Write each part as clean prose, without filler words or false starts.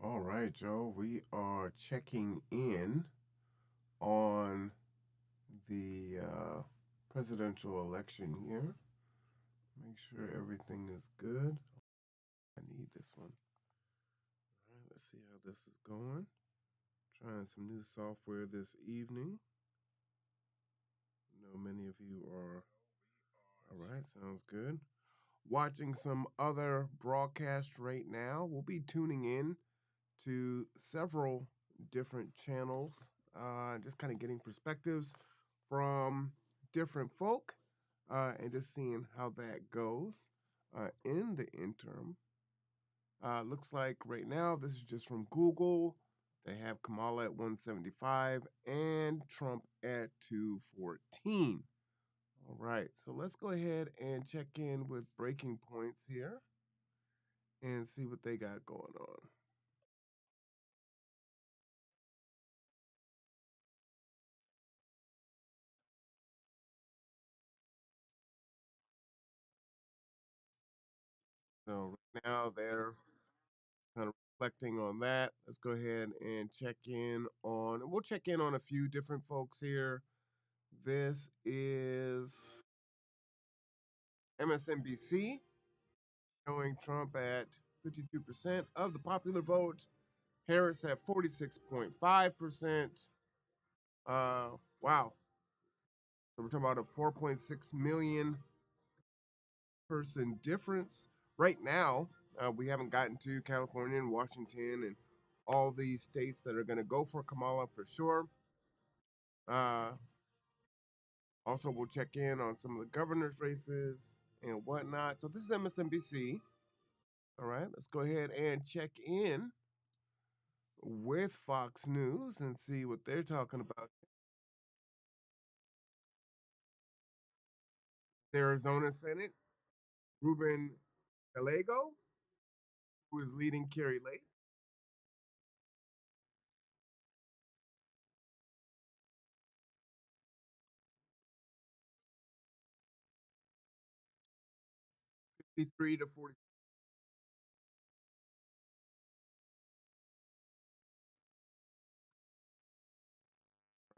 All right, Joe. We are checking in on the presidential election here. Make sure everything is good. I need this one. All right, let's see how this is going. Trying some new software this evening. I know many of you are. All right, sounds good. Watching some other broadcasts right now. We'll be tuning in to several different channels, just kind of getting perspectives from different folk, and just seeing how that goes. In the interim, looks like right now this is just from Google. They have Kamala at 175 and Trump at 214. All right, so let's go ahead and check in with breaking points here and see what they got going on. So right now they're kind of reflecting on that. Let's go ahead and check in on, we'll check in on a few different folks here. This is MSNBC showing Trump at 52% of the popular vote, Harris at 46.5%. Wow. So we're talking about a 4.6 million person difference. Right now, we haven't gotten to California and Washington and all these states that are going to go for Kamala for sure. Uh, Also, we'll check in on some of the governor's races and whatnot. So this is MSNBC. All right, let's go ahead and check in with Fox News and see what they're talking about. The Arizona Senate, Ruben Gallego, who is leading Kerry Lake, 53 to 40.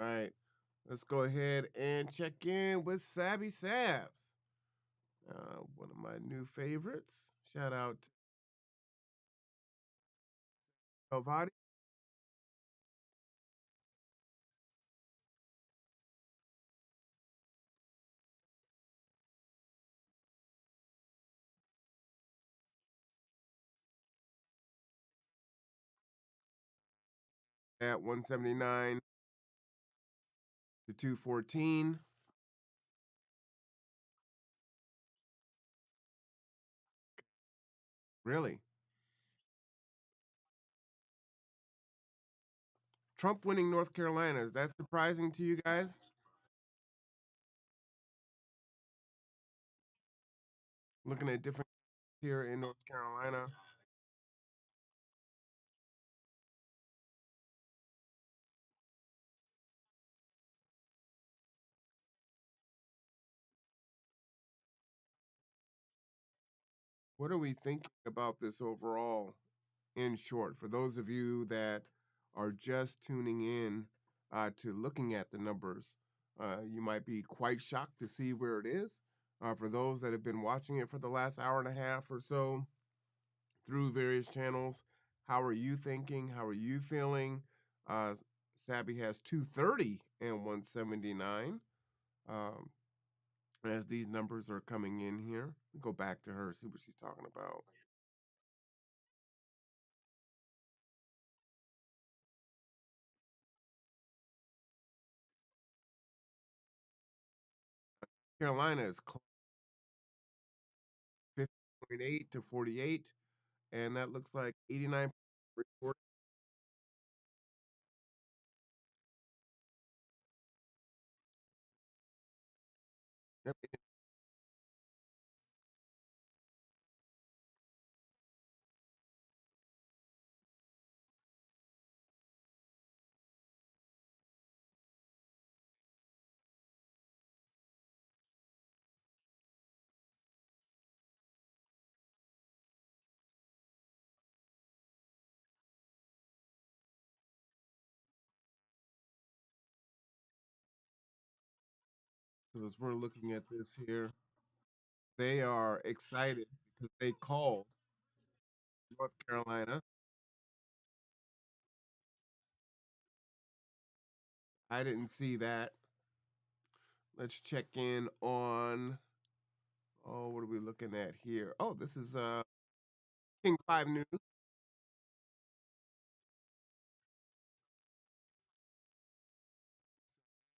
All right, let's go ahead and check in with Sabby Sabs, one of my new favorites. Shout out to Elvadi at 179 to 214. Really? Trump winning North Carolina. Is that surprising to you guys? Looking at different here in North Carolina. What are we thinking about this overall in short? For those of you that are just tuning in to looking at the numbers, you might be quite shocked to see where it is. For those that have been watching it for the last hour and a half or so through various channels, how are you thinking? How are you feeling? Uh, Sabby has 230 and 179. Um, as these numbers are coming in here, go back to her, see what she's talking about. Carolina is 50.8 to 48, and that looks like 89 report. Yep. So as we're looking at this here, they are excited because they called North Carolina. I didn't see that. Let's check in on, oh, what are we looking at here? Oh, this is King 5 News.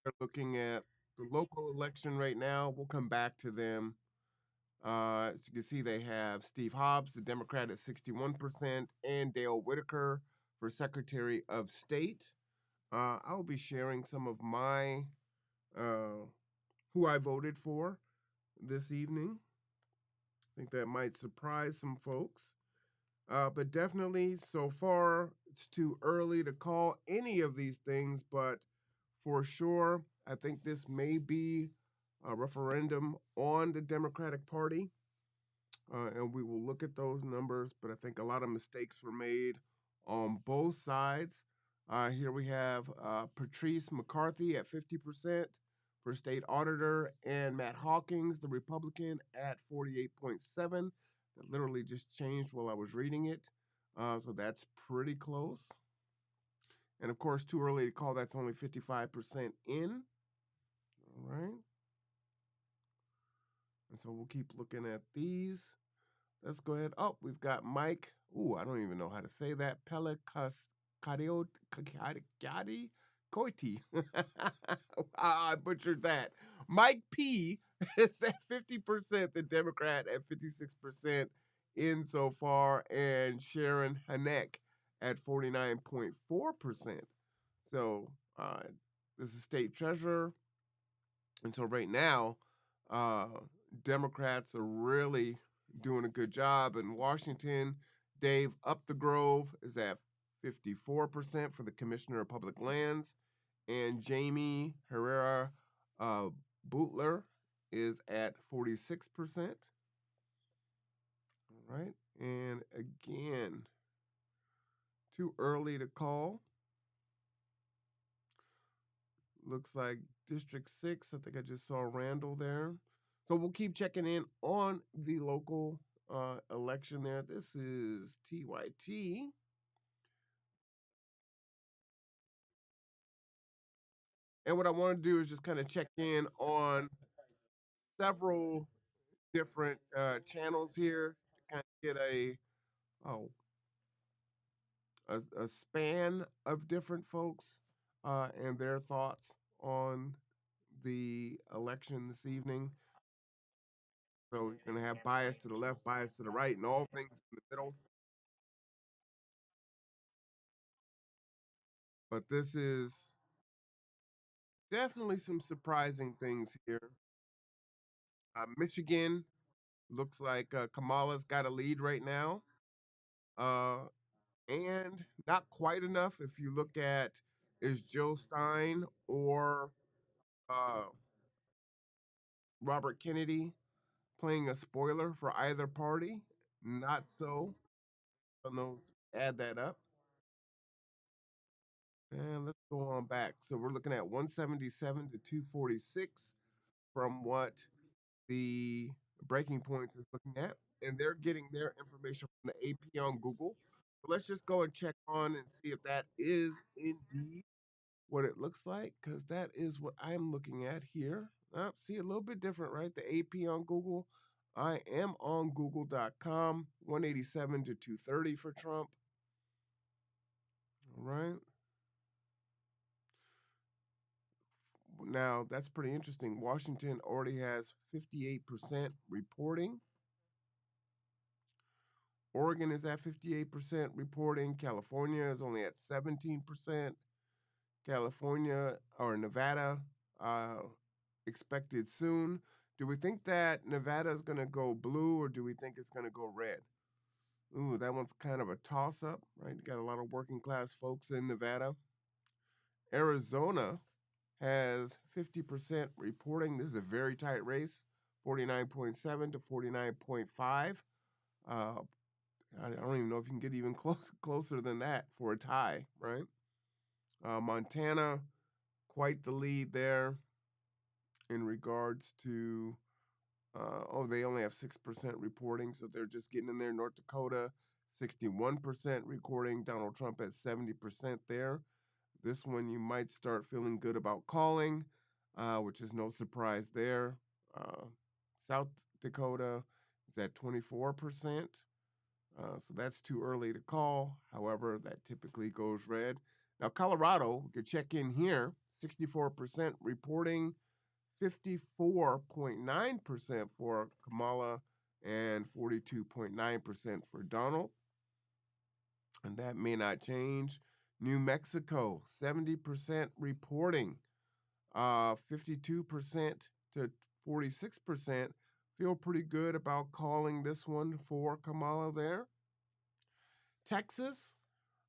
They're looking at the local election right now. We'll come back to them. As you can see, they have Steve Hobbs, the Democrat, at 61%, and Dale Whitaker for Secretary of State. I'll be sharing some of my uh, who I voted for this evening. I think that might surprise some folks. But definitely, so far, it's too early to call any of these things. But for sure, I think this may be a referendum on the Democratic Party. And we will look at those numbers. But I think a lot of mistakes were made on both sides. Here we have Patrice McCarthy at 50% for state auditor, and Matt Hawkins, the Republican, at 48.7. That literally just changed while I was reading it. So that's pretty close. And of course, too early to call. That's only 55% in. All right. And so we'll keep looking at these. Let's go ahead. Oh, we've got Mike. Ooh, I don't even know how to say that. Pelicascadi Coiti. I butchered that. Mike P is at 50%, the Democrat at 56% in so far, and Sharon Hanek at 49.4%. So this is state treasurer. And so right now, uh, Democrats are really doing a good job in Washington. Dave Upthegrove is at 54% for the Commissioner of Public Lands, and Jamie Herrera uh, Bootler is at 46%. All right, and again, too early to call. Looks like District 6. I think I just saw Randall there. So we'll keep checking in on the local election there. This is TYT. And what I want to do is just kind of check in on several different channels here to kind of get oh, a span of different folks and their thoughts on the election this evening. So you're going to have bias to the left, bias to the right, and all things in the middle. But this is definitely some surprising things here. Michigan looks like Kamala's got a lead right now, uh, and not quite enough if you look at is Jill Stein or uh, Robert Kennedy playing a spoiler for either party. Not so. On those, add that up. And let's go on back. So we're looking at 177 to 246 from what the breaking points is looking at, and they're getting their information from the AP on Google. So let's just go and check on and see if that is indeed what it looks like, because that is what I'm looking at here. See, a little bit different, right? The AP on Google. I am on google.com, 187 to 230 for Trump. All right. Now, that's pretty interesting. Washington already has 58% reporting. Oregon is at 58% reporting. California is only at 17%. California or Nevada expected soon. Do we think that Nevada is going to go blue or do we think it's going to go red? Ooh, that one's kind of a toss up, right? You got a lot of working class folks in Nevada. Arizona has 50% reporting. This is a very tight race, 49.7 to 49.5. Uh, I don't even know if you can get even closer than that for a tie, right? Montana, quite the lead there. in regards to, they only have 6% reporting, so they're just getting in there. North Dakota, 61% recording. Donald Trump at 70% there. This one you might start feeling good about calling, which is no surprise there. South Dakota is at 24%. So that's too early to call. However, that typically goes red. Now, Colorado, we could check in here, 64% reporting, 54.9% for Kamala, and 42.9% for Donald. And that may not change. New Mexico, 70% reporting, 52% to 46%. Feel pretty good about calling this one for Kamala there. Texas,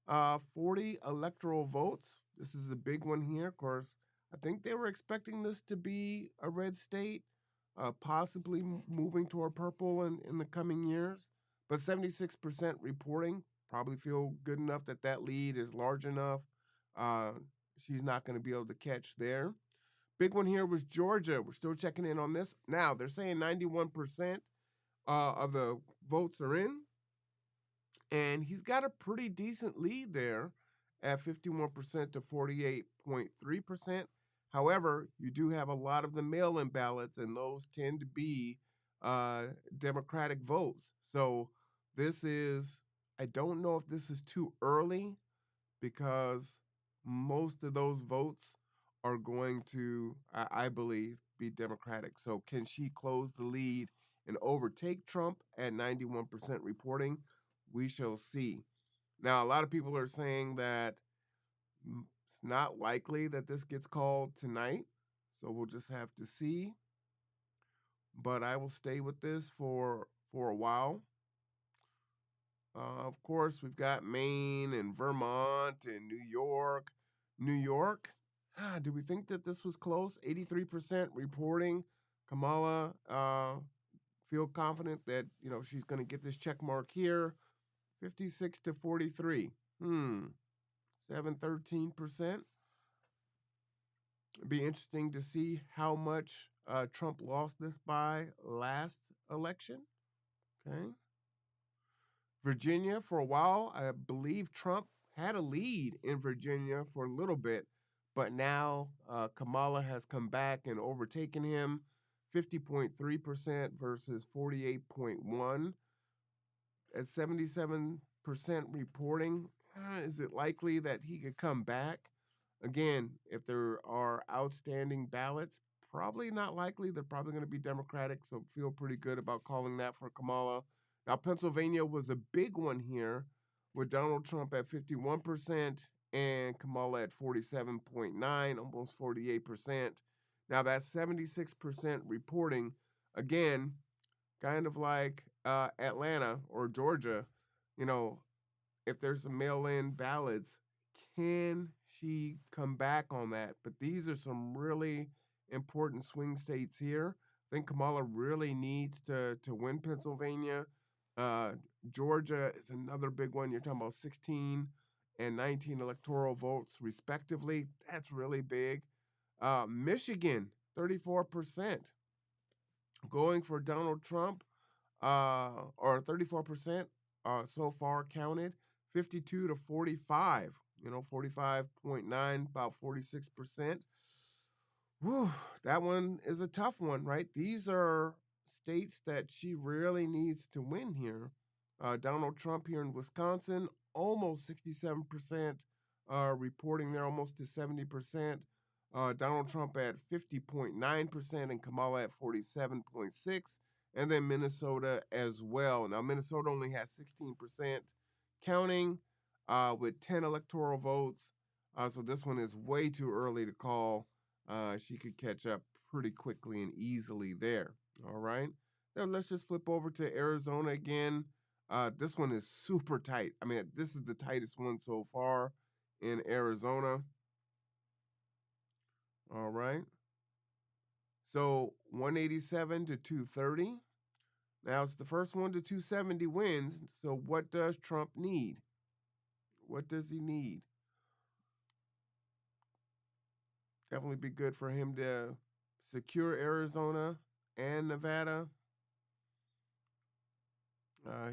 40 electoral votes. This is a big one here. Of course, I think they were expecting this to be a red state, possibly moving toward purple in the coming years. But 76% reporting, probably feel good enough that that lead is large enough. She's not going to be able to catch there. Big one here was Georgia. We're still checking in on this. Now, they're saying 91% of the votes are in. And he's got a pretty decent lead there at 51% to 48.3%. However, you do have a lot of the mail-in ballots, and those tend to be Democratic votes. So this is, I don't know if this is too early because most of those votes are going to, I believe, be Democratic. So can she close the lead and overtake Trump at 91% reporting? We shall see. Now, a lot of people are saying that it's not likely that this gets called tonight. So we'll just have to see. But I will stay with this for a while. Of course, we've got Maine and Vermont and New York. New York, do we think that this was close? 83% reporting. Kamala, feel confident that, she's going to get this check mark here. 56 to 43. 13%. It'd be interesting to see how much Trump lost this by last election. Okay. Virginia, for a while, I believe Trump had a lead in Virginia for a little bit, but now Kamala has come back and overtaken him, 50.3% versus 48.1%. At 77% reporting, is it likely that he could come back? Again, if there are outstanding ballots, probably not likely. They're probably going to be Democratic, so feel pretty good about calling that for Kamala. Now, Pennsylvania was a big one here with Donald Trump at 51% and Kamala at 47.9%, almost 48%. Now, that's 76% reporting. Again, kind of like Atlanta or Georgia, if there's some mail-in ballots, can she come back on that? But these are some really important swing states here. I think Kamala really needs to win Pennsylvania. Georgia is another big one. You're talking about 16 and 19 electoral votes, respectively. That's really big. Michigan, 34%. Going for Donald Trump, or 34% so far counted, 52 to 45. 45.9, about 46%. Whew, that one is a tough one, right? These are states that she really needs to win here. Donald Trump here in Wisconsin, almost 67%, reporting there almost to 70%. Donald Trump at 50.9% and Kamala at 47.6%. And then Minnesota as well. Now, Minnesota only has 16% counting with 10 electoral votes. So this one is way too early to call. She could catch up pretty quickly and easily there. All right. Now let's just flip over to Arizona again. This one is super tight. I mean, this is the tightest one so far in Arizona. All right. So 187 to 230. Now it's the first one to 270 wins. So what does Trump need? What does he need? Definitely be good for him to secure Arizona and Nevada.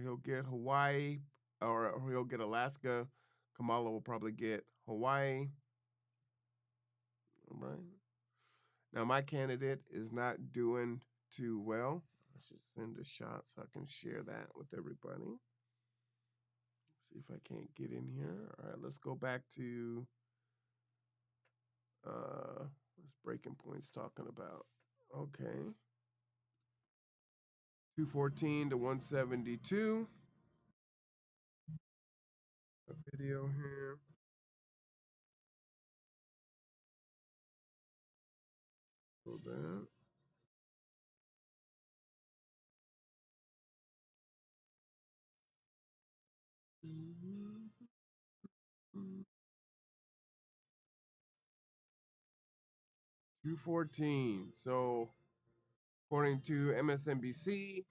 He'll get Hawaii, or he'll get Alaska. Kamala will probably get Hawaii. All right. Now, my candidate is not doing too well. I should send a shot so I can share that with everybody. See if I can't get in here. All right, let's go back to what's breaking points talking about. Okay. 214 to 172. A video here. Hold that. 214. So, according to MSNBC,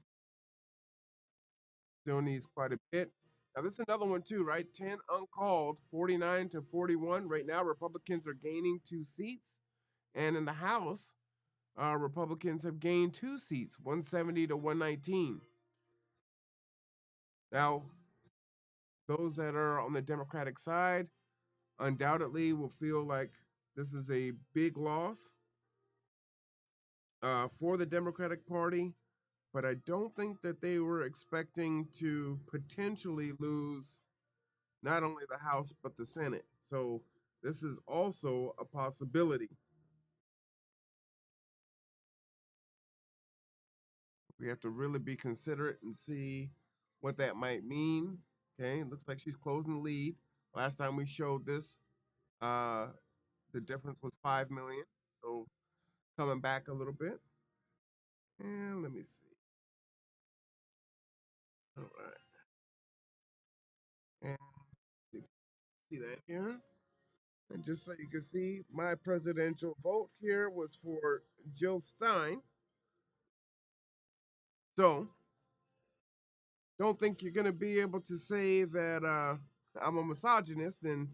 still needs quite a bit. Now, this is another one, too, right? 10 uncalled, 49 to 41. Right now, Republicans are gaining 2 seats. And in the House, Republicans have gained 2 seats, 170 to 119. Now, those that are on the Democratic side undoubtedly will feel like this is a big loss for the Democratic Party, but I don't think that they were expecting to potentially lose not only the House but the Senate. So this is also a possibility. We have to really be considerate and see what that might mean. Okay, looks like she's closing the lead. Last time we showed this, uh, the difference was 5 million. So coming back a little bit. And let me see. All right. And see that here. And just so you can see, my presidential vote here was for Jill Stein. So don't think you're going to be able to say that I'm a misogynist and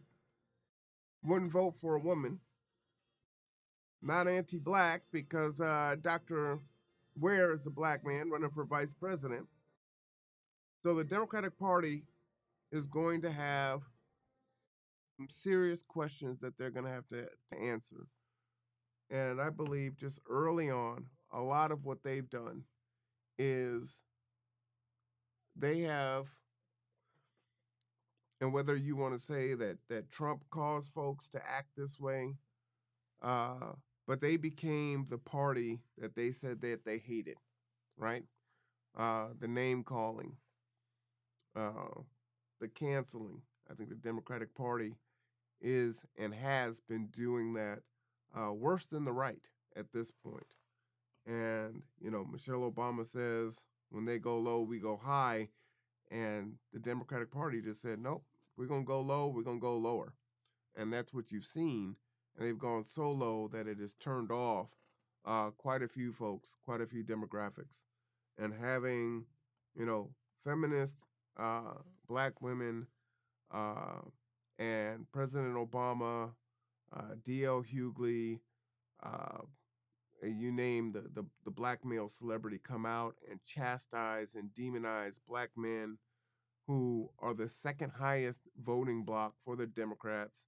wouldn't vote for a woman. Not anti black because Dr. Ware is a black man running for vice president. So the Democratic Party is going to have some serious questions that they're going to have to answer. And I believe just early on, a lot of what they've done is they have, and whether you want to say that Trump caused folks to act this way, uh, but they became the party that they said that they hated, right? The name calling, uh, the canceling. I think the Democratic Party is and has been doing that worse than the right at this point. And, Michelle Obama says, when they go low, we go high. And the Democratic Party just said, nope, we're going to go low, we're going to go lower. And that's what you've seen. And they've gone so low that it has turned off quite a few folks, quite a few demographics. And having, you know, feminist black women uh, and President Obama, D.L. Hughley, uh, you name the black male celebrity come out and chastise and demonize black men who are the second highest voting bloc for the Democrats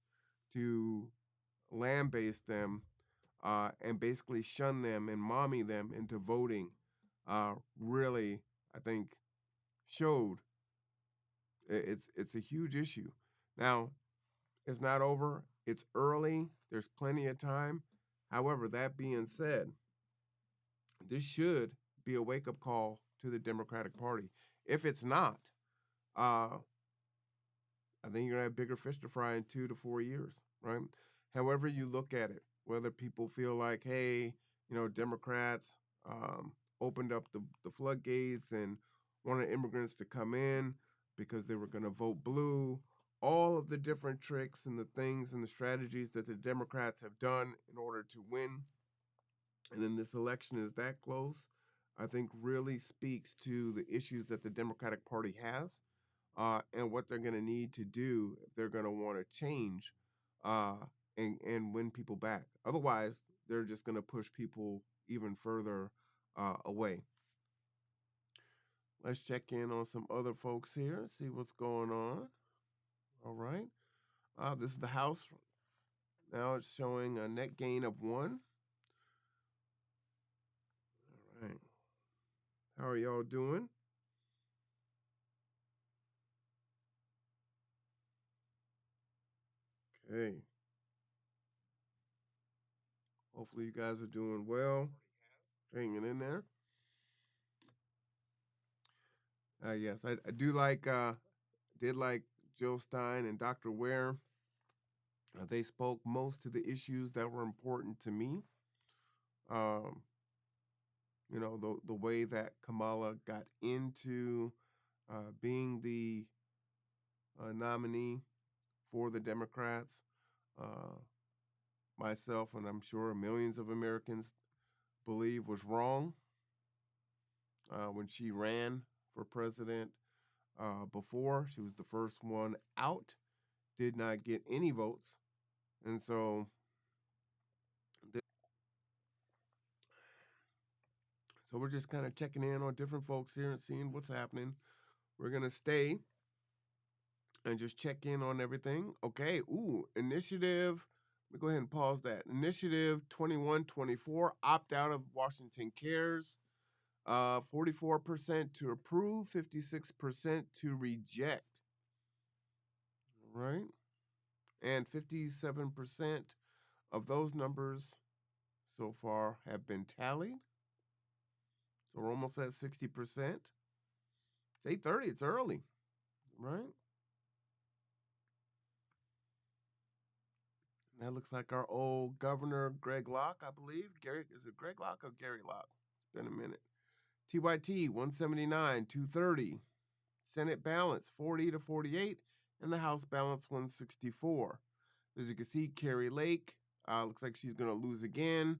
to lambaste them and basically shun them and mommy them into voting really, I think, showed it's a huge issue. Now, it's not over. It's early. There's plenty of time. However, that being said, this should be a wake up call to the Democratic Party. If it's not, uh, I think you're gonna have bigger fish to fry in 2 to 4 years, right? However you look at it, whether people feel like, hey, Democrats opened up the floodgates and wanted immigrants to come in because they were gonna vote blue, all of the different tricks and the things and the strategies that the Democrats have done in order to win, and then this election is that close, I think really speaks to the issues that the Democratic Party has and what they're going to need to do if they're going to want to change uh, and win people back. Otherwise, they're just going to push people, even further away. Let's check in on some other folks here, see what's going on. All right. This is the House. Now it's showing a net gain of one. All right. How are y'all doing? Okay. Hopefully you guys are doing well, hanging in there. Yes, I do like did like Jill Stein and Dr. Ware. They spoke most to the issues that were important to me. Um, the way that Kamala got into being the nominee for the Democrats. Uh, Myself, and I'm sure millions of Americans believe was wrong when she ran for president. Before she was the first one out, did not get any votes, and so we're just kind of checking in on different folks here and seeing what's happening. We're gonna stay and just check in on everything. Okay, initiative. Let me go ahead and pause that. Initiative 2124, opt out of Washington Cares. 44% to approve, 56% to reject. Right? And 57% of those numbers so far have been tallied. So we're almost at 60%. It's 8:30, it's early, right? That looks like our old governor, Greg Locke, I believe. Gary, is it Greg Locke or Gary Locke? It's been a minute. TYT 179, 230. Senate balance 40 to 48, and the House balance 164. As you can see, Carrie Lake looks like she's going to lose again.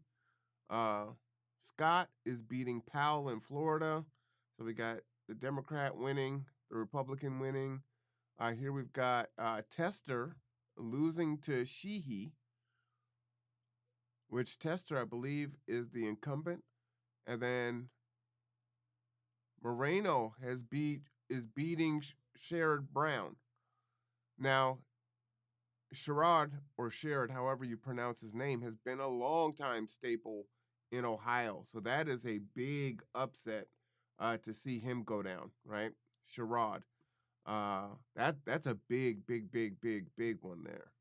Uh, Scott is beating Powell in Florida. So we got the Democrat winning, the Republican winning. Here we've got Tester losing to Sheehy, which Tester, I believe, is the incumbent. And then Moreno is beating Sherrod Brown. Now, Sherrod, or Sherrod, however you pronounce his name, has been a long time staple in Ohio. So that is a big upset to see him go down, right? Sherrod. That's a big, big, big, big, big one there.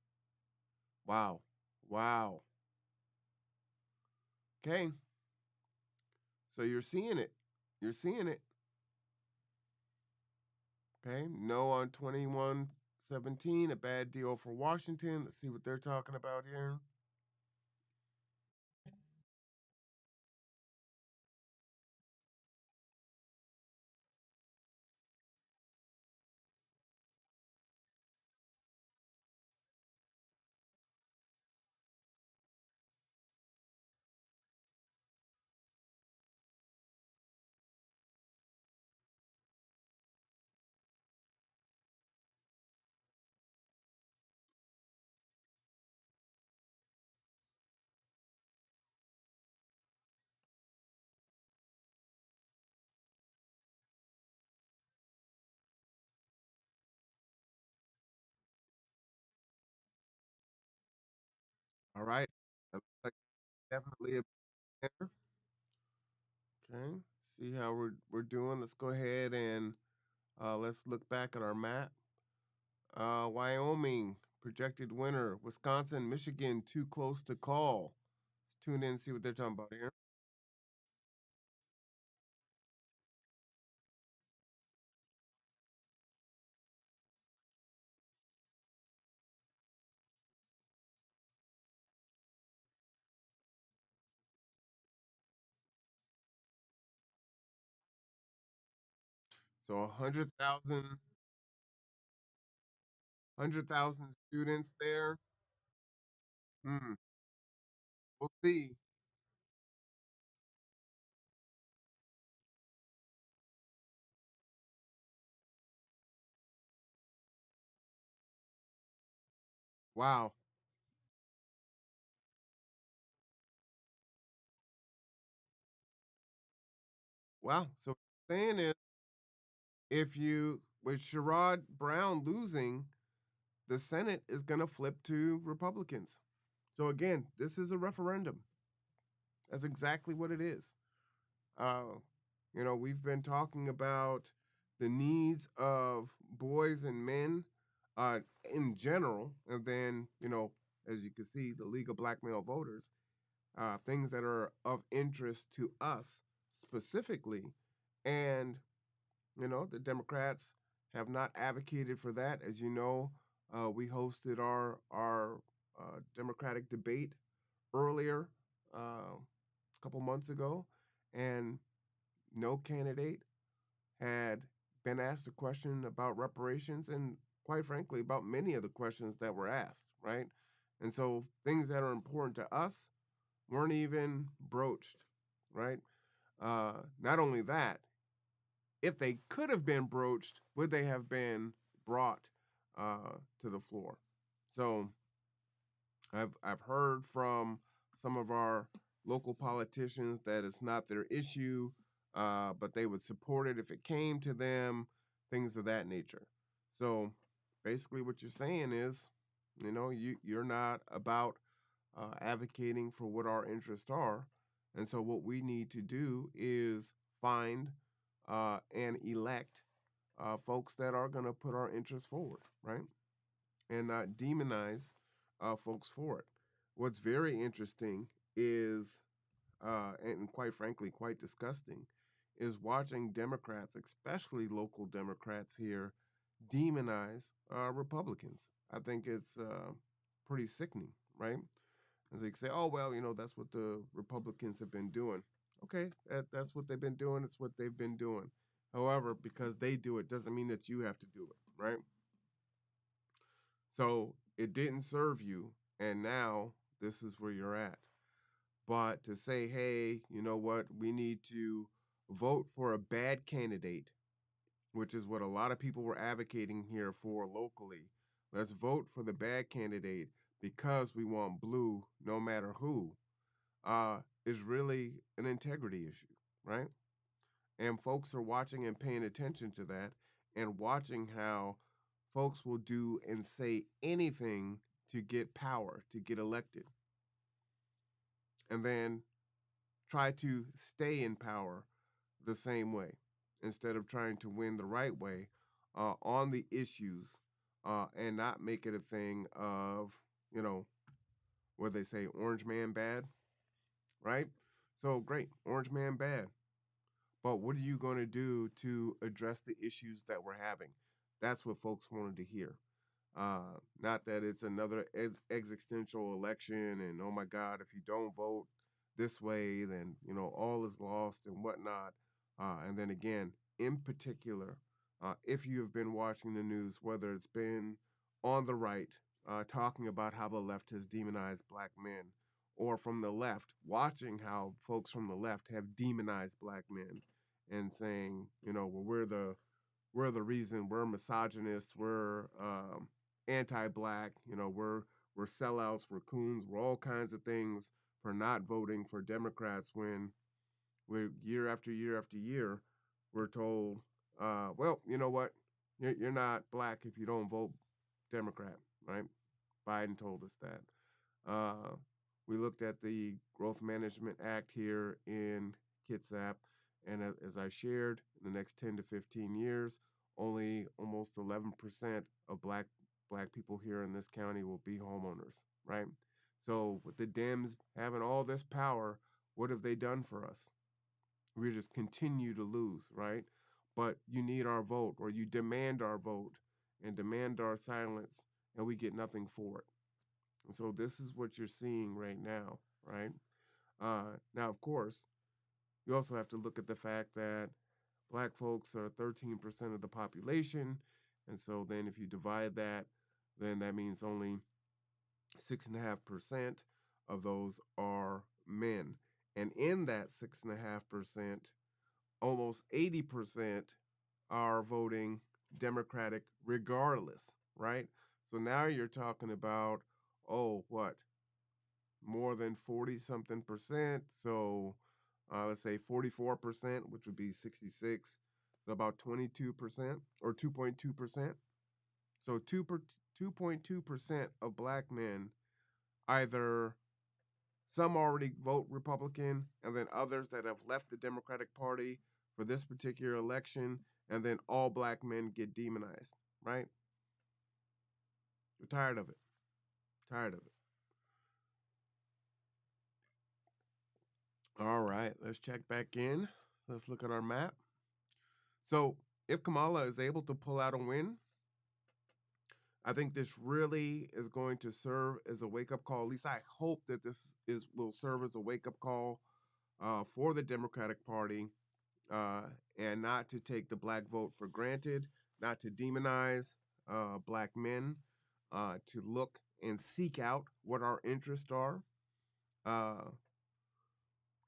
Wow. Wow. Okay. So you're seeing it. You're seeing it. Okay. No on 2117, a bad deal for Washington. Let's see what they're talking about here. All right. That looks like definitely a winner. Okay. See how we're doing. Let's go ahead and let's look back at our map. Wyoming projected winner. Wisconsin, Michigan too close to call. Let's tune in and see what they're talking about here. So 100,000 students there. Hmm. We'll see. Wow. Wow. So what you're saying is, if you with Sherrod Brown losing, the Senate is going to flip to Republicans. So again, this is a referendum. That's exactly what it is. Uh, we've been talking about the needs of boys and men in general, and then, as you can see, the League of Black Male Voters, things that are of interest to us specifically. And, the Democrats have not advocated for that. As you know, we hosted our Democratic debate earlier, a couple months ago, and no candidate had been asked a question about reparations, and quite frankly, about many of the questions that were asked, right? And so things that are important to us weren't even broached, right? Not only that, if they could have been broached, would they have been brought to the floor? So I've heard from some of our local politicians that it's not their issue, but they would support it if it came to them, things of that nature. So basically, what you're saying is, you're not about advocating for what our interests are, and so what we need to do is find and elect folks that are going to put our interests forward, right? And not demonize folks for it. What's very interesting is, and quite frankly, quite disgusting, is watching Democrats, especially local Democrats here, demonize Republicans. I think it's pretty sickening, right? As they say, oh, well, that's what the Republicans have been doing. Okay, that's what they've been doing. It's what they've been doing. However, because they do it doesn't mean that you have to do it, right? So it didn't serve you, and now this is where you're at. But to say, hey, you know what, we need to vote for a bad candidate, which is what a lot of people were advocating here for locally. Let's vote for the bad candidate because we want blue no matter who, is really an integrity issue, right? And folks are watching and paying attention to that and watching how folks will do and say anything to get power, to get elected, and then try to stay in power the same way instead of trying to win the right way on the issues, and not make it a thing of, what they say, orange man bad, right? So great, orange man bad. But what are you going to do to address the issues that we're having? That's what folks wanted to hear. Not that it's another existential election and, oh my God, if you don't vote this way, then, all is lost and whatnot. And then again, in particular, if you have been watching the news, whether it's been on the right, talking about how the left has demonized black men, or from the left, watching how folks from the left have demonized black men and saying, well, we're the reason, we're misogynists, we're anti-black, we're sellouts, we're coons, we're all kinds of things for not voting for Democrats when we year after year after year we're told, well, you know what, you're not black if you don't vote Democrat, right? Biden told us that. Uh, we looked at the Growth Management Act here in Kitsap, and as I shared, in the next 10 to 15 years, only almost 11% of black people here in this county will be homeowners, right? So with the Dems having all this power, what have they done for us? We just continue to lose, right? But you need our vote, or you demand our vote and demand our silence, and we get nothing for it. And so this is what you're seeing right now, right? Now, of course, you also have to look at the fact that black folks are 13% of the population. And so then if you divide that, then that means only 6.5% of those are men. And in that 6.5%, almost 80% are voting Democratic regardless, right? So now you're talking about, oh, what? More than 40 something percent. So let's say 44%, which would be 66, so about 22% or 2.2%. So 2.2% of black men either some already vote Republican, and then others that have left the Democratic Party for this particular election, and then all black men get demonized, right? We're tired of it. Tired of it. All right, let's check back in. Let's look at our map. So if Kamala is able to pull out a win, I think this really is going to serve as a wake-up call. At least I hope that this will serve as a wake-up call for the Democratic Party, and not to take the black vote for granted, not to demonize black men, to look and seek out what our interests are, uh,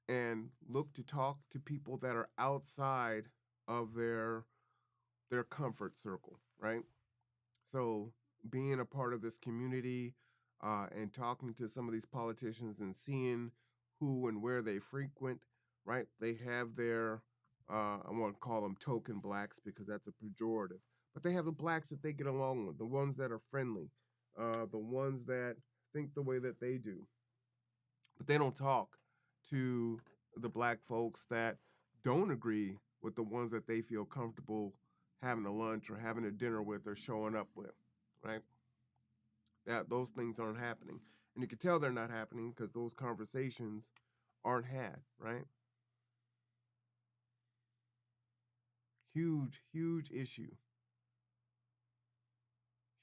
and look to talk to people that are outside of their comfort circle, right? So being a part of this community, and talking to some of these politicians and seeing who and where they frequent, right? They have their, I want to call them token blacks because that's a pejorative, but they have the blacks that they get along with, the ones that are friendly, the ones that think the way that they do. But they don't talk to the black folks that don't agree with the ones that they feel comfortable having a lunch or having a dinner with or showing up with, right? That those things aren't happening. And you can tell they're not happening because those conversations aren't had, right? Huge, huge issue.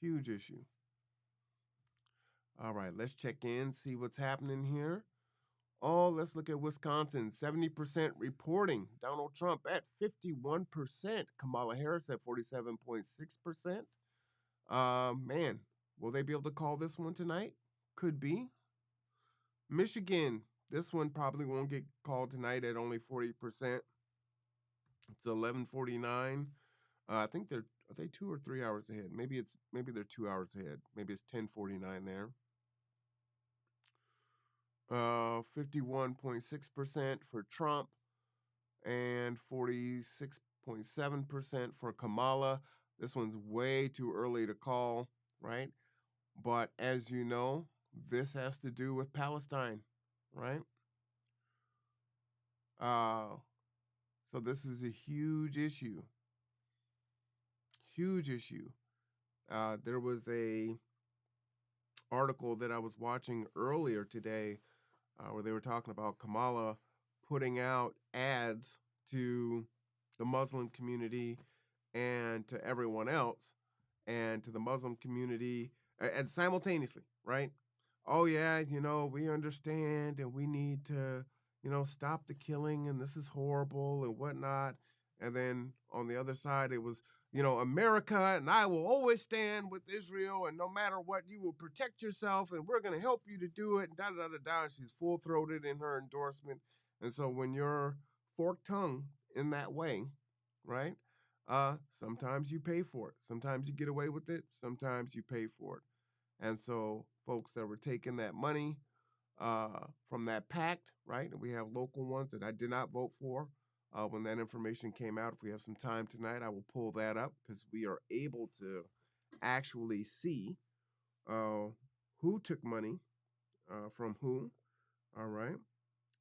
Huge issue. All right, let's check in, see what's happening here. Oh, let's look at Wisconsin. 70% reporting. Donald Trump at 51%. Kamala Harris at 47.6%. Man, will they be able to call this one tonight? Could be. Michigan, this one probably won't get called tonight at only 40%. It's 11:49. I think are they 2 or 3 hours ahead? Maybe they're 2 hours ahead. Maybe it's 10:49 there. 51.6% for Trump and 46.7% for Kamala. This one's way too early to call, right? But as you know, this has to do with Palestine, right? So this is a huge issue. Huge issue. There was a article that I was watching earlier today, where they were talking about Kamala putting out ads to the Muslim community and to everyone else, and to the Muslim community, and simultaneously, right? Oh yeah, we understand, and we need to, stop the killing, and this is horrible and whatnot. And then on the other side, it was, America, and I will always stand with Israel, and no matter what, you will protect yourself, and we're going to help you to do it, and da da da da. And she's full throated in her endorsement. And so when you're forked tongue in that way, right? Sometimes you pay for it. Sometimes you get away with it. Sometimes you pay for it. And so folks that were taking that money from that pact, right? And we have local ones that I did not vote for. When that information came out, if we have some time tonight, I will pull that up because we are able to actually see who took money from who. All right.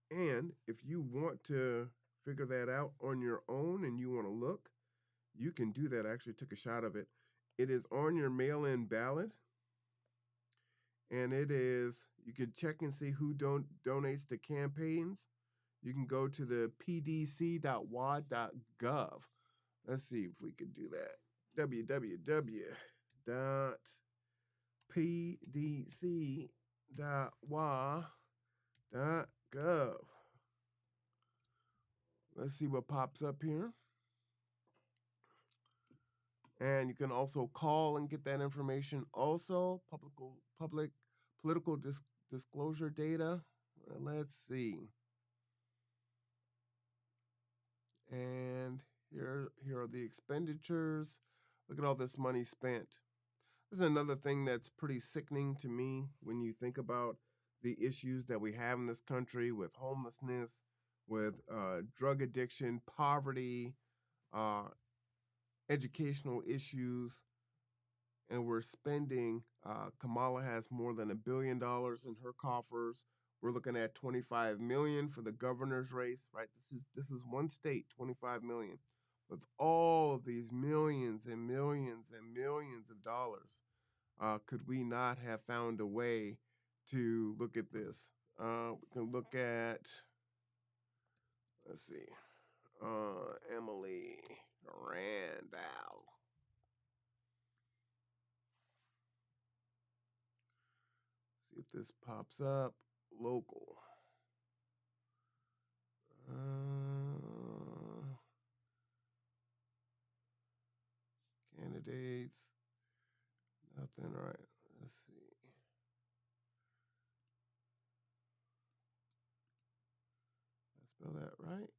And if you want to figure that out on your own and you want to look, you can do that. I actually took a shot of it. It is on your mail-in ballot. And it is, you can check and see who donates to campaigns. You can go to the pdc.wa.gov. Let's see if we could do that. www.pdc.wa.gov. Let's see what pops up here. And you can also call and get that information. Also, public political disclosure data. Let's see. And here are the expenditures. Look at all this money spent. This is another thing that's pretty sickening to me when you think about the issues that we have in this country with homelessness, with drug addiction, poverty, uh, educational issues, and we're spending. Kamala has more than $1 billion in her coffers. We're looking at 25 million for the governor's race, right? This is one state, 25 million. With all of these millions and millions and millions of dollars, could we not have found a way to look at this? We can look at, let's see, Emily Randall. See if this pops up. Local. Candidates. Nothing. All right. Let's see. Did I spell that right?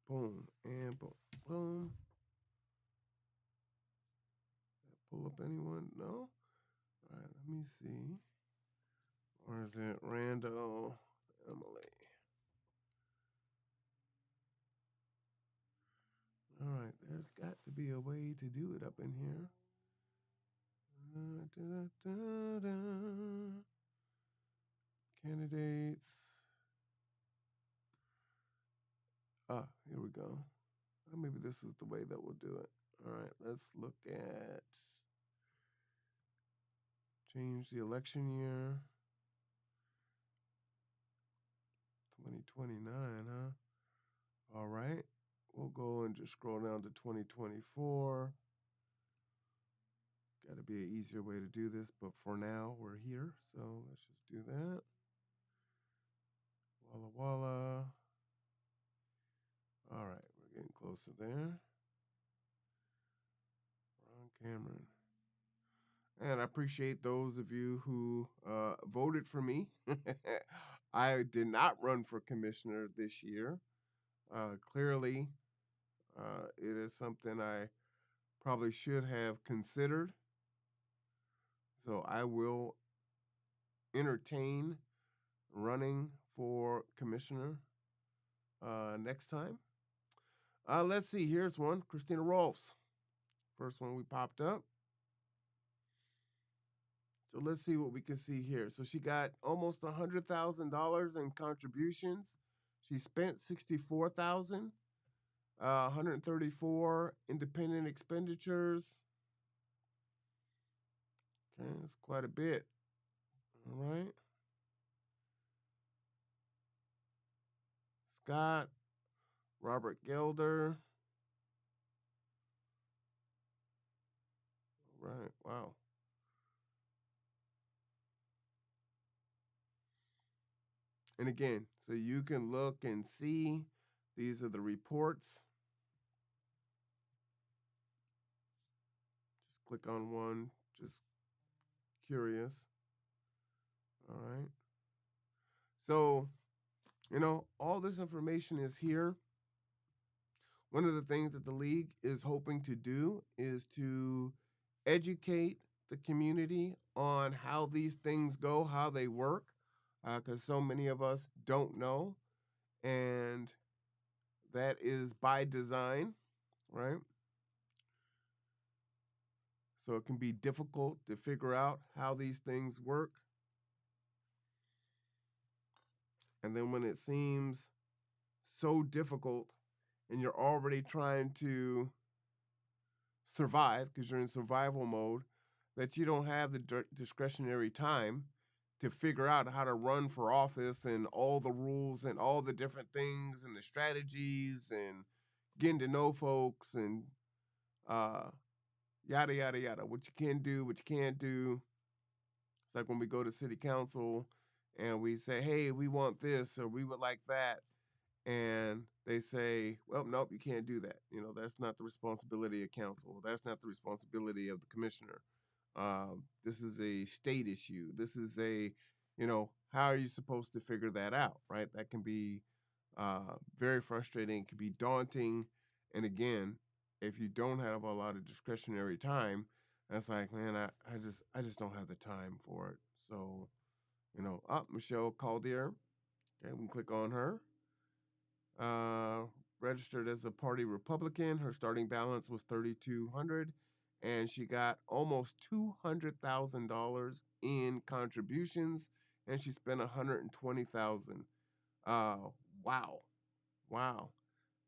Boom and boom. Boom. Did I pull up anyone? No? All right. Let me see. Or is it Randall Emily? All right. There's got to be a way to do it up in here. Candidates. Here we go. Maybe this is the way that we'll do it. All right, let's look at change the election year. 2029, huh? All right. We'll go and just scroll down to 2024. Got to be an easier way to do this, but for now, we're here. So let's just do that. Walla Walla. All right, we're getting closer there. Ron Cameron. And I appreciate those of you who voted for me. I did not run for commissioner this year. Clearly, it is something I probably should have considered. So I will entertain running for commissioner next time. Let's see. Here's one. Christina Rolfs. First one we popped up. So let's see what we can see here. So she got almost $100,000 in contributions. She spent $64,000. 134 independent expenditures. Okay, that's quite a bit. All right. Scott, Robert Gelder. All right, wow. And again, so you can look and see, these are the reports. Just click on one, just curious. All right. So, all this information is here. One of the things that the league is hoping to do is to educate the community on how these things go, how they work, because so many of us don't know. And that is by design, right? So it can be difficult to figure out how these things work. And then when it seems so difficult and you're already trying to survive because you're in survival mode, that you don't have the discretionary time to figure out how to run for office and all the rules and all the different things and the strategies and getting to know folks and yada, yada, yada, what you can do, what you can't do. It's like when we go to city council and we say, hey, we want this or we would like that. And they say, well, nope, you can't do that. That's not the responsibility of council. That's not the responsibility of the commissioner. This is a state issue. This is how are you supposed to figure that out, right? That can be very frustrating. It can be daunting. And again, if you don't have a lot of discretionary time, that's like, man, I just don't have the time for it. So, Michelle Caldier. Okay, we can click on her. Registered as a party Republican. Her starting balance was $3,200, and she got almost $200,000 in contributions, and she spent $120,000. Uh, wow, wow.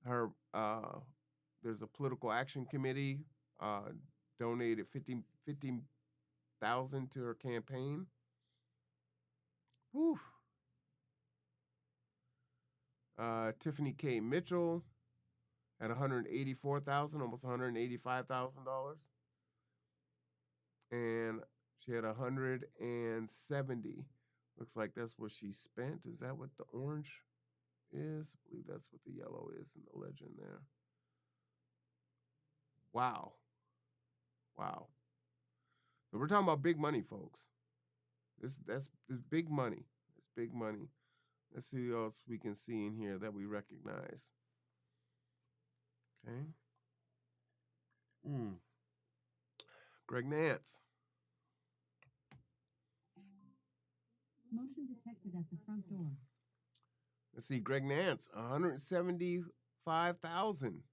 Her there's a political action committee uh, donated 15,000 to her campaign. Woo. Tiffany K. Mitchell at 184,000, almost $185,000, and she had 170. Looks like that's what she spent. Is that what the orange is? I believe that's what the yellow is in the legend there. Wow, wow. So we're talking about big money, folks. This big money. It's big money. Let's see what else we can see in here that we recognize. Okay. Greg Nance. Motion detected at the front door. Let's see, Greg Nance, 175,000,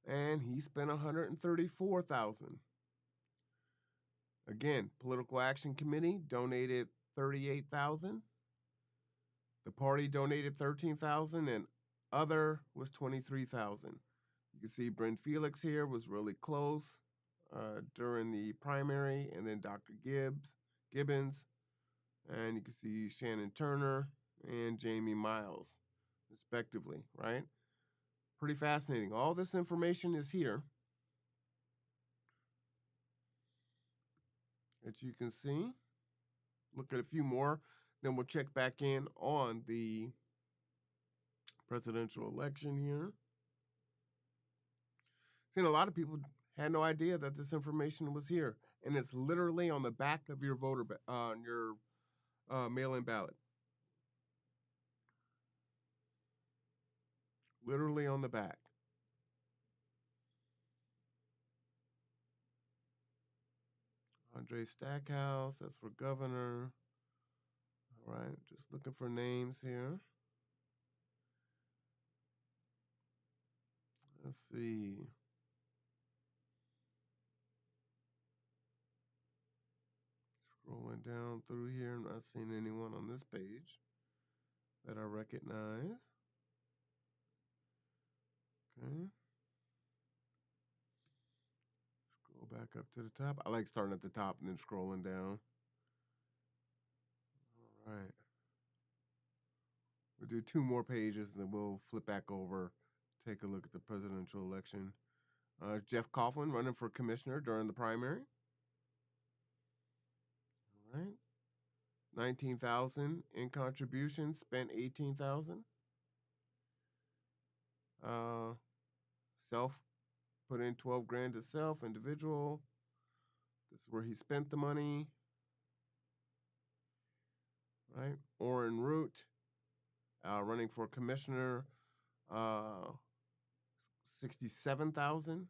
and he spent 134,000. Again, Political Action Committee donated 38,000. The party donated 13,000, and other was 23,000. You can see Brent Felix here was really close during the primary, and then Dr. Gibbons, and you can see Shannon Turner and Jamie Miles, respectively, right? Pretty fascinating. All this information is here that you can see. Look at a few more, then we'll check back in on the presidential election here. Seen a lot of people had no idea that this information was here, and it's literally on the back of your your mail-in ballot. Literally on the back. Andre Stackhouse, that's for governor. All right, just looking for names here. Let's see. Scrolling down through here, I'm not seeing anyone on this page that I recognize. Okay. Scroll back up to the top. I like starting at the top and then scrolling down. All right. We'll do 2 more pages and then we'll flip back over, take a look at the presidential election. Jeff Coughlin running for commissioner during the primary. All right. 19,000 in contributions, spent 18,000. Self put in 12 grand to self, individual. This is where he spent the money. Right. Orrin Root, running for commissioner, 67,000.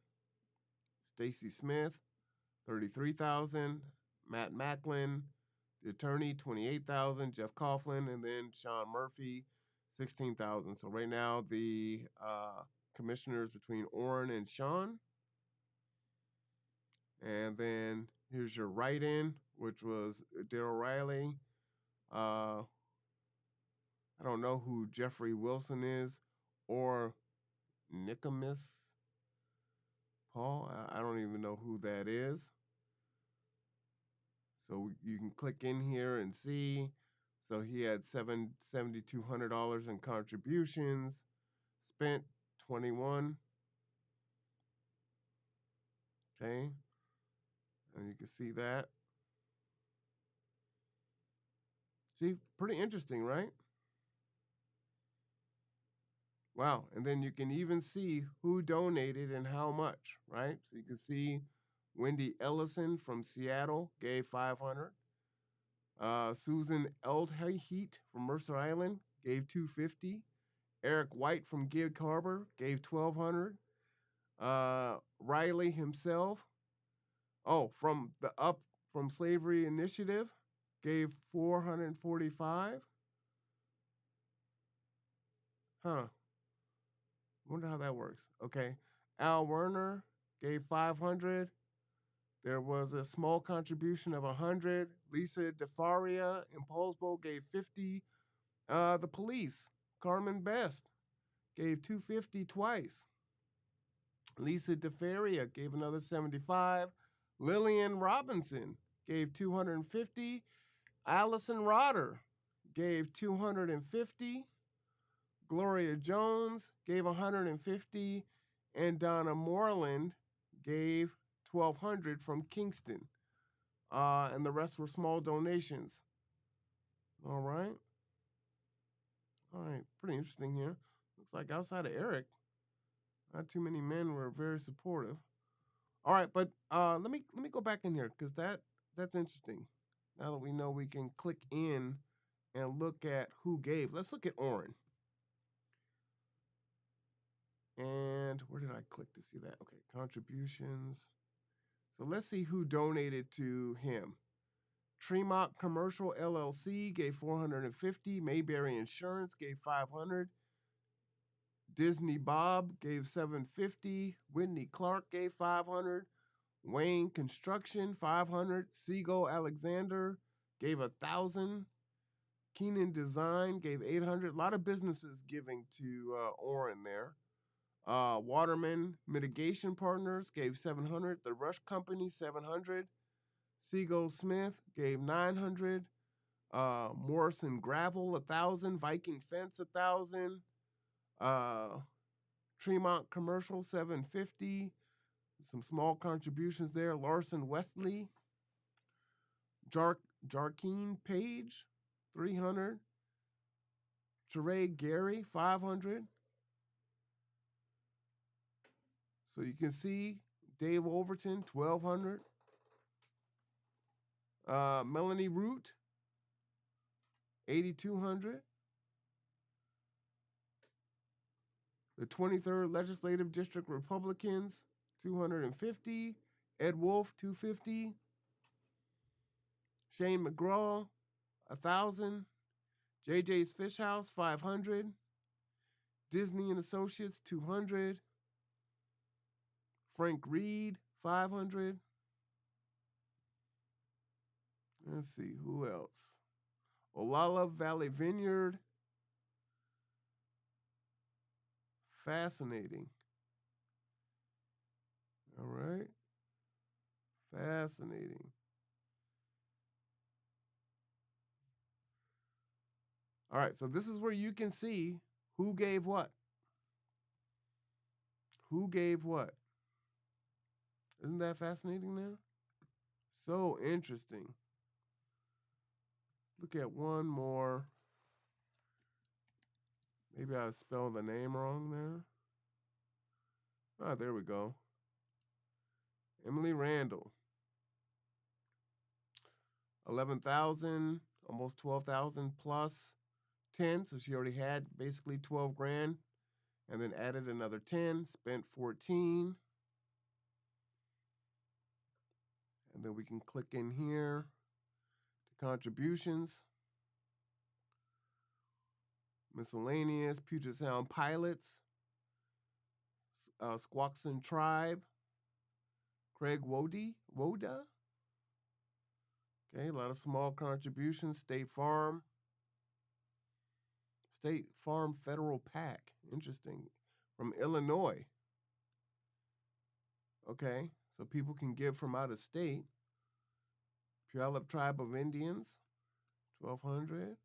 Stacy Smith, 33,000. Matt Macklin, the attorney, 28,000. Jeff Coughlin, and then Sean Murphy, 16,000. So right now the commissioners between Orrin and Sean. And then here's your write-in, which was Darrell Riley. I don't know who Jeffrey Wilson is or Nicomas Paul. I don't even know who that is. So you can click in here and see. So he had $7,200 in contributions, spent 21. Okay. And you can see that. See, pretty interesting, right? Wow. And then you can even see who donated and how much, right? So you can see Wendy Ellison from Seattle gave 500. Susan Eldheat from Mercer Island gave 250. Eric White from Gig Harbor gave 1,200. Riley himself, from the Up from Slavery Initiative, gave 445. Huh. Wonder how that works. Okay. Al Werner gave 500. There was a small contribution of 100. Lisa DeFaria in Paulsbo gave 50. The police, Carmen Best, gave 250 twice. Lisa DeFaria gave another 75. Lillian Robinson gave 250. Allison Rotter gave 250. Gloria Jones gave 150. And Donna Moreland gave 1,200 from Kingston. And the rest were small donations. All right. All right. Pretty interesting here. Looks like outside of Eric, not too many men were very supportive. All right, but let me go back in here because that's interesting. Now that we know we can click in and look at who gave. Let's look at Orrin. And where did I click to see that? Okay, contributions. So let's see who donated to him. Tremont Commercial LLC gave 450. Mayberry Insurance gave 500. Disney Bob gave 750. Whitney Clark gave 500. Wayne Construction 500. Siegel Alexander gave 1,000. Keenan Design gave 800. A lot of businesses giving to Orrin there. Waterman Mitigation Partners gave 700. The Rush Company 700. Siegel Smith gave 900. Morrison Gravel 1,000. Viking Fence 1,000. Tremont Commercial 750. Some small contributions there. Larson Wesley. Jarkeen Page 300. Teray Gary 500. So you can see Dave Overton 1,200. Melanie Root 8,200. The 23rd Legislative District Republicans 250. Ed Wolf 250. Shane McGraw 1,000. JJ's Fish House 500. Disney and Associates 200. Frank Reed 500. Let's see who else. Olala Valley Vineyard. Fascinating. All right. Fascinating. All right, so this is where you can see who gave what. Who gave what? Isn't that fascinating there? So interesting. Look at one more. Maybe I spelled the name wrong there. Ah, there we go. Emily Randall. 11,000, almost 12,000 plus 10. So she already had basically 12 grand and then added another 10, spent 14. And then we can click in here to contributions. Miscellaneous, Puget Sound Pilots, Squaxin Tribe, Craig Woda. Okay, a lot of small contributions. State Farm Federal PAC. Interesting. From Illinois. Okay, so people can give from out of state. Puyallup Tribe of Indians, 1,200.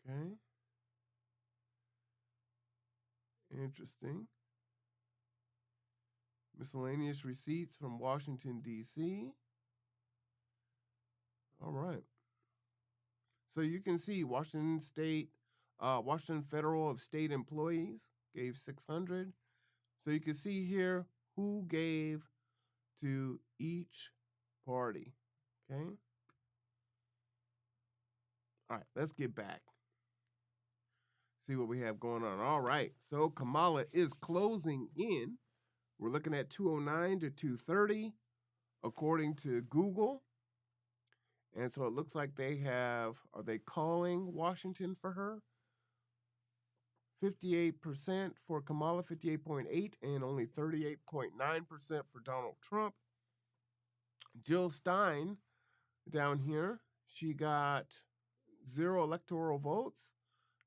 Okay. Interesting. Miscellaneous receipts from Washington, D.C. All right. So you can see Washington Federal of State Employees gave 600. So you can see here who gave to each party. Okay. All right, let's get back. See what we have going on. All right. So Kamala is closing in. We're looking at 209 to 230 according to Google. And so it looks like are they calling Washington for her? 58% for Kamala, 58.8%, and only 38.9% for Donald Trump. Jill Stein down here, she got 0 electoral votes,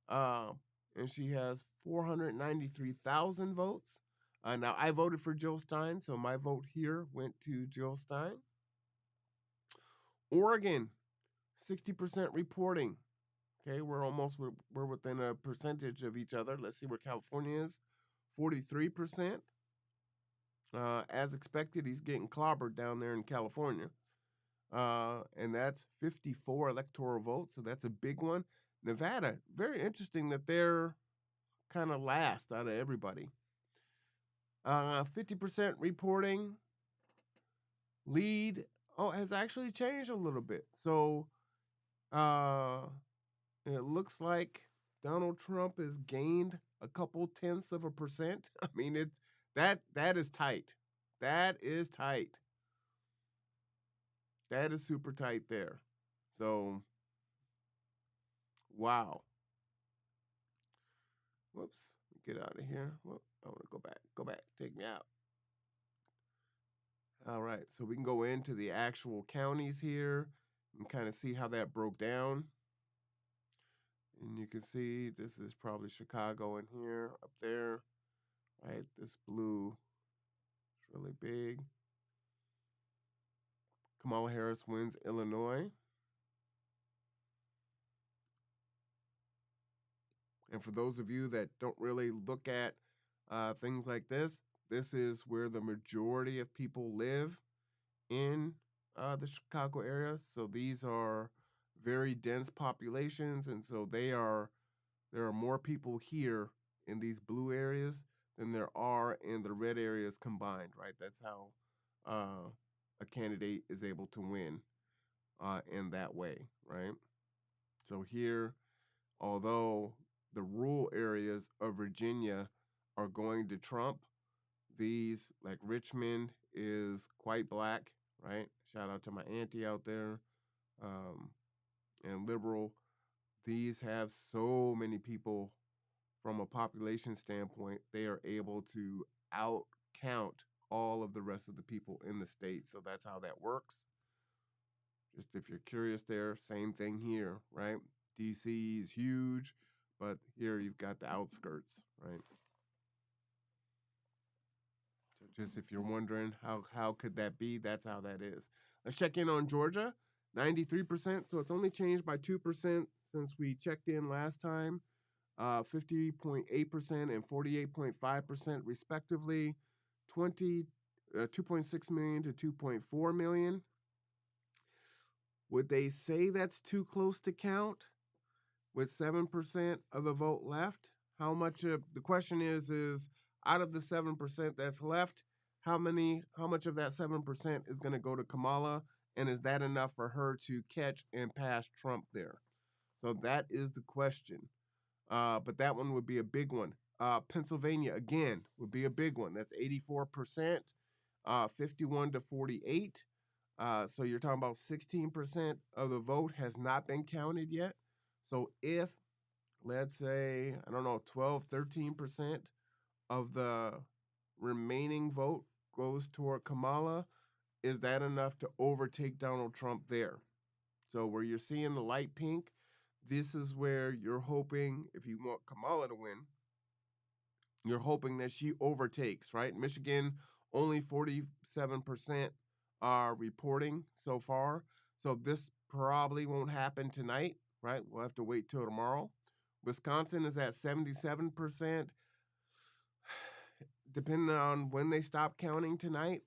and she has 493,000 votes. Now, I voted for Jill Stein, so my vote here went to Jill Stein. Oregon, 60% reporting. Okay, we're within a percentage of each other. Let's see where California is. 43%. As expected, he's getting clobbered down there in California. And that's 54 electoral votes, so that's a big one. Nevada, very interesting that they're kind of last out of everybody. 50% reporting. Lead has actually changed a little bit. So it looks like Donald Trump has gained a couple tenths of a percent. I mean, that is tight. That is tight. That is super tight there. So, wow. Whoops. Get out of here. Whoop. I want to go back. Go back. Take me out. All right. So we can go into the actual counties here and kind of see how that broke down. And you can see this is probably Chicago in here, up there. Right? This blue is really big. Kamala Harris wins Illinois. And for those of you that don't really look at things like this is where the majority of people live in the Chicago area. So these are very dense populations, and so there are more people here in these blue areas than there are in the red areas combined, right? That's how a candidate is able to win in that way, right? So here, although the rural areas of Virginia are going to Trump, these, like Richmond, is quite black, right? Shout out to my auntie out there, and liberal. These have so many people from a population standpoint, they are able to out count all of the rest of the people in the state. So that's how that works. Just if you're curious there, same thing here, right? DC is huge, but here you've got the outskirts, right? So just if you're wondering how could that be, that's how that is. Let's check in on Georgia, 93%. So it's only changed by 2% since we checked in last time. 50.8% and 48.5% respectively. 2.6 million to 2.4 million. Would they say that's too close to count with 7% of the vote left? How much of the question is out of the 7% that's left, how much of that 7% is going to go to Kamala, and is that enough for her to catch and pass Trump there? So that is the question. But that one would be a big one. Pennsylvania, again, would be a big one. That's 84%, 51 to 48. So you're talking about 16% of the vote has not been counted yet. So if, let's say, 12, 13% of the remaining vote goes toward Kamala, is that enough to overtake Donald Trump there? So where you're seeing the light pink, this is where you're hoping, if you want Kamala to win, you're hoping that she overtakes, right? Michigan, only 47% are reporting so far. So this probably won't happen tonight, right? We'll have to wait till tomorrow. Wisconsin is at 77%. Depending on when they stop counting tonight,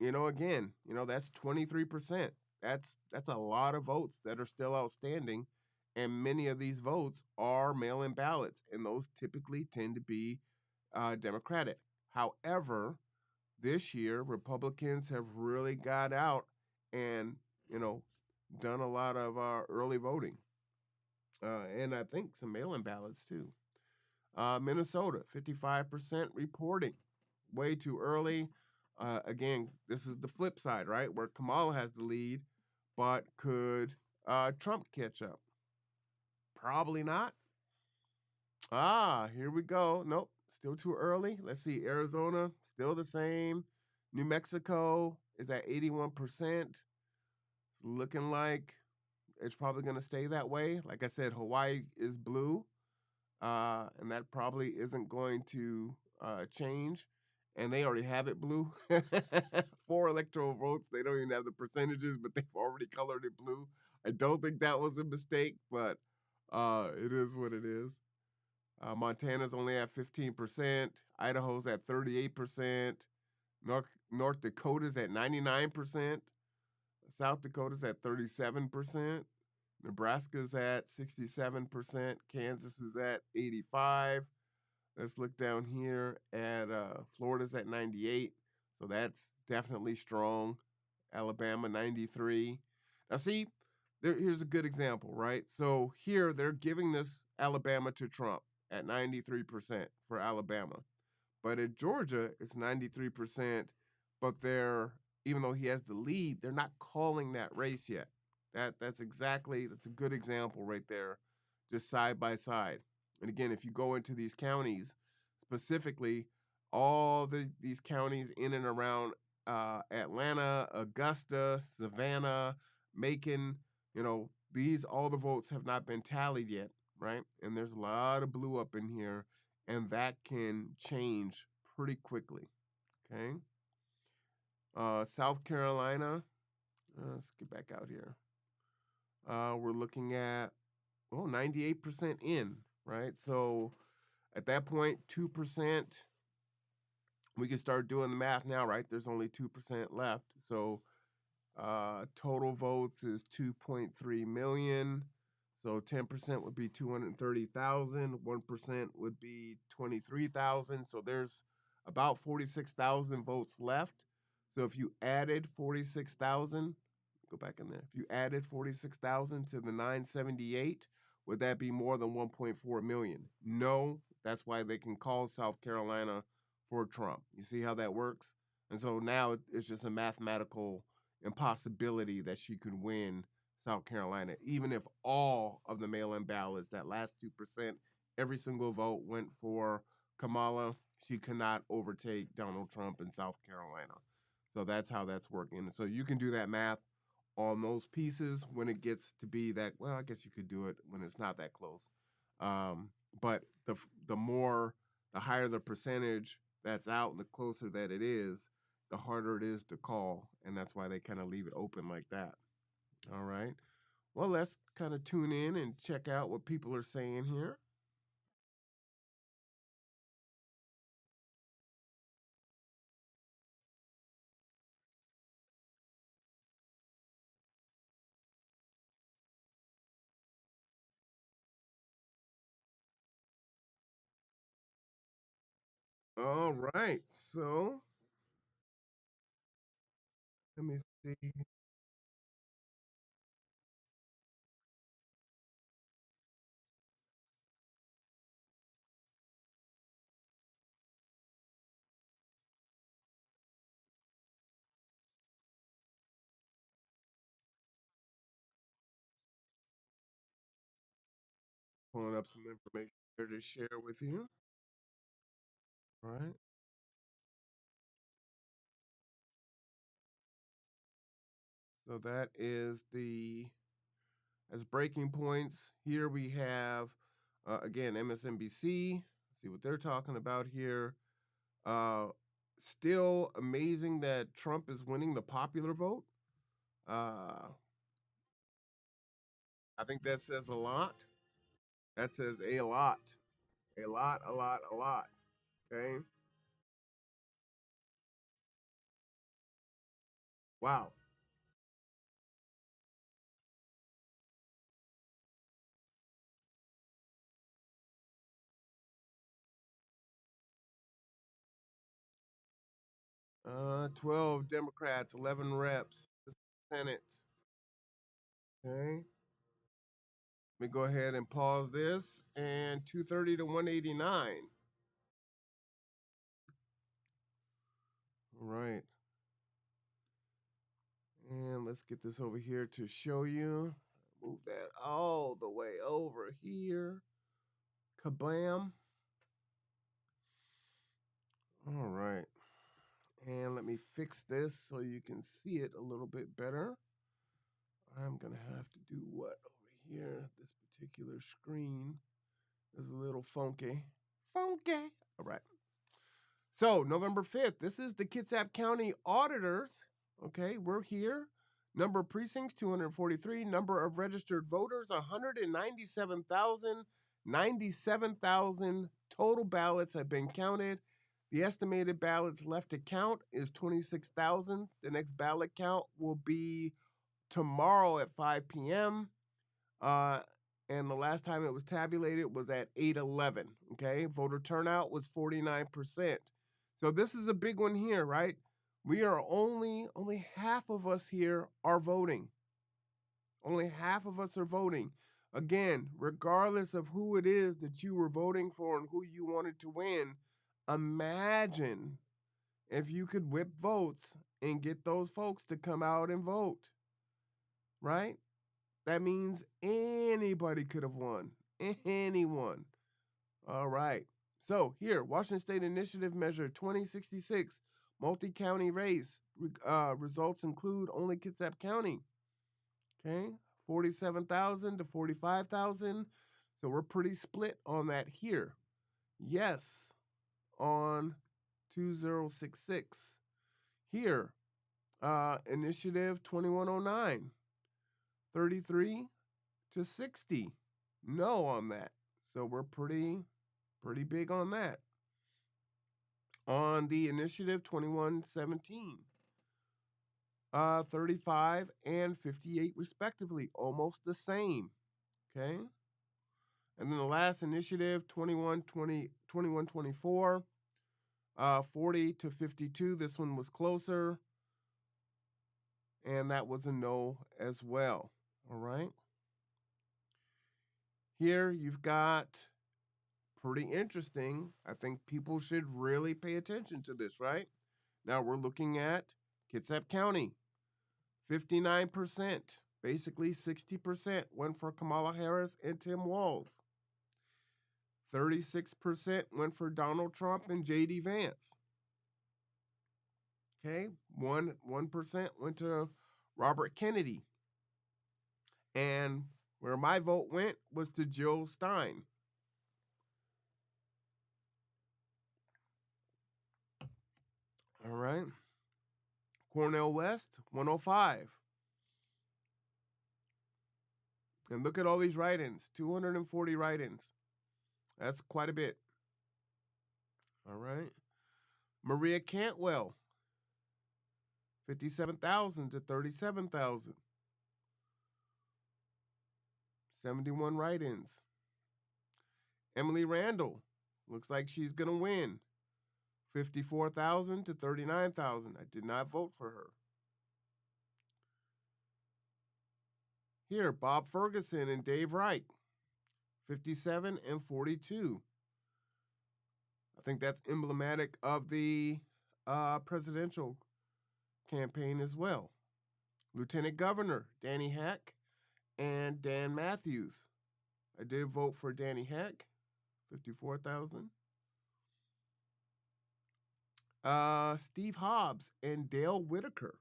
again, that's 23%. That's a lot of votes that are still outstanding. And many of these votes are mail-in ballots, and those typically tend to be Democratic. However, this year, Republicans have really got out and, done a lot of early voting. And I think some mail-in ballots, too. Minnesota, 55% reporting. Way too early. Again, this is the flip side, right? Where Kamala has the lead, but could Trump catch up? Probably not. Here we go. Nope, still too early. Let's see. Arizona, still the same. New Mexico is at 81%. Looking like it's probably going to stay that way. Like I said, Hawaii is blue, and that probably isn't going to change. And they already have it blue. 4 electoral votes. They don't even have the percentages, but they've already colored it blue. I don't think that was a mistake, but it is what it is. Montana's only at 15%. Idaho's at 38%. North Dakota's at 99%. South Dakota's at 37%. Nebraska's at 67%. Kansas is at 85. Let's look down here at Florida's at 98. So that's definitely strong. Alabama 93. Now see, here's a good example, right? So here they're giving this Alabama to Trump at 93% for Alabama. But at Georgia, it's 93%, but they're even though he has the lead, they're not calling that race yet. That's a good example right there, just side by side. And again, if you go into these counties, specifically all these counties in and around Atlanta, Augusta, Savannah, Macon, these all the votes have not been tallied yet, right? And there's a lot of blue up in here, and that can change pretty quickly. Okay. South Carolina. Let's get back out here. We're looking at 98% in, right? So at that point, 2%. We can start doing the math now, right? There's only 2% left. So total votes is 2.3 million. So 10% would be 230,000. 1% would be 23,000. So there's about 46,000 votes left. So if you added 46,000, go back in there. If you added 46,000 to the 978, would that be more than 1.4 million? No. That's why they can call South Carolina for Trump. You see how that works? And so now it's just a mathematical impossibility that she could win South Carolina, even if all of the mail-in ballots, that last 2%, every single vote went for Kamala. She cannot overtake Donald Trump in South Carolina. So that's how that's working. So you can do that math on those pieces when it gets to be that. Well, I guess you could do it when it's not that close. But the higher the percentage that's out, and the closer that it is, the harder it is to call, and that's why they kind of leave it open like that. All right. Well, let's kind of tune in and check out what people are saying here. All right. So let me see. Pulling up some information here to share with you. All right. So that is the as breaking points. Here we have again MSNBC. Let's see what they're talking about here. Uh, Still amazing that Trump is winning the popular vote. Uh, I think that says a lot. That says a lot. A lot, a lot, a lot. Okay. Wow. 12 Democrats, 11 reps, the Senate. Okay. Let me go ahead and pause this. And 230 to 189. All right. And let's get this over here to show you. Move that all the way over here. Kablam. All right. And let me fix this so you can see it a little bit better. I'm going to have to do what over here? This particular screen is a little funky. Funky. All right. So, November 5th, this is the Kitsap County Auditors. Okay, we're here. Number of precincts, 243. Number of registered voters, 197,000. 97,000 total ballots have been counted. The estimated ballots left to count is 26,000. The next ballot count will be tomorrow at 5 p.m. And the last time it was tabulated was at 8:11. Okay, voter turnout was 49%. So this is a big one here, right? We are only half of us here are voting. Only half of us are voting. Again, regardless of who it is that you were voting for and who you wanted to win, imagine if you could whip votes and get those folks to come out and vote, right? That means anybody could have won. Anyone. All right. So here, Washington State Initiative Measure 2066, multi-county race. Results include only Kitsap County. Okay, 47,000 to 45,000. So we're pretty split on that here. Yes, on 2066. Here, Initiative 2109, 33 to 60. No on that. So we're pretty big on that. On the Initiative 2117, 35 and 58 respectively, almost the same. Okay. And then the last initiative, 2124, 40 to 52. This one was closer. And that was a no as well. All right. Here you've got pretty interesting. I think people should really pay attention to this, right? Now we're looking at Kitsap County. 59%, basically 60% went for Kamala Harris and Tim Walz. 36% went for Donald Trump and J.D. Vance. Okay, 1% went to Robert Kennedy. And where my vote went was to Jill Stein. All right. Cornel West, 105. And look at all these write-ins, 240 write-ins. That's quite a bit. All right. Maria Cantwell, 57,000 to 37,000. 71 write-ins. Emily Randall, looks like she's going to win. 54,000 to 39,000. I did not vote for her. Here, Bob Ferguson and Dave Wright, 57 and 42. I think that's emblematic of the presidential campaign as well. Lieutenant Governor Danny Hack and Dan Matthews. I did vote for Danny Hack, 54,000. Steve Hobbs and Dale Whitaker.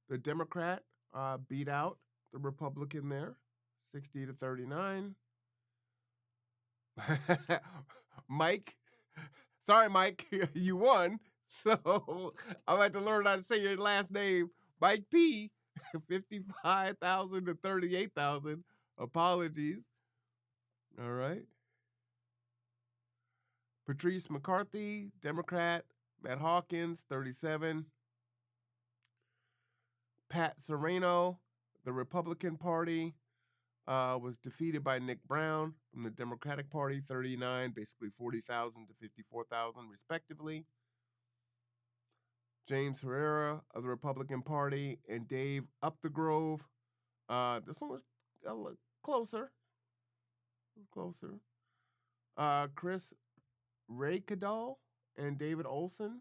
The Democrat beat out the Republican there, 60 to 39. Mike, sorry, Mike, you won. So I'm about to learn how to say your last name. Mike P, 55,000 to 38,000. Apologies. All right. Patrice McCarthy, Democrat. Matt Hawkins, 37. Pat Sereno, the Republican Party, was defeated by Nick Brown from the Democratic Party, 39, basically 40,000 to 54,000 respectively. James Herrera of the Republican Party and Dave Upthegrove. This one was a little closer. Chris Raykadal and David Olson.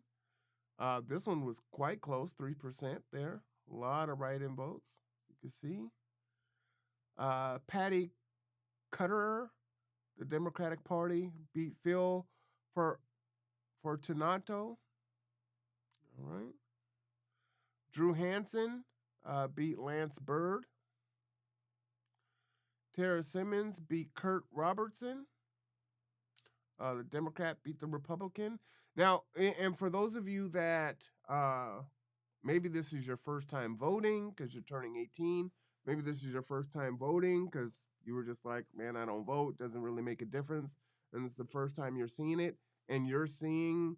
This one was quite close, 3% there. A lot of write-in votes, you can see. Patty Cutterer the Democratic Party beat Phil for Fortunato. All right. Drew Hansen beat Lance Bird. Tara Simmons beat Kurt Robertson. The Democrat beat the Republican. Now, and for those of you that maybe this is your first time voting because you're turning 18. Maybe this is your first time voting because you were just like, man, I don't vote. Doesn't really make a difference. And it's the first time you're seeing it. And you're seeing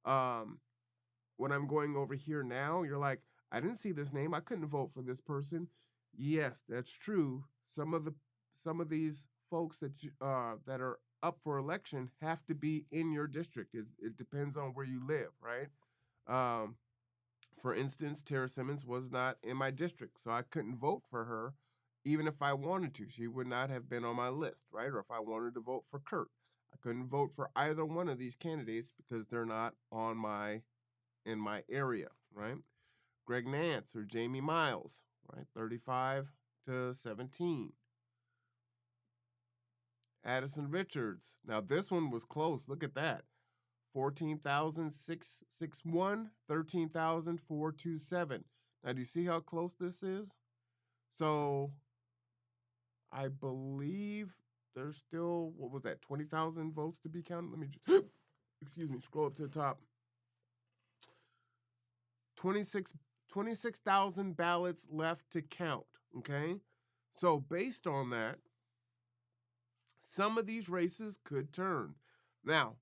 what I'm going over here now. You're like, I didn't see this name. I couldn't vote for this person. Yes, that's true. Some of these folks that are up for election have to be in your district. It depends on where you live, right? For instance, Tara Simmons was not in my district, so I couldn't vote for her, even if I wanted to. She would not have been on my list, right? Or if I wanted to vote for Kurt, I couldn't vote for either one of these candidates because they're not in my area, right? Greg Nance or Jamie Miles, right? 35 to 17. Addison Richards. Now this one was close. Look at that. 14,661, 13,427. Now, do you see how close this is? So, I believe there's still, what was that, 20,000 votes to be counted? Let me just, excuse me, scroll up to the top. 26,000 ballots left to count, okay? So, based on that, some of these races could turn. Now,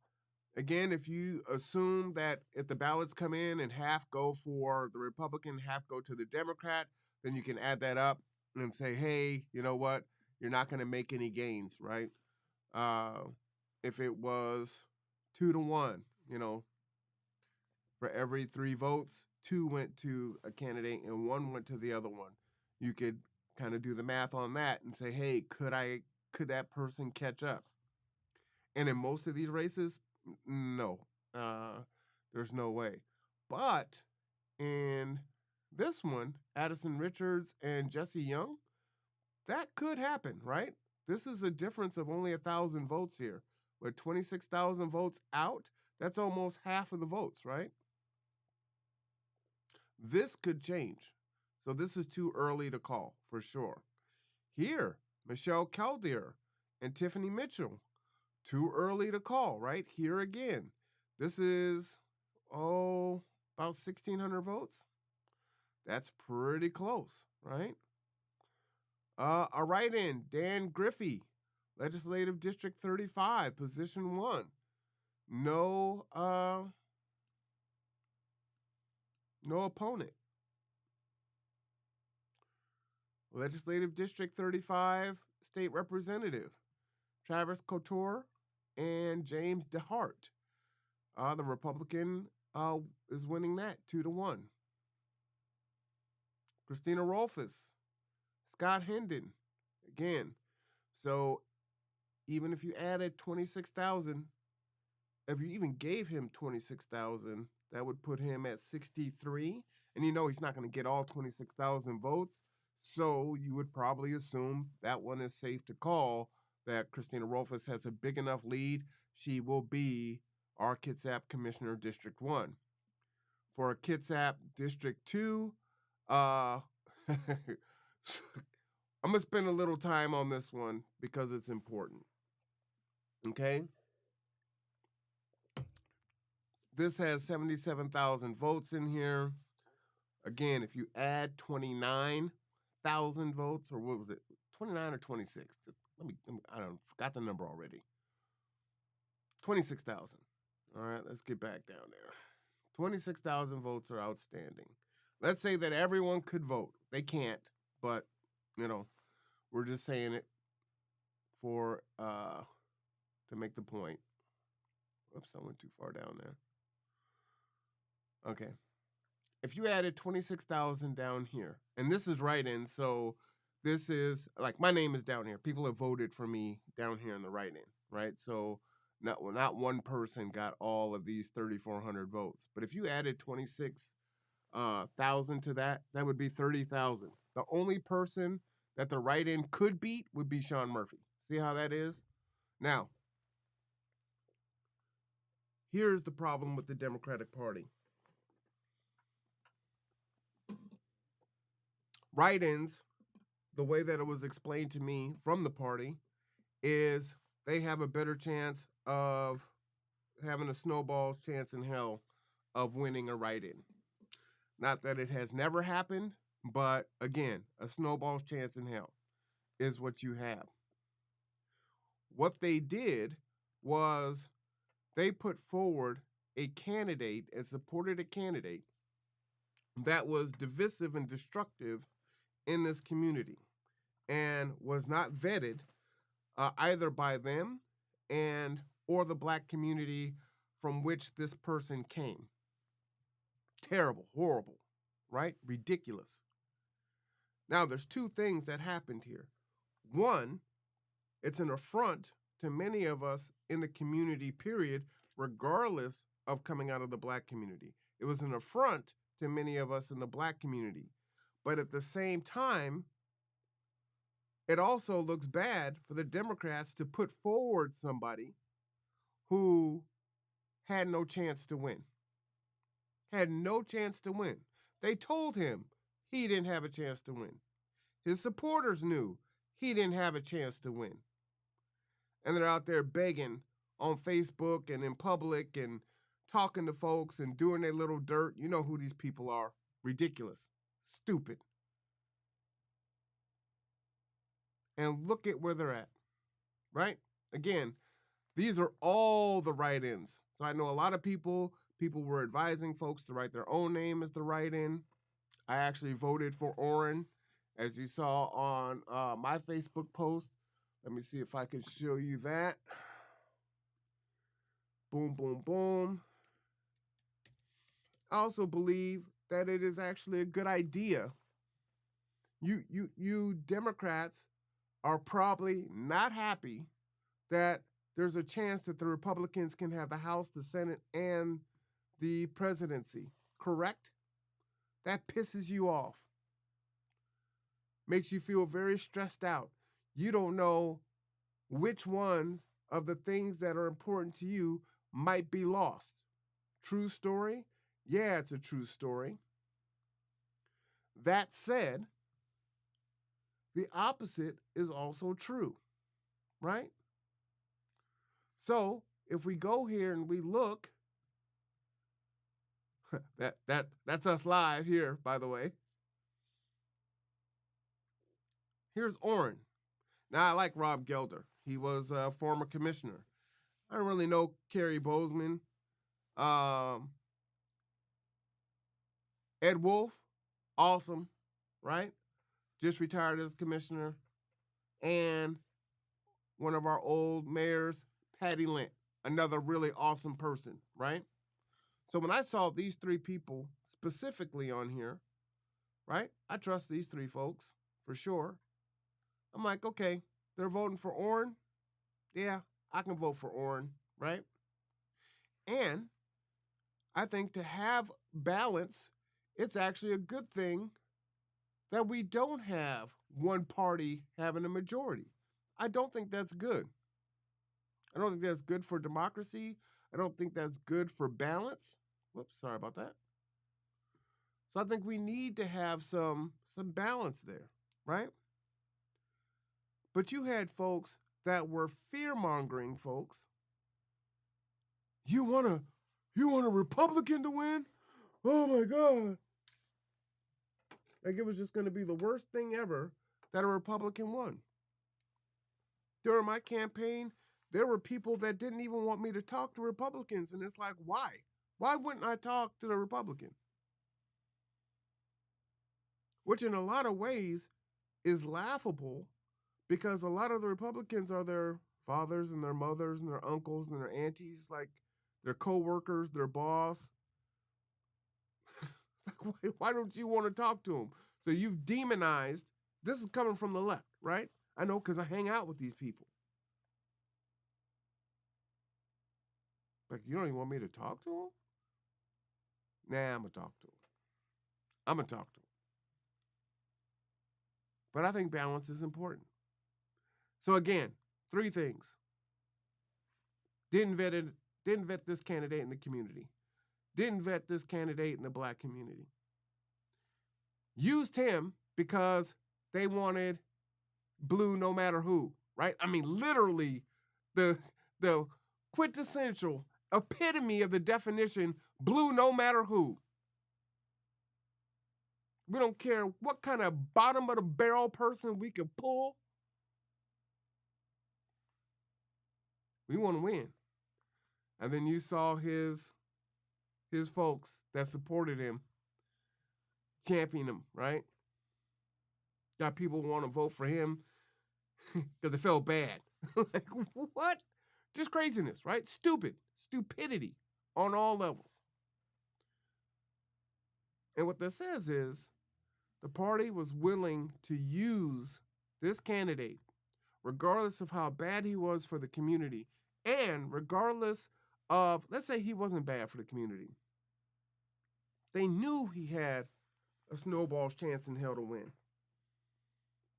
again, if you assume that if the ballots come in and half go for the Republican, half go to the Democrat, then you can add that up and say, hey, you know what? You're not going to make any gains, right? If it was 2-1, for every 3 votes, 2 went to a candidate and 1 went to the other one. You could kind of do the math on that and say, hey, could that person catch up? And in most of these races, no, there's no way. But in this one, Addison Richards and Jesse Young, that could happen, right? This is a difference of only 1,000 votes here. With 26,000 votes out, that's almost half of the votes, right? This could change. So this is too early to call, for sure. Here, Michelle Caldier and Tiffany Mitchell. Too early to call, right? Here again. This is, about 1,600 votes. That's pretty close, right? A write-in, Dan Griffey, Legislative District 35, Position 1. No opponent. Legislative District 35, State Representative, Travis Couture and James DeHart. The Republican is winning that 2-1. Christina Rolfus, Scott Hendon, again. So even if you added 26,000, if you even gave him 26,000, that would put him at 63. And he's not going to get all 26,000 votes. So you would probably assume that one is safe to call, that Christina Rolfus has a big enough lead. She will be our Kitsap Commissioner District 1. For Kitsap District 2, I'm going to spend a little time on this one because it's important. Okay? This has 77,000 votes in here. Again, if you add 29,000 votes, or what was it? 29 or 26? I forgot the number already. 26,000. All right, let's get back down there. 26,000 votes are outstanding. Let's say that everyone could vote. They can't, but, we're just saying it for, to make the point. Oops, I went too far down there. Okay. If you added 26,000 down here, and this is write-in, so this is, like, my name is down here. People have voted for me down here in the write-in, right? So not one person got all of these 3,400 votes. But if you added 26,000 to that, that would be 30,000. The only person that the write-in could beat would be Sean Murphy. See how that is? Now, here's the problem with the Democratic Party. Write-ins, the way that it was explained to me from the party, is they have a better chance of having a snowball's chance in hell of winning a write-in. Not that it has never happened, but again, a snowball's chance in hell is what you have. What they did was they put forward a candidate and supported a candidate that was divisive and destructive in this community and was not vetted either by them and or the black community from which this person came. Terrible, horrible, right? Ridiculous. Now, there's two things that happened here. One, it's an affront to many of us in the community, period, regardless of coming out of the black community. It was an affront to many of us in the black community. But at the same time, it also looks bad for the Democrats to put forward somebody who had no chance to win. Had no chance to win. They told him he didn't have a chance to win. His supporters knew he didn't have a chance to win. And they're out there begging on Facebook and in public and talking to folks and doing their little dirt. You know who these people are. Ridiculous. Stupid. And look at where they're at, right? Again, these are all the write-ins. So I know a lot of people were advising folks to write their own name as the write-in. I actually voted for Orrin, as you saw on my Facebook post. Let me see if I can show you that. Boom, boom, boom. I also believe that it is actually a good idea. You Democrats are probably not happy that there's a chance that the Republicans can have the House, the Senate, and the presidency, correct? That pisses you off. Makes you feel very stressed out. You don't know which ones of the things that are important to you might be lost. True story? Yeah, it's a true story. That said, the opposite is also true, right? So if we go here and we look, that's us live here, by the way. Here's Orrin. Now, I like Rob Gelder. He was a former commissioner. I don't really know Kerry Bozeman. Ed Wolf, awesome, right? Just retired as commissioner. And one of our old mayors, Patty Lent, another really awesome person, right? So when I saw these three people specifically on here, right? I trust these three folks for sure. I'm like, okay, they're voting for Orrin. Yeah, I can vote for Orrin, right? And I think to have balance, it's actually a good thing that we don't have one party having a majority. I don't think that's good. I don't think that's good for democracy. I don't think that's good for balance. Whoops, sorry about that. So I think we need to have some balance there, right? But you had folks that were fear-mongering folks. You want a Republican to win? Oh my God. Like it was just going to be the worst thing ever that a Republican won. During my campaign, there were people that didn't even want me to talk to Republicans. And it's like, why? Why wouldn't I talk to the Republican? Which in a lot of ways is laughable because a lot of the Republicans are their fathers and their mothers and their uncles and their aunties, like their co-workers, their boss. Like, why don't you want to talk to them? So you've demonized. This is coming from the left, right? I know because I hang out with these people. Like, you don't even want me to talk to them? Nah, I'm going to talk to them. I'm going to talk to them. But I think balance is important. So again, three things. Didn't vet it, didn't vet this candidate in the community. Didn't vet this candidate in the black community. Used him because they wanted blue no matter who, right? I mean, literally the quintessential epitome of the definition, blue no matter who. We don't care what kind of bottom of the barrel person we could pull. We want to win. And then you saw his folks that supported him champion him, right? Got people who want to vote for him because it felt bad. Like, what? Just craziness, right? Stupidity on all levels. And what this says is the party was willing to use this candidate, regardless of how bad he was for the community, and regardless of, let's say he wasn't bad for the community. They knew he had a snowball's chance in hell to win.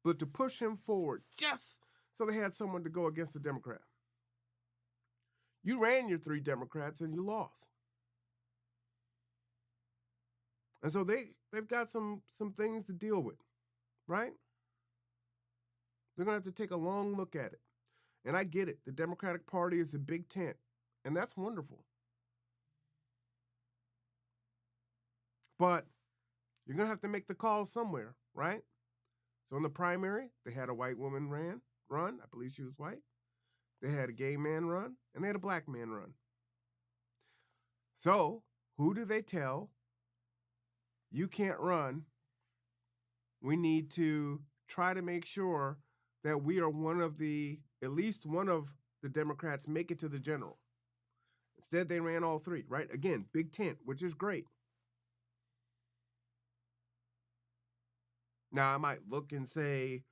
But to push him forward just so they had someone to go against the Democrat. You ran your 3 Democrats and you lost. And so they've got some things to deal with, right? They're going to have to take a long look at it. And I get it. The Democratic Party is a big tent, and that's wonderful. But you're going to have to make the call somewhere, right? So in the primary, they had a white woman run. I believe she was white. They had a gay man run, and they had a black man run. So who do they tell? You can't run. We need to try to make sure that we are at least one of the Democrats make it to the general. Instead, they ran all 3, right? Again, big tent, which is great. Now, I might look and say,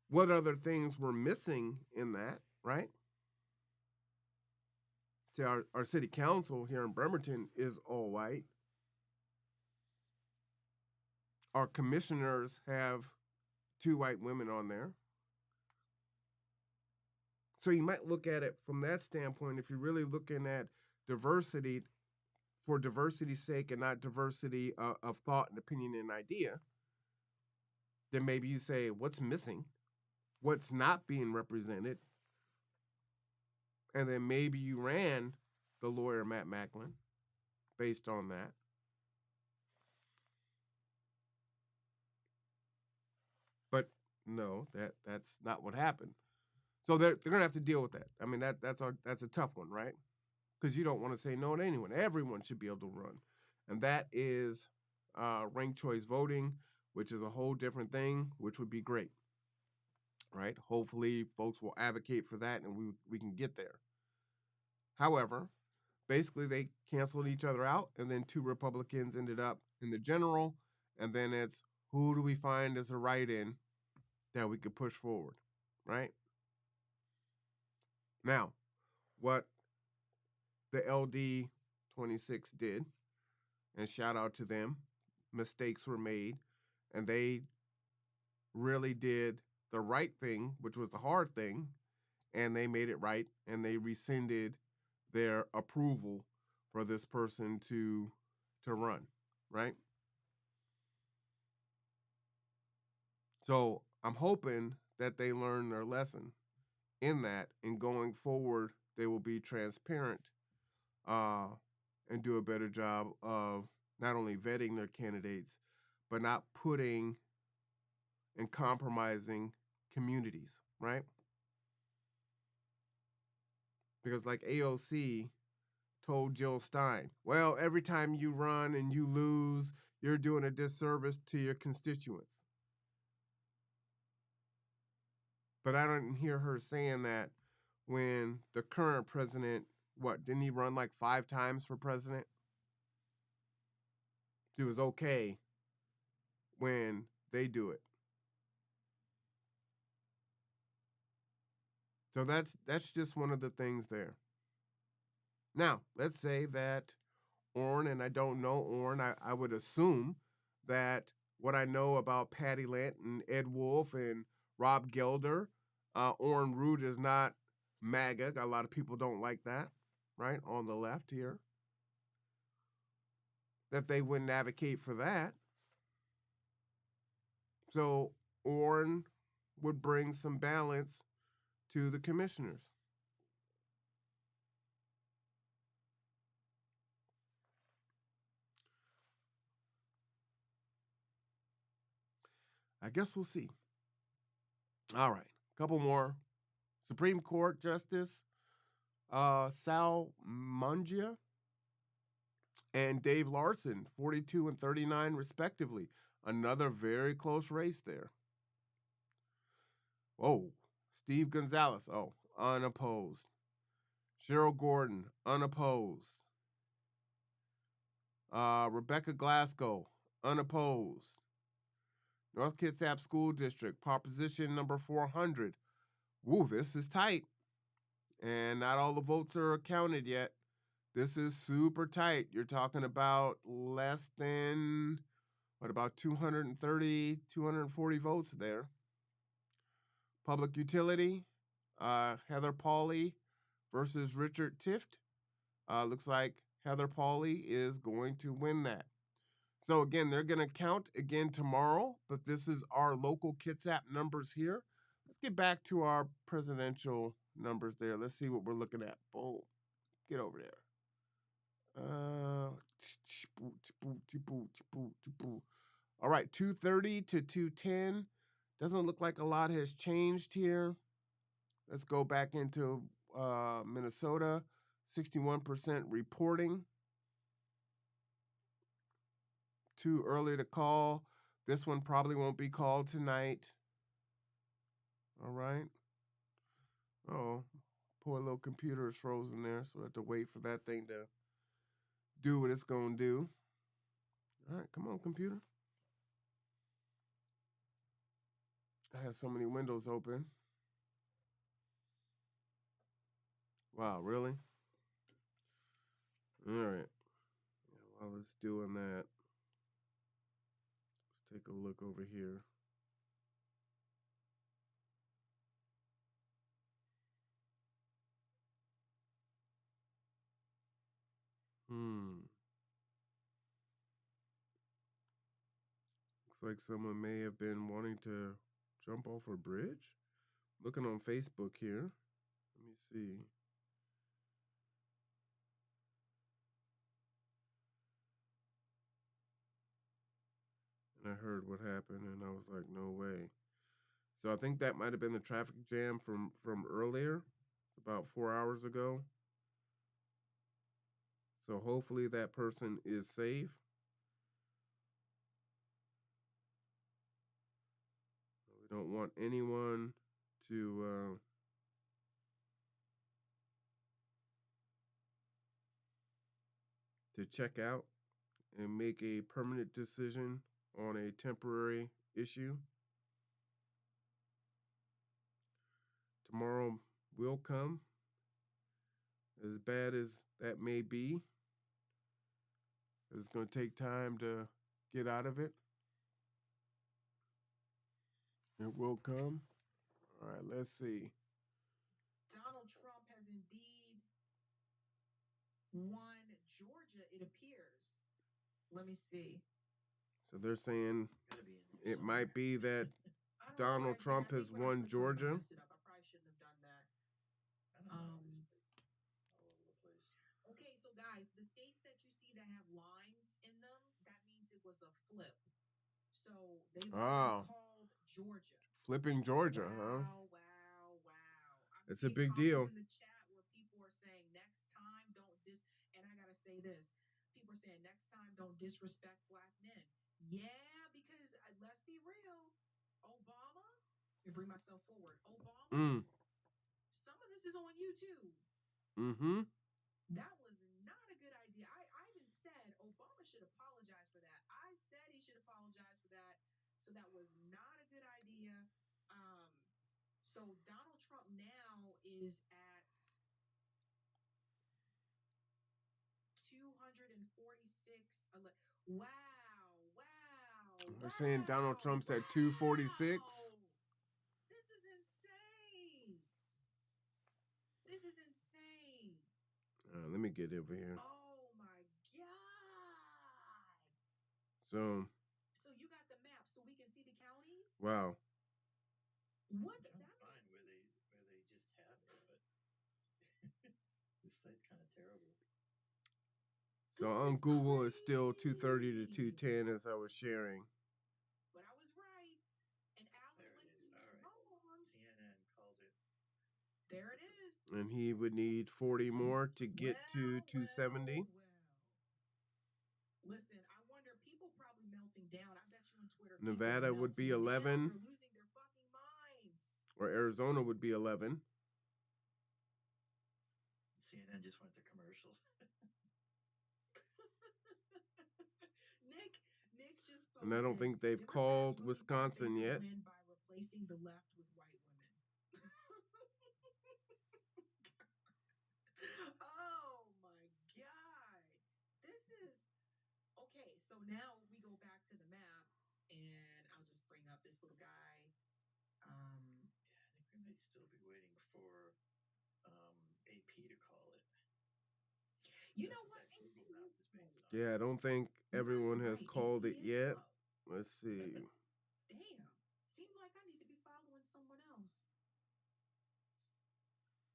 what other things were missing in that, right? See, our city council here in Bremerton is all white. Our commissioners have 2 white women on there. So you might look at it from that standpoint if you're really looking at diversity for diversity's sake and not diversity of thought and opinion and idea. Then maybe you say, what's missing? What's not being represented? And then maybe you ran the lawyer Matt Macklin based on that. But no, that's not what happened. So they're going to have to deal with that. I mean, that's a tough one, right? Because you don't want to say no to anyone. Everyone should be able to run. And that is ranked choice voting, which is a whole different thing, which would be great, right? Hopefully, folks will advocate for that and we can get there. However, basically, they canceled each other out, and then 2 Republicans ended up in the general, and then it's who do we find as a write-in that we could push forward, right? Now, what the LD 26 did, and shout out to them, mistakes were made, and they really did the right thing, which was the hard thing, and they made it right, and they rescinded their approval for this person to run, right? So I'm hoping that they learn their lesson in that, and going forward, they will be transparent and do a better job of not only vetting their candidates, but not putting and compromising communities, right? Because like AOC told Jill Stein, well, every time you run and you lose, you're doing a disservice to your constituents. But I didn't hear her saying that when the current president, didn't he run like 5 times for president? It was okay when they do it. So that's just one of the things there. Now, let's say that Orrin, and I don't know Orrin, I would assume that what I know about Patty Lent and Ed Wolf and Rob Gelder, Orrin Root is not MAGA. A lot of people don't like that. right, on the left here, that they wouldn't advocate for that. So Orrin would bring some balance to the commissioners. I guess we'll see. All right, a couple more. Supreme Court Justice Sal Mangia and Dave Larson, 42 and 39 respectively. Another very close race there. Oh, Steve Gonzalez, unopposed. Cheryl Gordon, unopposed. Rebecca Glasgow, unopposed. North Kitsap School District, Proposition number 400. Woo, this is tight. And not all the votes are counted yet. This is super tight. You're talking about less than, about 230, 240 votes there. Public Utility, Heather Pauley versus Richard Tift. Looks like Heather Pauley is going to win that. So again, they're going to count again tomorrow, but this is our local Kitsap numbers here. Let's get back to our presidential numbers there. Let's see what we're looking at. Boom. Get over there. All right, 230 to 210. Doesn't look like a lot has changed here. Let's go back into Minnesota. 61% reporting. Too early to call. This one probably won't be called tonight. All right. Oh, poor little computer is frozen there, so I have to wait for that thing to do what it's going to do. All right, come on, computer. I have so many windows open. Wow, really? All right. While it's doing that, let's take a look over here. Looks like someone may have been wanting to jump off a bridge. Looking on Facebook here. Let me see. And I heard what happened, and I was like, no way. So I think that might have been the traffic jam from earlier, about 4 hours ago. So hopefully that person is safe. We don't want anyone to check out and make a permanent decision on a temporary issue. Tomorrow will come, as bad as that may be. It's going to take time to get out of it. It will come. All right, let's see. Donald Trump has indeed won Georgia, it appears. Let me see. So they're saying it might be that Donald Trump has won Georgia. I probably shouldn't have done that. Okay, so guys, the states that you see that have lines in them, that means it was a flip. So they've called Georgia. Flipping Georgia, huh? Wow. It's a big deal. In the chat where people are saying next time don't and I gotta say this. People are saying next time don't disrespect black men. Yeah, because let's be real. Obama, let me bring myself forward. Obama, some of this is on YouTube. That was not a good idea. I even said Obama should apologize for that. I said he should apologize for that. So that was not a good idea. So Donald Trump now is at 246. Wow. They're saying Donald Trump's at 246. This is insane. Let me get over here. Oh my God. So, So you got the map so we can see the counties? wow. What? I'm trying to find where they just have it, but this site's kind of terrible. So This on is Google, it's still 230 to crazy. 210 as I was sharing. But I was right. And Alan There it is. Lincoln All was right. wrong. CNN calls it. There it is. And he would need 40 more to get to 270. Listen, I wonder, people probably melting down. I bet you on Twitter, people are Nevada would be melting down. 11, They're losing their fucking minds. or Arizona would be 11. CNN just went to commercials. Nick just posted. And I don't think they've Democrats called really thought they Wisconsin could yet. win by replacing the left with white women. Oh my God. This is okay. So now we go back to the map, and I'll just bring up this little guy. Yeah, I think we may still be waiting for AP to call it. You That's know what what? that Google map is based on. Yeah, I don't think everyone has called it yet. Slow. Let's see. Damn. Seems like I need to be following someone else.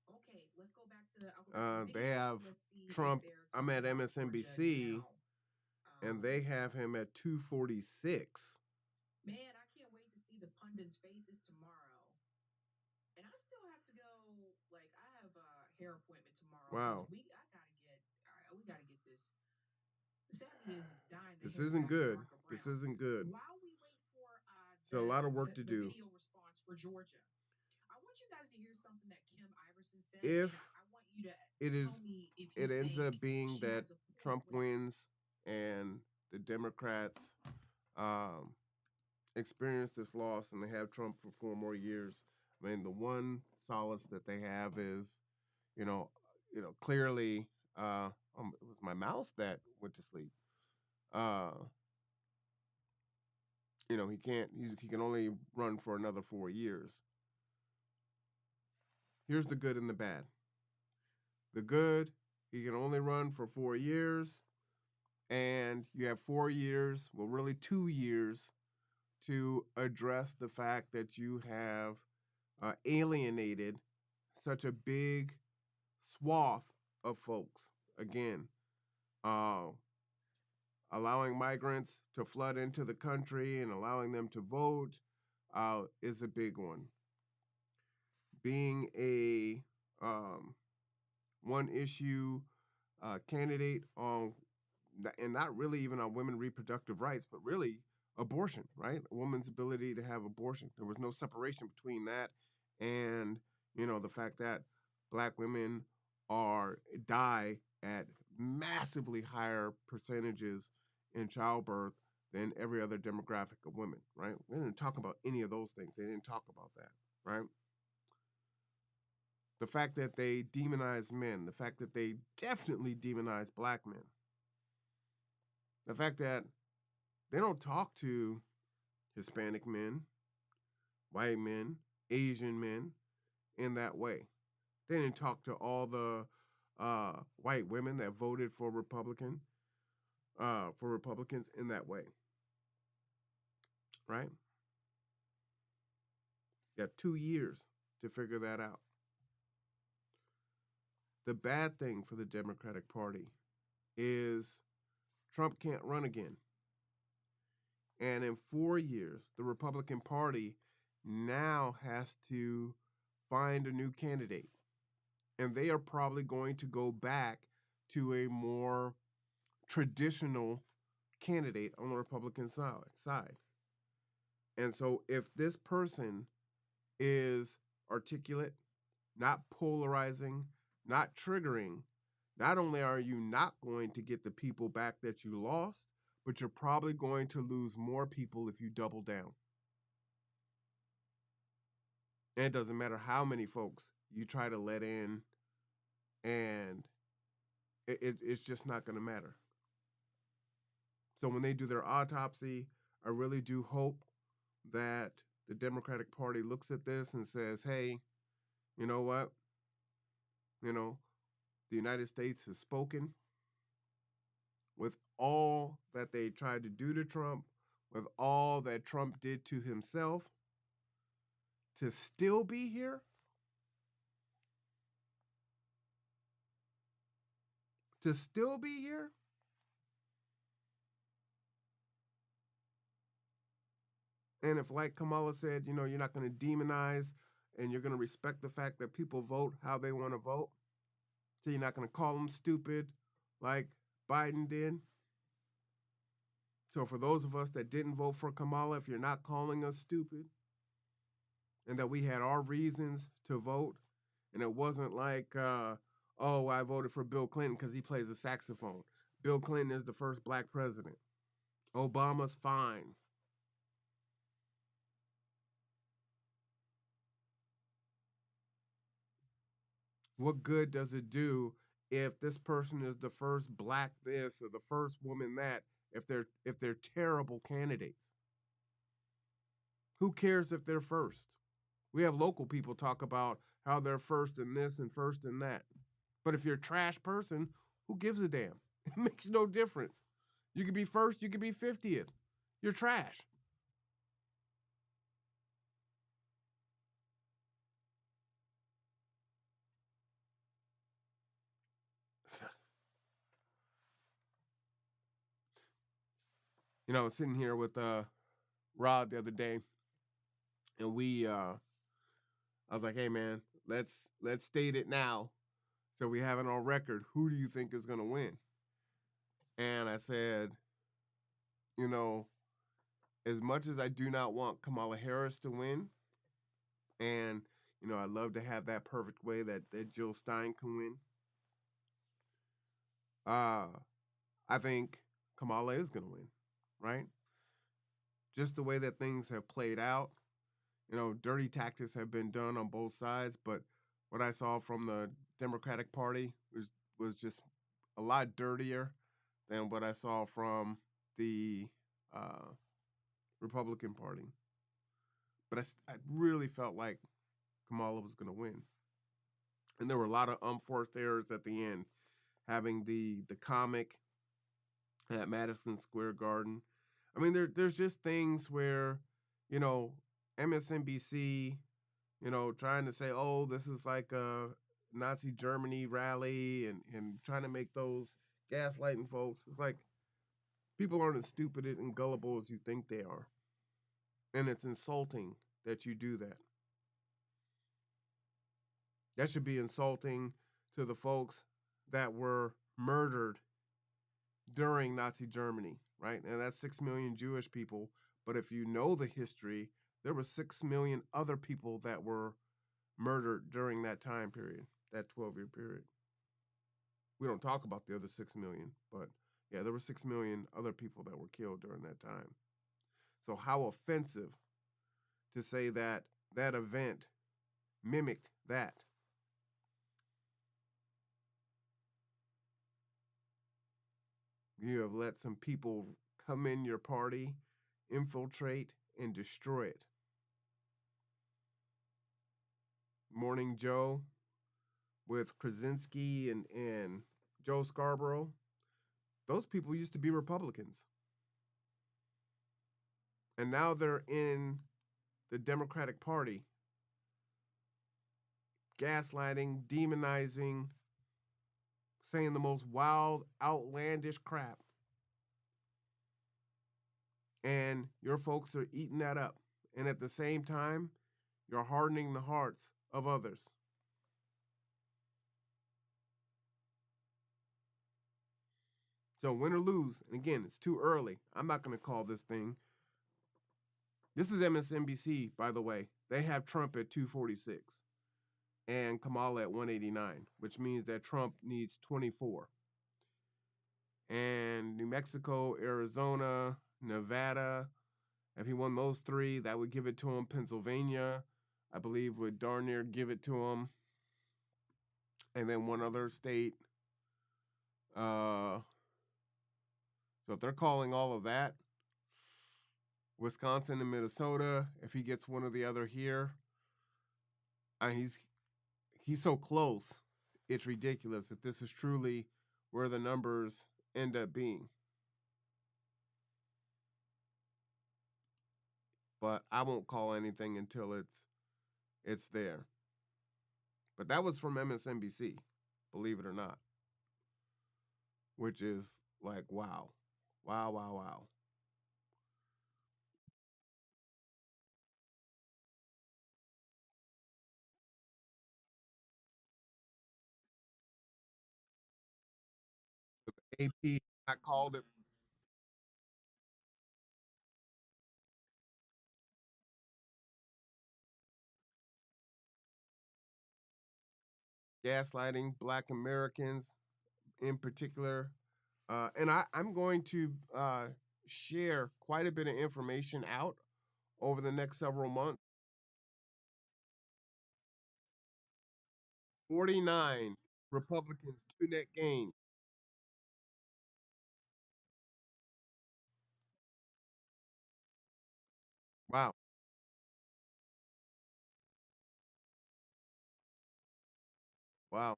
Okay, let's go back to. I'll go back to the They video. have Let's see Trump. if they're I'm at talking about Georgia MSNBC, now. and they have him at 246. Man, I can't wait to see the pundits' faces tomorrow. And I still have to go. Like, I have a hair appointment tomorrow. Wow. We gotta get this. Sammy is dying. The This hair isn't back to good. darker brown. This isn't good. While we wait for So a lot of work to the do. video response for Georgia, I want you guys to hear something that Kim Iverson said. If and I want you to it is, tell me if it you ends think up being she that has a point Trump with it. wins and the Democrats experience this loss and they have Trump for 4 more years. I mean, the one solace that they have is, you know, clearly, it was my mouse that went to sleep. He can only run for another 4 years. Here's the good and the bad. The good, he can only run for 4 years, and you have 4 years, well, really 2 years, to address the fact that you have alienated such a big swath of folks. Again, allowing migrants to flood into the country and allowing them to vote is a big one. Being a one issue candidate on, and not really even on women reproductive rights, but really abortion, right? A woman's ability to have abortion. There was no separation between that and, the fact that black women die at massively higher percentages in childbirth than every other demographic of women, right? We didn't talk about any of those things. They didn't talk about that, right? The fact that they demonize men, the fact that they definitely demonize black men, the fact that they don't talk to Hispanic men, white men, Asian men in that way. They didn't talk to all the white women that voted for Republicans in that way, right? You got 2 years to figure that out. The bad thing for the Democratic Party is Trump can't run again. And in 4 years, the Republican Party now has to find a new candidate. And they are probably going to go back to a more traditional candidate on the Republican side. And so if this person is articulate, not polarizing, not triggering, not only are you not going to get the people back that you lost, but you're probably going to lose more people if you double down. And it doesn't matter how many folks you try to let in, and it's just not going to matter. So when they do their autopsy, I really do hope that the Democratic Party looks at this and says, hey, you know what? the United States has spoken with all that they tried to do to Trump, with all that Trump did to himself, to still be here, And if, like Kamala said, you're not going to demonize and you're going to respect the fact that people vote how they want to vote, so you're not going to call them stupid like Biden did. So for those of us that didn't vote for Kamala, if you're not calling us stupid and that we had our reasons to vote, and it wasn't like, oh, I voted for Bill Clinton because he plays a saxophone. Bill Clinton is the first black president. Obama's fine. What good does it do if this person is the first black this or the first woman that, if they're terrible candidates? Who cares if they're first? We have local people talk about how they're first in this and first in that. But if you're a trash person, who gives a damn? It makes no difference. You could be first, you could be 50th. You're trash. I was sitting here with Rod the other day, and I was like, hey man, let's state it now, so we have it on record. Who do you think is going to win? And I said, you know, as much as I do not want Kamala Harris to win, and I'd love to have that perfect way that Jill Stein can win. I think Kamala is going to win, right? Just the way that things have played out. Dirty tactics have been done on both sides, but what I saw from the Democratic Party was just a lot dirtier than what I saw from the Republican Party. But I really felt like Kamala was going to win. And there were a lot of unforced errors at the end, having the comic at Madison Square Garden. I mean, there's just things where, MSNBC, trying to say, oh, this is like a Nazi Germany rally and trying to make those gaslighting folks. It's like people aren't as stupid and gullible as you think they are. And it's insulting that you do that. That should be insulting to the folks that were murdered during Nazi Germany, right? And that's 6 million Jewish people. But if you know the history, there were 6 million other people that were murdered during that time period, that 12-year period. We don't talk about the other 6 million, but yeah, there were 6 million other people that were killed during that time. So how offensive to say that that event mimicked that. You have let some people come in your party, infiltrate, and destroy it. Morning Joe with Krasinski and Joe Scarborough, those people used to be Republicans. And now they're in the Democratic Party, gaslighting, demonizing, saying the most wild, outlandish crap. And your folks are eating that up. And at the same time, you're hardening the hearts of others. So win or lose, and again, it's too early. I'm not going to call this thing. This is MSNBC, by the way. They have Trump at 246 and Kamala at 189, which means that Trump needs 24. And New Mexico, Arizona, Nevada, if he won those three, that would give it to him. Pennsylvania, I believe, would darn near give it to him. And then one other state. So if they're calling all of that, Wisconsin and Minnesota, if he gets one or the other here, he's so close. it's ridiculous if this is truly where the numbers end up being. But I won't call anything until it's there. But that was from MSNBC, believe it or not, which is like wow, wow, wow, wow. AP I called it gaslighting Black Americans in particular. I'm going to share quite a bit of information out over the next several months. 49 Republicans, two net gain. Wow. Wow.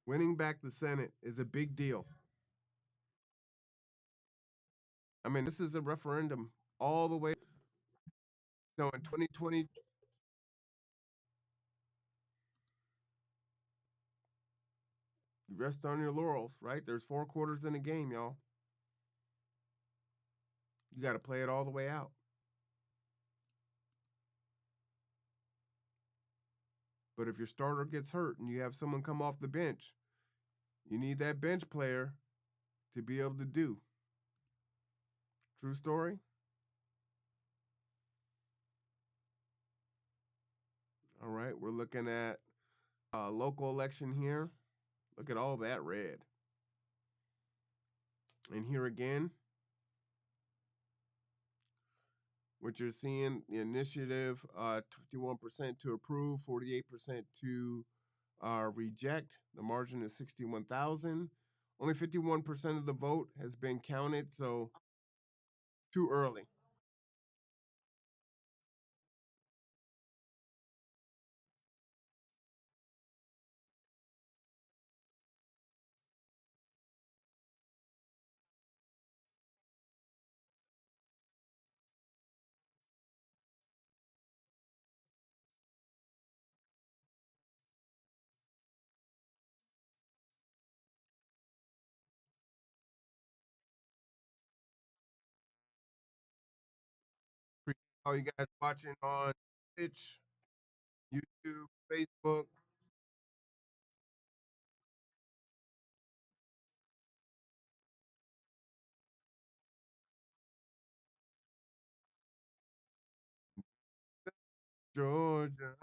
Winning back the Senate is a big deal. I mean, this is a referendum all the way. So in 2020, you rest on your laurels, right? There's four quarters in a game, y'all. You got to play it all the way out. But if your starter gets hurt and you have someone come off the bench, you need that bench player to be able to do. True story. All right, we're looking at a local election here. Look at all that red. And here again, what you're seeing, the initiative, 51% to approve, 48% to reject. The margin is 61,000. Only 51% of the vote has been counted, so too early. Appreciate all you guys watching on Twitch, YouTube, Facebook. Georgia.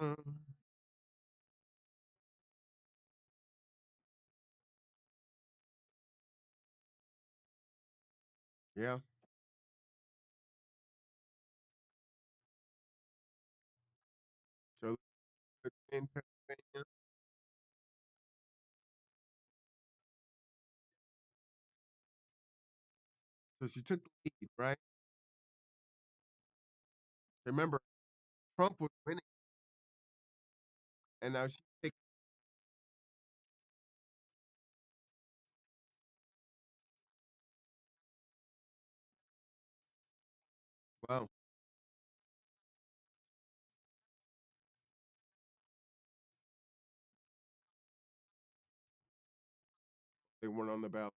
Yeah. So in Pennsylvania. So she took the lead, right? Remember, Trump was winning, and now she takes. Wow, they weren't on the ballot.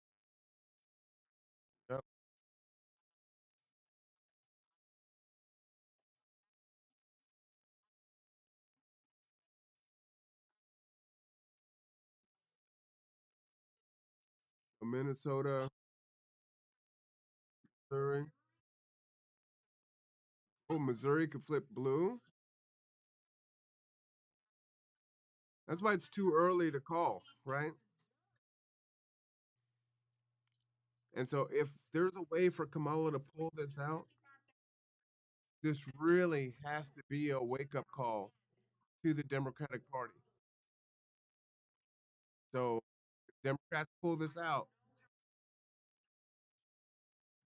Yep. Minnesota, Missouri. Oh, Missouri could flip blue. That's why it's too early to call, right? And so, if there's a way for Kamala to pull this out, this really has to be a wake up call to the Democratic Party. So, if Democrats pull this out,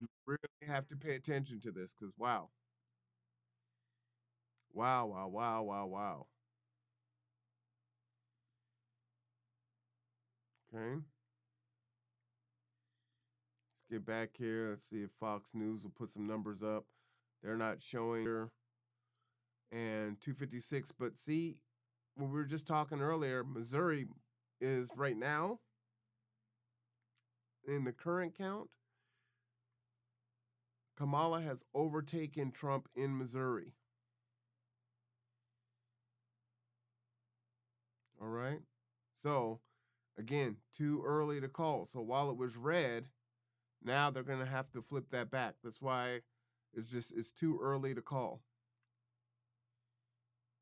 you really have to pay attention to this because, wow, Wow, wow, wow, wow, wow. Okay. Let's get back here. Let's see if Fox News will put some numbers up. They're not showing here. And 256. But see, when we were just talking earlier, Missouri is right now in the current count. Kamala has overtaken Trump in Missouri. All right. So, again, too early to call. So while it was red, now they're going to have to flip that back. That's why it's too early to call.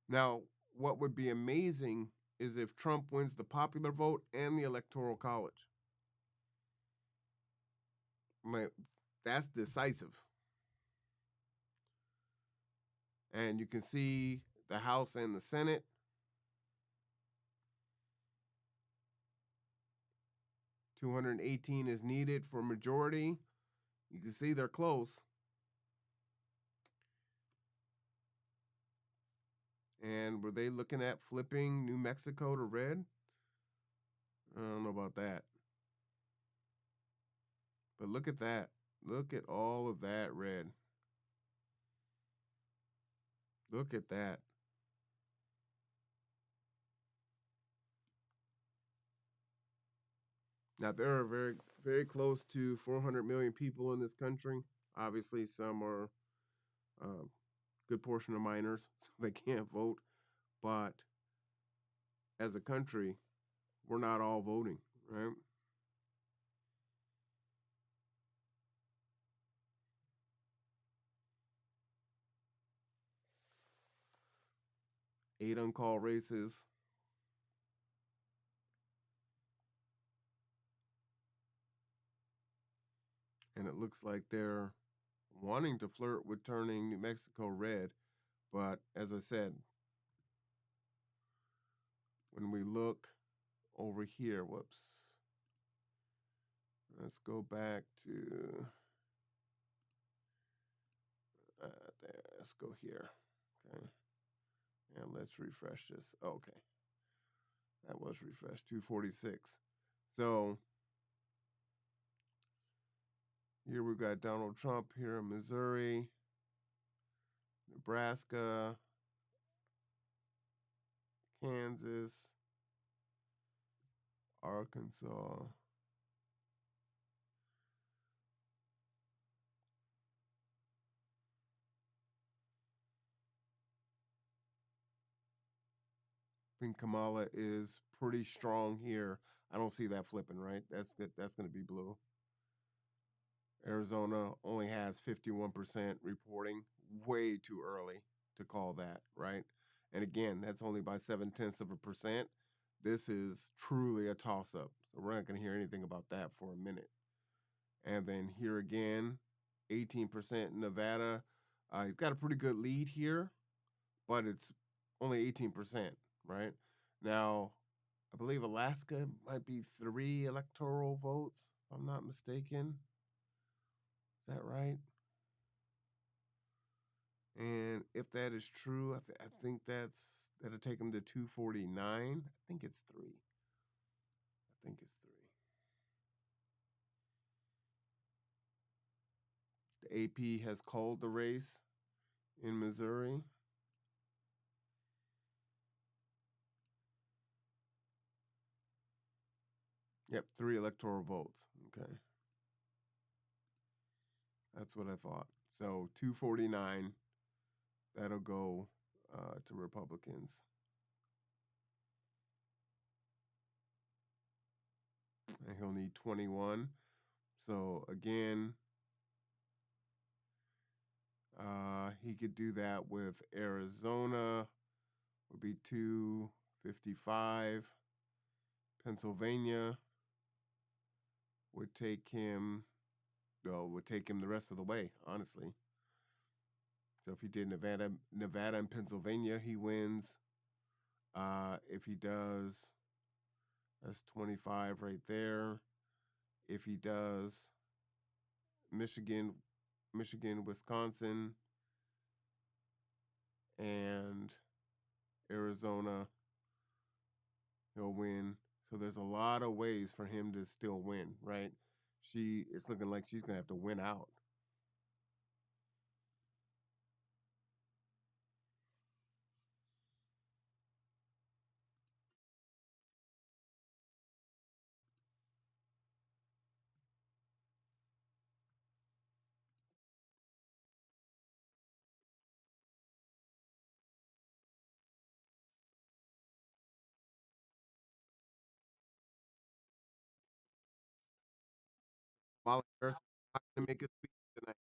Now, what would be amazing is if Trump wins the popular vote and the electoral college. That's decisive. And you can see the House and the Senate. $218 is needed for majority. You can see they're close. And were they looking at flipping New Mexico to red? I don't know about that. But look at that. Look at all of that red. Look at that. Now, there are very, very close to 400 million people in this country. Obviously, some are a good portion of minors, so they can't vote. But as a country, we're not all voting, right? 8 uncalled races. And it looks like they're wanting to flirt with turning New Mexico red. But as I said, when we look over here, whoops. Let's go back to there. Let's go here. Okay. And let's refresh this. Okay. That was refreshed. 246. So here we've got Donald Trump here in Missouri, Nebraska, Kansas, Arkansas. I think Kamala is pretty strong here. I don't see that flipping, right? That's good. That's going to be blue. Arizona only has 51% reporting. Way too early to call that, right? And again, that's only by 0.7%. This is truly a toss up. So we're not going to hear anything about that for a minute. And then here again, 18% Nevada. He's got a pretty good lead here, but it's only 18%, right? Now, I believe Alaska might be 3 electoral votes, if I'm not mistaken. Is that right? And if that is true, I think that'll take him to 249. I think it's 3. I think it's 3. The AP has called the race in Missouri. Yep, 3 electoral votes. Okay. That's what I thought. So 249, that'll go to Republicans. And he'll need 21. So again, he could do that with Arizona, would be 255. Pennsylvania would take him, the rest of the way, honestly. So if he did Nevada and Pennsylvania, he wins. If he does, that's 25 right there. If he does Michigan, Wisconsin, and Arizona, he'll win. So there's a lot of ways for him to still win, right? It's looking like she's gonna have to win out. Kamala Harris is not gonna make a speech tonight.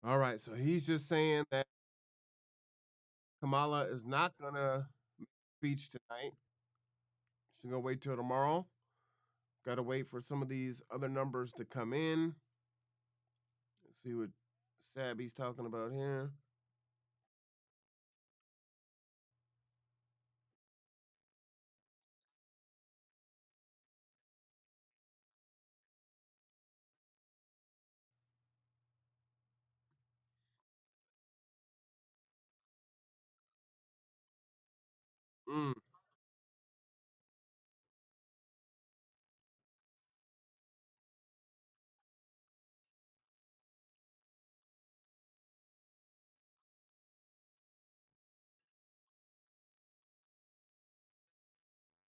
All right, so he's just saying that Kamala is not gonna speech tonight. She's gonna wait till tomorrow. Got to wait for some of these other numbers to come in. Let's see what Sabby's talking about here. Mm,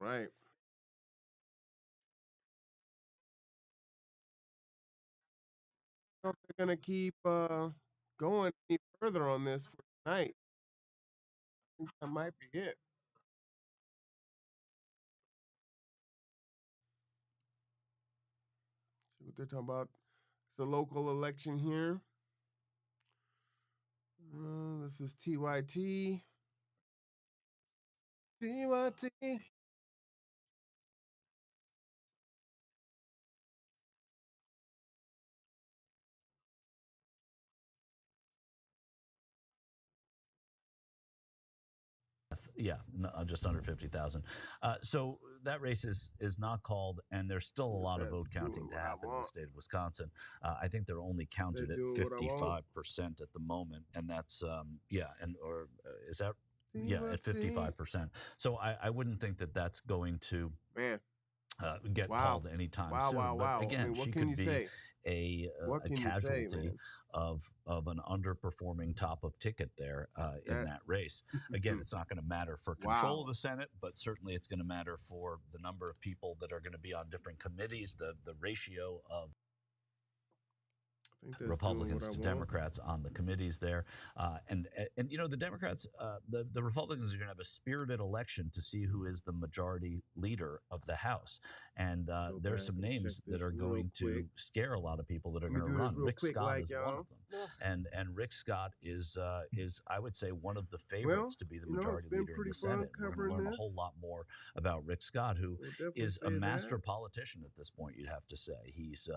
right. If they're gonna keep going any further on this for tonight, I think that might be it. See what they're talking about. It's a local election here. This is TYT. TYT. Yeah, no, just under 50,000. So that race is not called, and there's still a lot of That's vote doing counting to what I happen in the want. state of Wisconsin. I think they're only They're counted at doing what I want. 55% at the moment, and that's yeah, and or is that yeah at TYT. 55%. So I wouldn't think that that's going to Man, get wow. called anytime Wow, wow, soon. But wow. I again, mean, what she can could you be say? What a can you say, casualty man? of an underperforming top of ticket there in That that race. Again, it's not going to matter for control of wow. the Senate, but certainly it's going to matter for the number of people that are going to be on different committees, the ratio of I think that's doing what Republicans I to want. Democrats on the committees there, and you know the Democrats, the Republicans are going to have a spirited election to see who is the majority leader of the House, and Go there's back some and check names that this are real going quick. to scare a lot of people that are Let me going to do this run. real Rick quick, Scott like is one of y'all. them, and Rick Scott is I would say one of the Well, favorites to be the you know, it's majority been leader in pretty the fun Senate. And we're going to covering learn a this. whole lot more about Rick Scott, who We'll definitely is a say that. master politician at this point. You'd have to say he's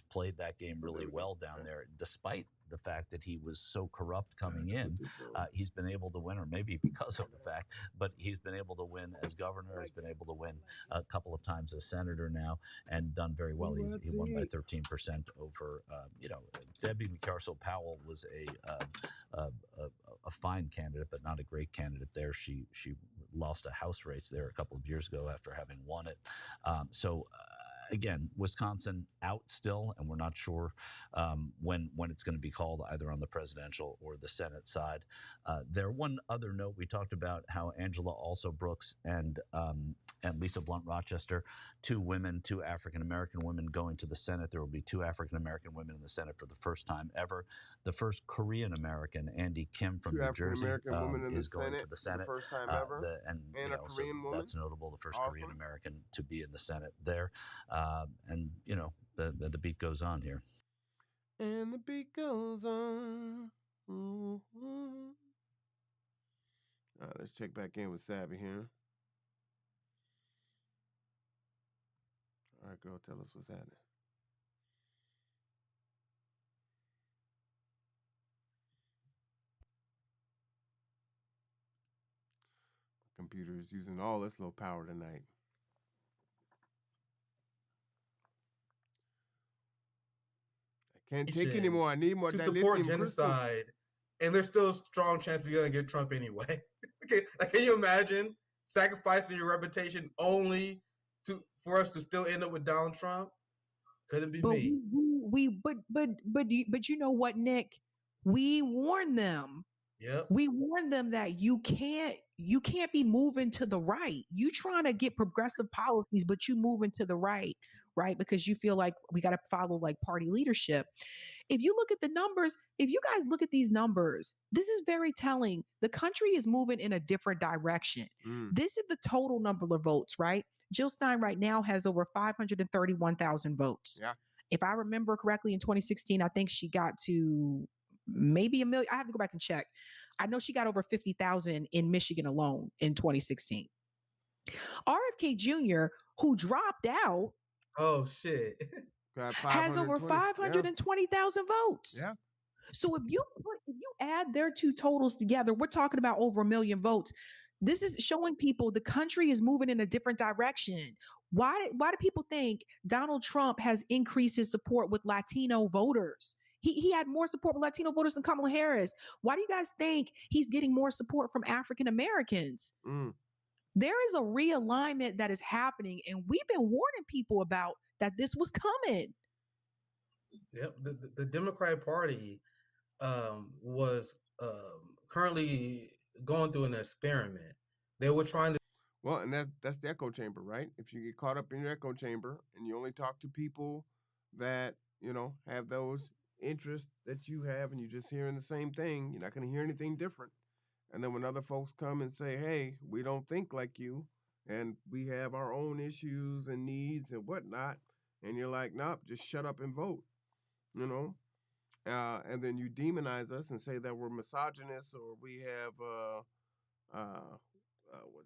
played that game Oh, really there we go. well down Okay. there, despite the fact that he was so corrupt I had coming to put in. this on. He's been able to win, or maybe because of the fact, but he's been able to win as governor. He's been able to win a couple of times as senator now, and done very well. He won by TYT. 13% over, Debbie McCarcel Powell was a fine candidate, but not a great candidate there. She lost a House race there a couple of years ago after having won it. So again, Wisconsin out still, and we're not sure when it's going to be called either on the presidential or the Senate side. There, one other note, we talked about how Angela also Brooks and Lisa Blunt Rochester, two African American women going to the Senate. There will be two African American women in the Senate for the first time ever. The first Korean American, Andy Kim from Two New African Jersey, American women in the is going to Senate the for the Senate. first time ever, and a So Korean woman. that's notable. The first Korean Awesome. American to be in the Senate there, and the beat goes on here. And the beat goes on. Mm-hmm. All right, let's check back in with Savvy here. All right, girl, tell us what's happening. Computer is using all its low power tonight. I can't take anymore. I need more to support genocide, crystals. And there's still a strong chance we're gonna get Trump anyway. Okay, like, can you imagine sacrificing your reputation only for us to still end up with Donald Trump? Couldn't be But me. but you know what, Nick? We warned them. Yep. We warned them that you can't be moving to the right. You trying to get progressive policies, but you moving to the right, right? Because you feel like we got to follow like party leadership. If you look at the numbers, if you guys look at these numbers, this is very telling. The country is moving in a different direction. This is the total number of votes, right? Jill Stein right now has over 531,000 votes. Yeah. If I remember correctly, in 2016, I think she got to maybe a million. I have to go back and check. I know she got over 50,000 in Michigan alone in 2016. RFK Jr., who dropped out, oh shit, has over 520,000 votes. Yeah. So if you add their two totals together, we're talking about over 1 million votes. This is showing people the country is moving in a different direction. Why do people think Donald Trump has increased his support with Latino voters? He had more support with Latino voters than Kamala Harris. Why do you guys think he's getting more support from African Americans? There is a realignment that is happening, and we've been warning people about that this was coming. Yep. The Democratic Party was currently going through an experiment. They were trying to. Well, and that's the echo chamber, right? If you get caught up in your echo chamber and you only talk to people that, have those interests that you have and you're just hearing the same thing, you're not going to hear anything different. And then when other folks come and say, hey, we don't think like you and we have our own issues and needs and whatnot, and you're like, nope, just shut up and vote, and then you demonize us and say that we're misogynists or we have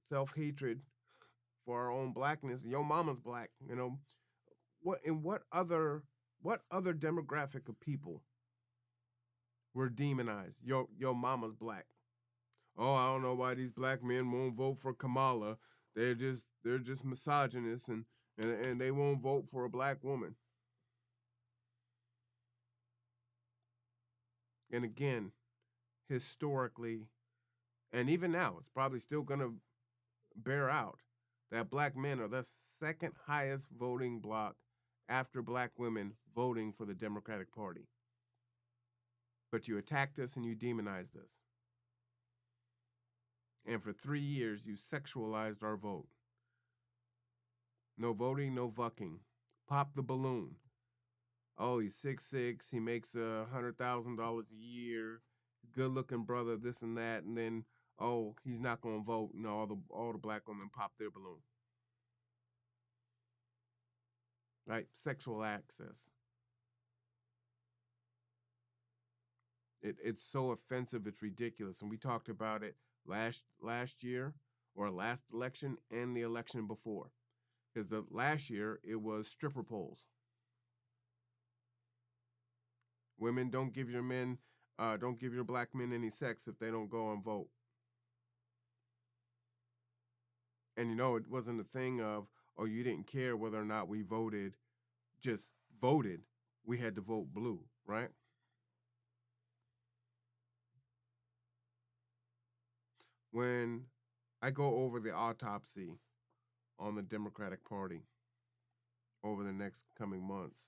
self-hatred for our own blackness. Your mama's black, what other demographic of people were demonized? Your mama's black. Oh, I don't know why these black men won't vote for Kamala. They're just misogynists and they won't vote for a black woman. And again, historically, and even now, it's probably still going to bear out that black men are the second highest voting bloc after black women voting for the Democratic Party. But you attacked us and you demonized us. And for 3 years, you sexualized our vote. No voting, no vucking. Pop the balloon. Oh, he's 6'6", he makes $100,000 a year, good looking brother, this and that, and then, oh, he's not gonna vote, and all the black women pop their balloon. Right? Sexual access. It's so offensive, it's ridiculous. And we talked about it last year, or last election, and the election before. Because the last year, it was stripper poles. Women, don't give your black men any sex if they don't go and vote. And it wasn't a thing of, oh, you didn't care whether or not we voted, just voted. We had to vote blue, right? When I go over the autopsy on the Democratic Party, over the next coming months,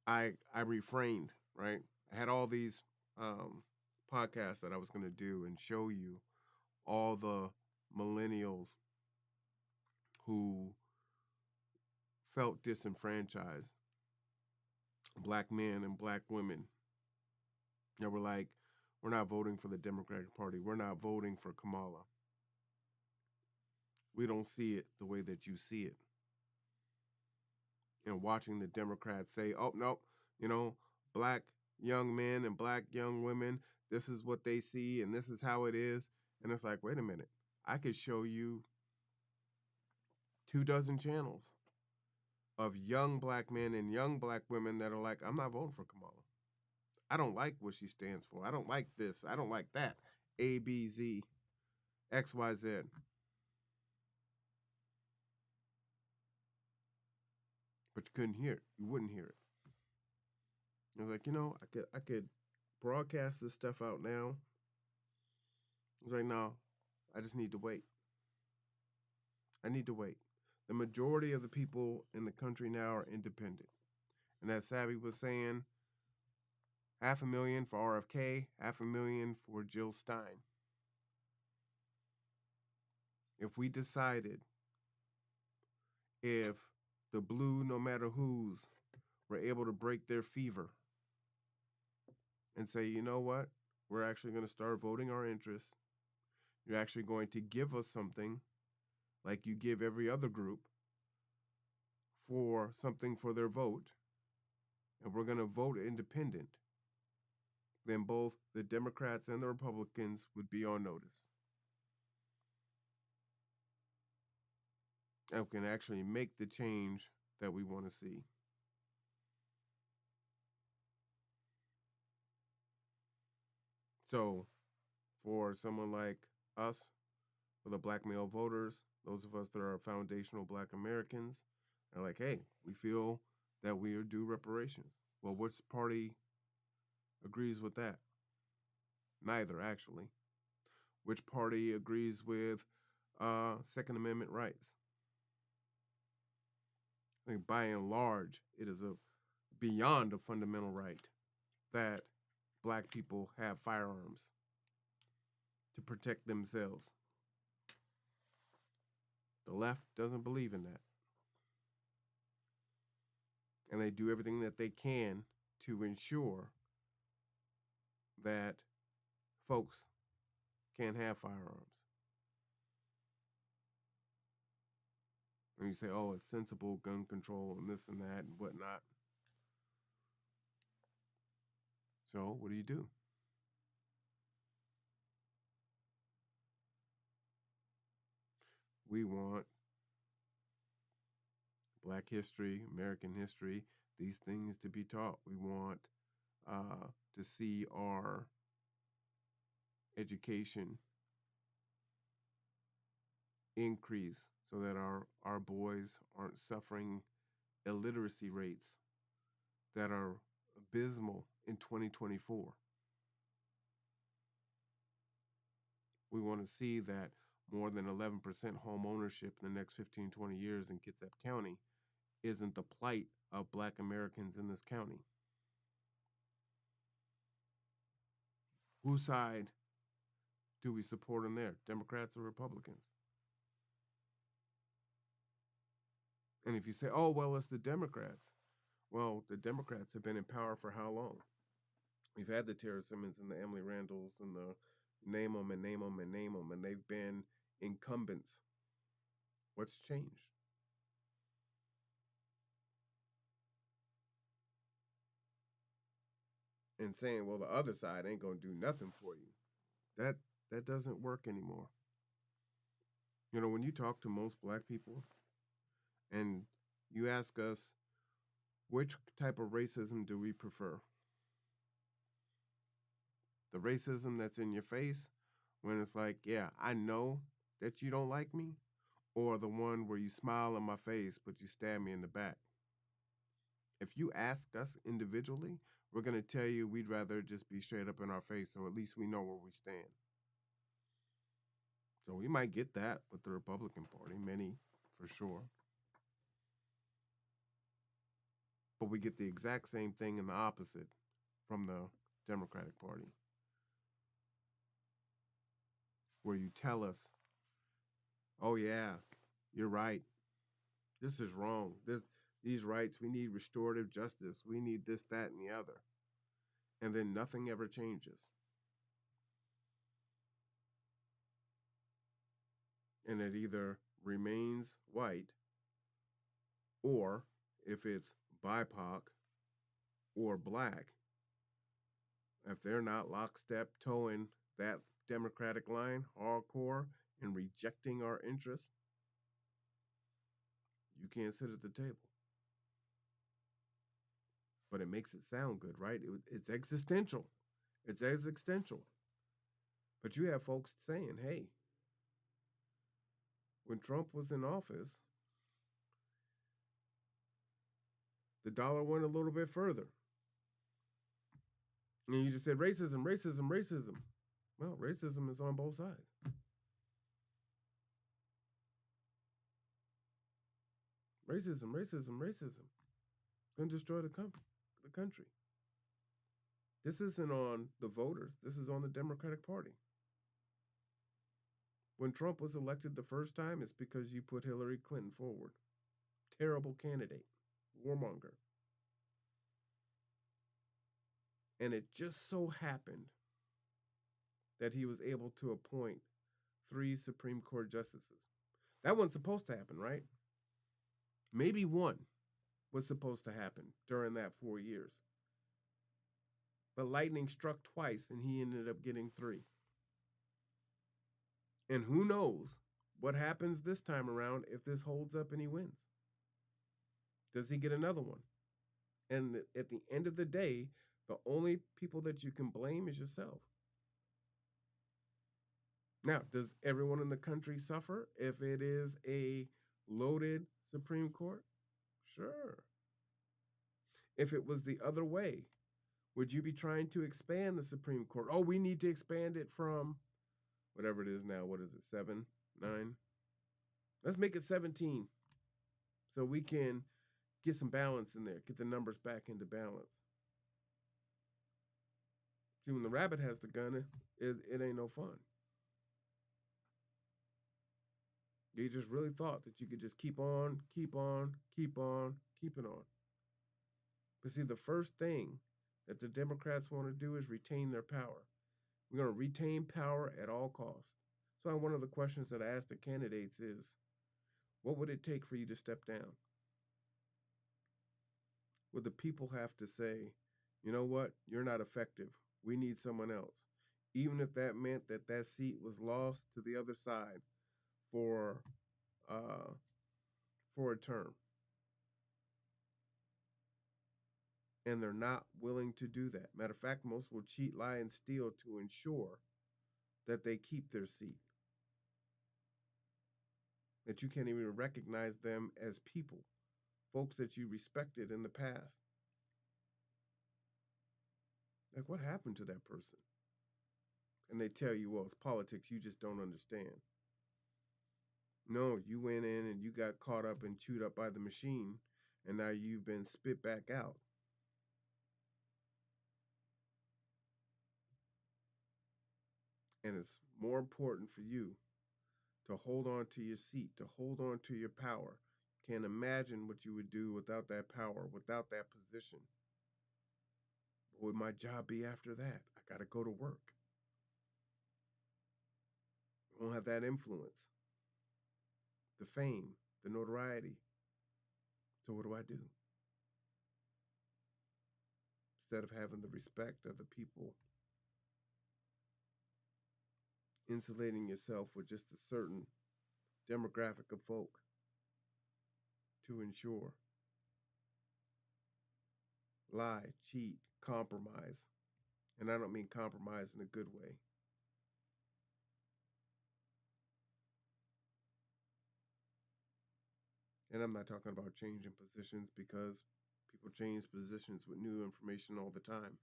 I refrained, right? I had all these um, podcasts that I was going to do and show you all the millennials who felt disenfranchised, black men and black women that were like, we're not voting for the Democratic Party. We're not voting for Kamala. We don't see it the way that you see it. And watching the Democrats say, oh, no, you know, black young men and black young women, this is what they see and this is how it is. And it's like, wait a minute, I could show you 24 channels of young black men and young black women that are like, I'm not voting for Kamala. I don't like what she stands for. I don't like this. I don't like that. A, B, Z, X, Y, Z. But you couldn't hear it. You wouldn't hear it. I was like, I could broadcast this stuff out now. I was like, no, I just need to wait. I need to wait. The majority of the people in the country now are independent. And as Savvy was saying, 500,000 for RFK, 500,000 for Jill Stein. If we decided if the blue no matter who's were able to break their fever and say, you know what, we're actually going to start voting our interests. You're actually going to give us something like you give every other group for something for their vote, and we're going to vote independent, then both the Democrats and the Republicans would be on notice. And we can actually make the change that we want to see. So, for someone like us, for the black male voters, those of us that are foundational black Americans, are like, hey, we feel that we are due reparations. Well, which party agrees with that? Neither, actually. Which party agrees with Second Amendment rights? I think by and large, it is beyond a fundamental right that black people have firearms to protect themselves. The left doesn't believe in that. And they do everything that they can to ensure that folks can't have firearms. And you say, oh, it's sensible gun control and this and that and whatnot. So what do? We want Black history, American history, these things to be taught. We want to see our education increase so that our boys aren't suffering illiteracy rates that are abysmal in 2024. We want to see that more than 11% home ownership in the next 15, 20 years in Kitsap County isn't the plight of black Americans in this county. Whose side do we support in there, Democrats or Republicans? And if you say, oh, well, it's the Democrats. Well, the Democrats have been in power for how long? We've had the Tara Simmons and the Emily Randalls and the name them and name them and name them, and they've been incumbents. What's changed? And saying, well, the other side ain't going to do nothing for you. That doesn't work anymore. You know, when you talk to most black people and you ask us, which type of racism do we prefer? The racism that's in your face when it's like, yeah, I know that you don't like me, or the one where you smile in my face but you stab me in the back. If you ask us individually, we're going to tell you we'd rather just be straight up in our face so at least we know where we stand. So we might get that with the Republican Party, many for sure. But we get the exact same thing in the opposite from the Democratic Party, where you tell us, oh, yeah, you're right. This is wrong. These rights, we need restorative justice. We need this, that, and the other. And then nothing ever changes. And it either remains white, or if it's BIPOC or black, if they're not lockstep towing that Democratic line hardcore and rejecting our interests, you can't sit at the table. But it makes it sound good, right? It's existential. It's existential. But you have folks saying, hey, when Trump was in office, the dollar went a little bit further. And you just said racism, racism, racism. Well, racism is on both sides. Racism, racism, racism. It's going to destroy the country. This isn't on the voters. This is on the Democratic Party. When Trump was elected the first time, it's because you put Hillary Clinton forward. Terrible candidate. Warmonger. And it just so happened that he was able to appoint 3 Supreme Court justices. That wasn't supposed to happen, right? Maybe 1 was supposed to happen during that 4 years. But lightning struck twice and he ended up getting 3. And who knows what happens this time around if this holds up and he wins. Does he get another one? And at the end of the day, the only people that you can blame is yourself. Now, does everyone in the country suffer if it is a loaded Supreme Court? Sure. If it was the other way, would you be trying to expand the Supreme Court? Oh, we need to expand it from whatever it is now. What is it, 7, 9? Let's make it 17 so we can get some balance in there, get the numbers back into balance. See, when the rabbit has the gun, it ain't no fun. You just really thought that you could just keep on, keeping on. But see, the first thing that the Democrats want to do is retain their power. We're going to retain power at all costs. So one of the questions that I asked the candidates is, what would it take for you to step down? Would the people have to say, you know what, you're not effective. We need someone else. Even if that meant that that seat was lost to the other side for a term. And they're not willing to do that. Matter of fact, most will cheat, lie, and steal to ensure that they keep their seat. That you can't even recognize them as people, folks that you respected in the past. Like, what happened to that person? And they tell you, well, it's politics, you just don't understand. No, you went in and you got caught up and chewed up by the machine, and now you've been spit back out. And it's more important for you to hold on to your seat, to hold on to your power. Can't imagine what you would do without that power, without that position. What would my job be after that? I got to go to work. I won't have that influence, the fame, the notoriety. So what do? Instead of having the respect of the people, insulating yourself with just a certain demographic of folk to ensure. Lie, cheat, compromise. And I don't mean compromise in a good way. And I'm not talking about changing positions, because people change positions with new information all the time.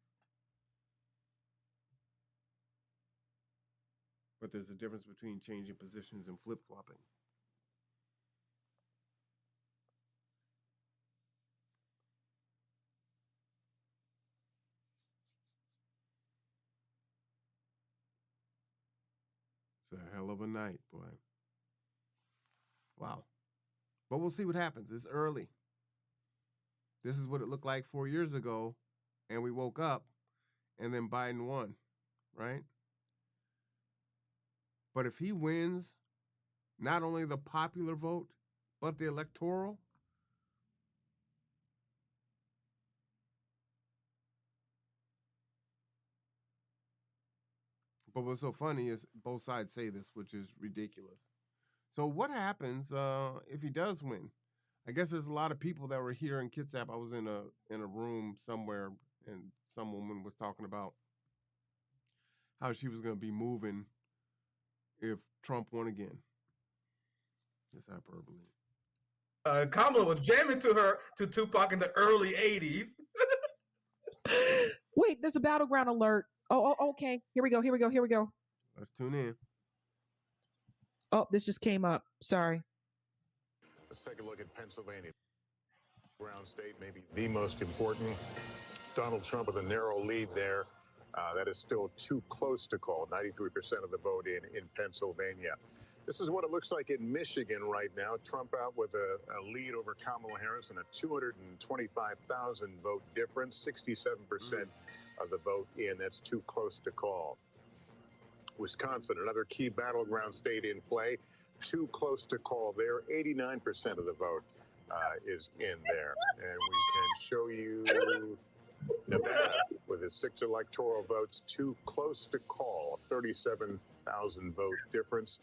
But there's a difference between changing positions and flip-flopping. It's a hell of a night, boy. Wow. But we'll see what happens. It's early. This is what it looked like 4 years ago, and we woke up, and then Biden won, right? But if he wins not only the popular vote, but the electoral, but what's so funny is both sides say this, which is ridiculous. So what happens if he does win? I guess there's a lot of people that were here in Kitsap. I was in a room somewhere, and some woman was talking about how she was going to be moving if Trump won again. It's hyperbole. Kamala was jamming to Tupac in the early 80s. Wait, there's a battleground alert. Oh, okay. Here we go. Let's tune in. Oh, this just came up. Sorry. Let's take a look at Pennsylvania. Brown state, maybe the most important. Donald Trump with a narrow lead there. That is still too close to call. 93% of the vote in Pennsylvania. This is what it looks like in Michigan right now. Trump out with a lead over Kamala Harris and a 225,000 vote difference. 67% of the vote in. That's too close to call. Wisconsin, another key battleground state in play. Too close to call there. 89% of the vote is in there. And we can show you Nevada with its 6 electoral votes. Too close to call. 37,000 vote difference.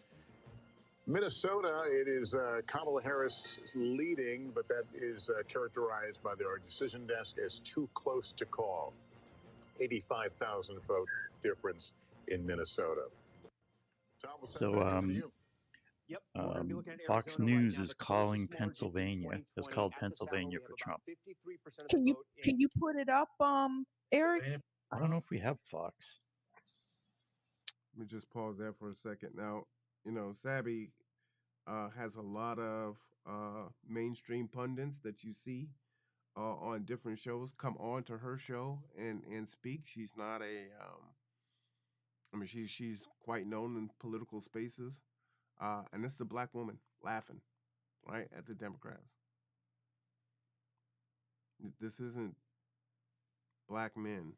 Minnesota, it is Kamala Harris leading, but that is characterized by our decision desk as too close to call. 85,000 vote difference in Minnesota. Tom, Yep. Fox News is calling Pennsylvania. It's called Pennsylvania for Trump. Can you put it up, Eric? I don't know if we have Fox. Let me just pause there for a second. Now, Sabby has a lot of mainstream pundits that you see on different shows come on to her show and speak. She's not she's quite known in political spaces. And it's the black woman laughing, right, at the Democrats. This isn't black men.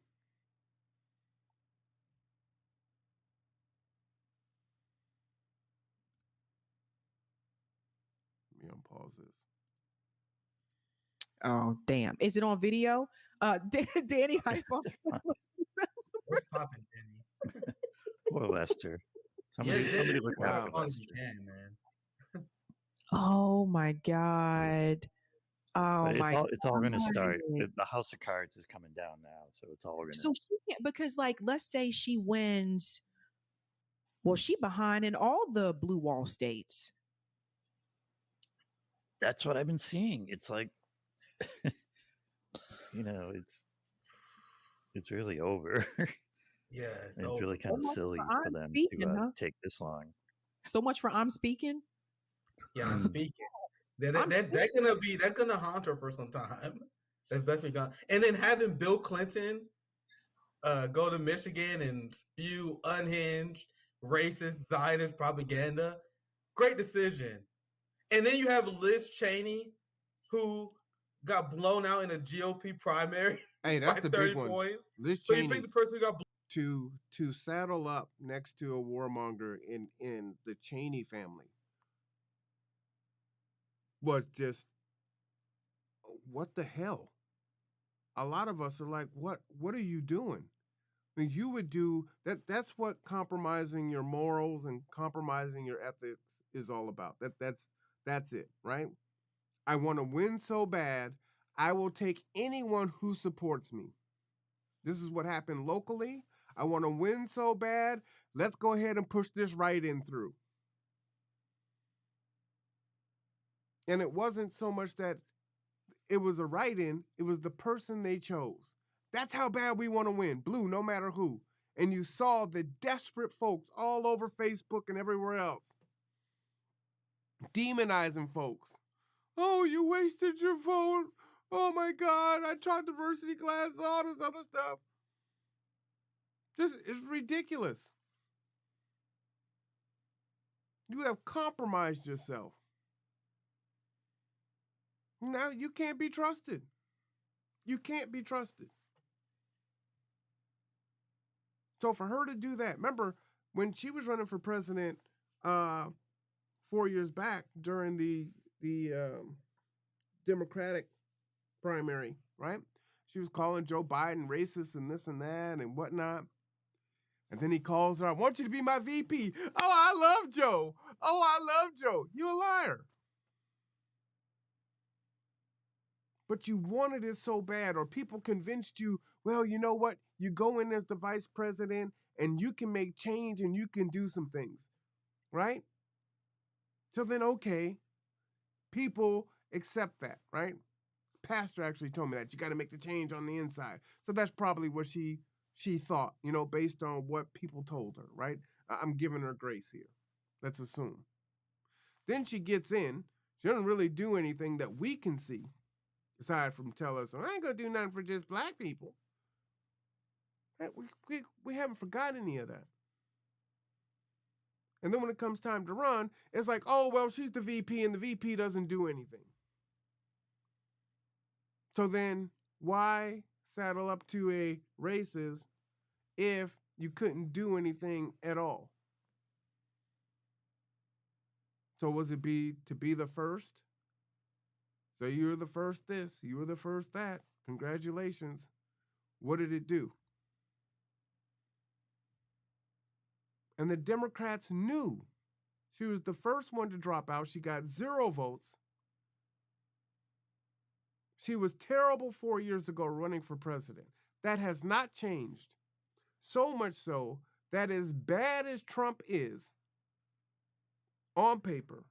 Let me unpause this. Oh, damn. Is it on video? Danny hype on. What's popping, Danny? Poor Lester. Somebody look out for Lester. Man. Oh my God. Oh my God. It's all going to start. The House of Cards is coming down now, so it's all going to. So she can't, because let's say she wins. Well, she behind in all the blue wall states. That's what I've been seeing. It's like, it's really over. Yeah, it's really kind of silly for them to take this long. So much for I'm speaking. Yeah, I'm speaking. They're gonna haunt her for some time. That's definitely gonna. And then having Bill Clinton go to Michigan and spew unhinged, racist, Zionist propaganda, great decision. And then you have Liz Cheney, who got blown out in a GOP primary. Hey, that's the big one. Points. Liz So Cheney, you pick the person who got to saddle up next to a warmonger in the Cheney family was just, what the hell? A lot of us are like, what are you doing? I mean, you would do that. That's what compromising your morals and compromising your ethics is all about. That's it, right? I want to win so bad, I will take anyone who supports me. This is what happened locally. I want to win so bad, let's go ahead and push this write-in through. And it wasn't so much that it was a write-in, it was the person they chose. That's how bad we want to win, blue, no matter who. And you saw the desperate folks all over Facebook and everywhere else demonizing folks. Oh, you wasted your vote. Oh my God, I taught diversity class, all this other stuff. This is ridiculous. You have compromised yourself. Now you can't be trusted. You can't be trusted. So for her to do that, remember when she was running for president 4 years back during the Democratic primary, right? She was calling Joe Biden racist and this and that and whatnot. And then he calls her, I want you to be my VP. Oh, I love Joe. Oh, I love Joe. You a liar. But you wanted it so bad, or people convinced you, well, you know what? You go in as the vice president and you can make change and you can do some things, right? So then, okay, people accept that, right? Pastor actually told me that you got to make the change on the inside. So that's probably what she thought, you know, based on what people told her, right? I'm giving her grace here. Let's assume. Then she gets in. She doesn't really do anything that we can see, aside from tell us, I ain't going to do nothing for just black people. We haven't forgotten any of that. And then when it comes time to run, it's like, oh, well, she's the VP and the VP doesn't do anything. So then why saddle up to a racist if you couldn't do anything at all? So was it to be the first? So you were the first this, you were the first that. Congratulations. What did it do? And the Democrats knew she was the first one to drop out. She got 0 votes. She was terrible 4 years ago running for president. That has not changed. So much so that as bad as Trump is on paper,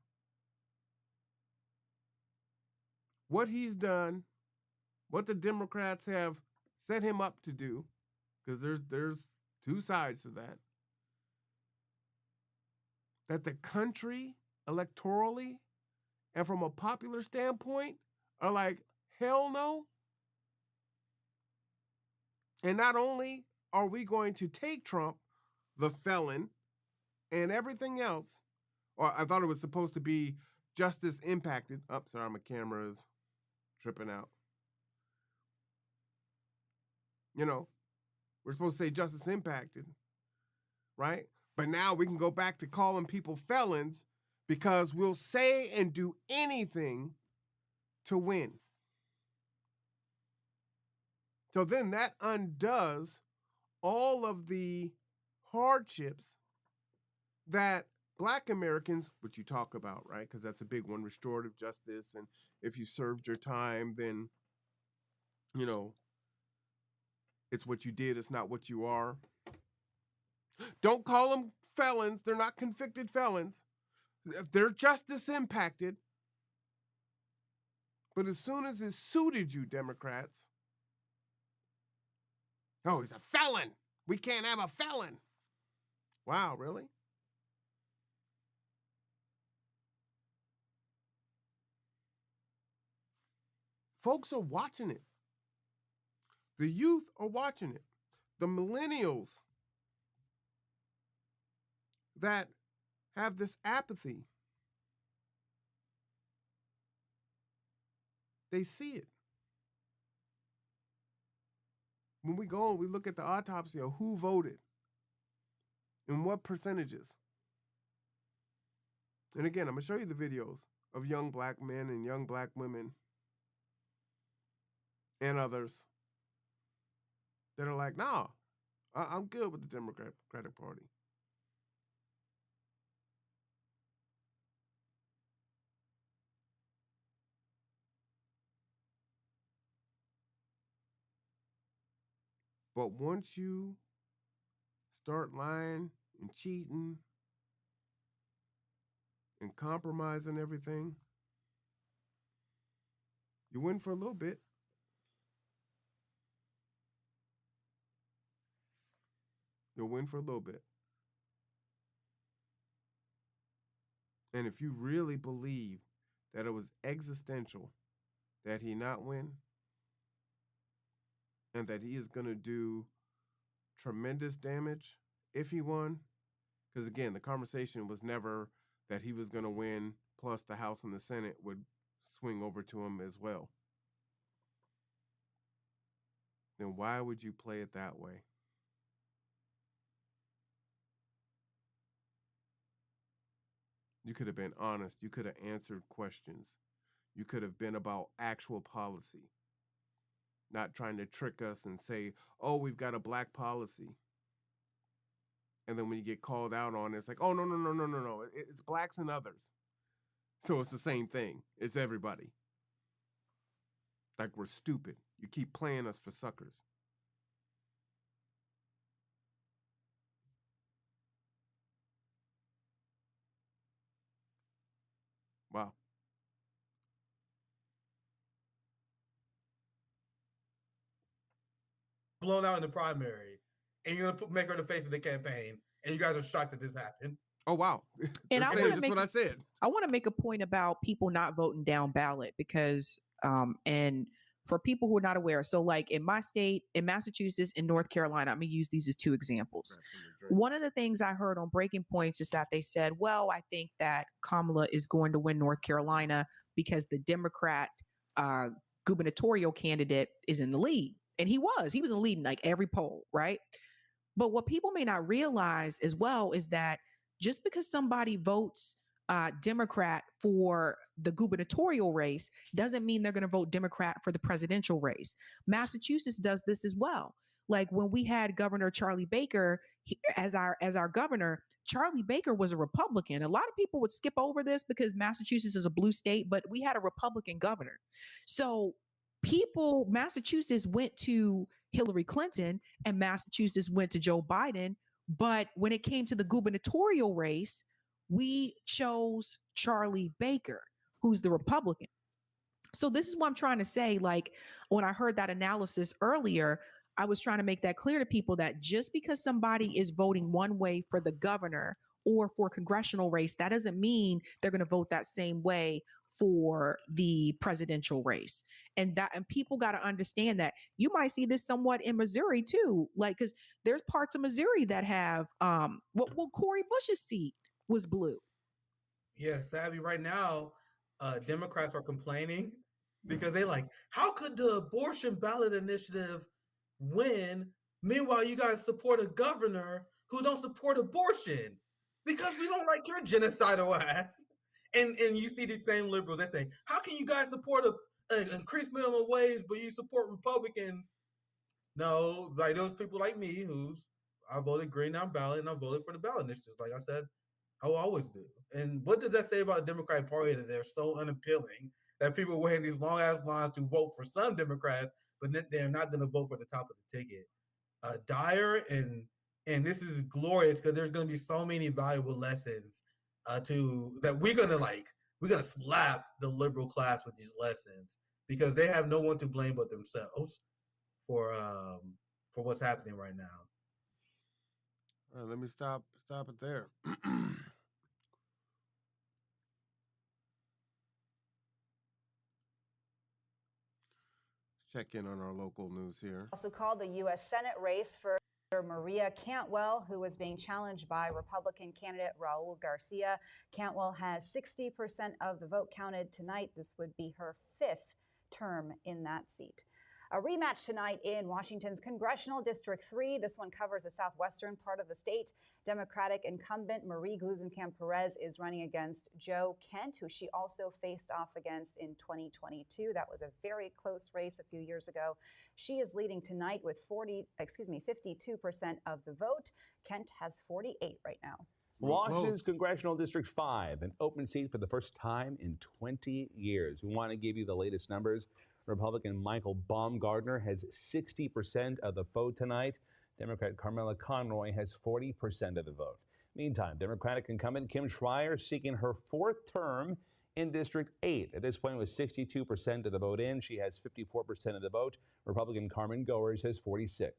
what he's done, what the Democrats have set him up to do, because there's 2 sides to that, that the country electorally and from a popular standpoint are like, hell no. And not only are we going to take Trump, the felon, and everything else, or I thought it was supposed to be justice impacted. Oh, sorry, my camera is tripping out. You know, we're supposed to say justice impacted, right? But now we can go back to calling people felons because we'll say and do anything to win. So then that undoes all of the hardships that Black Americans, which you talk about, right? Because that's a big one, restorative justice. And if you served your time, then, you know, it's what you did, it's not what you are. Don't call them felons. They're not convicted felons. They're justice impacted. But as soon as it suited you, Democrats, oh, he's a felon. We can't have a felon. Wow, really? Folks are watching it. The youth are watching it. The millennials that have this apathy, they see it. When we go and we look at the autopsy of who voted and what percentages. And again, I'm going to show you the videos of young Black men and young Black women and others that are like, nah, I'm good with the Democratic Party. But once you start lying and cheating and compromising everything, you win for a little bit. You'll win for a little bit. And if you really believe that it was existential that he not win and that he is going to do tremendous damage if he won, because again, the conversation was never that he was going to win, plus the House and the Senate would swing over to him as well. Then why would you play it that way? You could have been honest. You could have answered questions. You could have been about actual policy, not trying to trick us and say, oh, we've got a black policy. And then when you get called out on it, it's like, oh, no. It's blacks and others. So it's the same thing. It's everybody. Like we're stupid. You keep playing us for suckers. Wow. Blown out in the primary, and you're gonna make her the face of the campaign, and you guys are shocked that this happened. Oh wow! And I want to make what I said. I want to make a point about people not voting down ballot because, and for people who are not aware, so like in my state, in Massachusetts, in North Carolina, I'm gonna use these as two examples. One of the things I heard on Breaking Points is that they said, well, I think that Kamala is going to win North Carolina because the Democrat gubernatorial candidate is in the lead. And he was in the lead in like every poll, right? But what people may not realize as well is that just because somebody votes Democrat for the gubernatorial race doesn't mean they're going to vote Democrat for the presidential race. Massachusetts does this as well. Like when we had Governor Charlie Baker as our governor, Charlie Baker was a Republican. A lot of people would skip over this because Massachusetts is a blue state, but we had a Republican governor. So Massachusetts went to Hillary Clinton and Massachusetts went to Joe Biden. But when it came to the gubernatorial race, we chose Charlie Baker, who's the Republican. So this is what I'm trying to say. Like when I heard that analysis earlier, I was trying to make that clear to people that just because somebody is voting one way for the governor or for a congressional race, that doesn't mean they're going to vote that same way for the presidential race. And people got to understand that. You might see this somewhat in Missouri too, like because there's parts of Missouri that have Corey Bush's seat was blue. Yeah, sadly, right now, Democrats are complaining because they like, how could the abortion ballot initiative win? Meanwhile, you guys support a governor who don't support abortion because we don't like your genocidal ass. And you see these same liberals, they say, how can you guys support an increased minimum wage, but you support Republicans? No, like those people like me I voted green down ballot and I voted for the ballot initiative. Like I said, I will always do. And what does that say about the Democratic Party that they're so unappealing that people waiting these long ass lines to vote for some Democrats, but they're not going to vote for the top of the ticket? Dire and this is glorious because there's going to be so many valuable lessons that we're gonna slap the liberal class with these lessons because they have no one to blame but themselves for what's happening right now. All right, let me stop it there. Check in on our local news here. Also called the U.S. Senate race for Maria Cantwell, who was being challenged by Republican candidate Raul Garcia. Cantwell has 60% of the vote counted tonight. This would be her 5th term in that seat. A rematch tonight in Washington's Congressional District 3. This one covers the southwestern part of the state. Democratic incumbent Marie Gluesenkamp-Perez is running against Jo Kent, who she also faced off against in 2022. That was a very close race a few years ago. She is leading tonight with 52% of the vote. Kent has 48 right now. Washington's Congressional District 5, an open seat for the first time in 20 years. We want to give you the latest numbers. Republican Michael Baumgardner has 60% of the vote tonight. Democrat Carmela Conroy has 40% of the vote. Meantime, Democratic incumbent Kim Schreier seeking her 4th term in District 8. At this point, with 62% of the vote in, she has 54% of the vote. Republican Carmen Goers has 46%.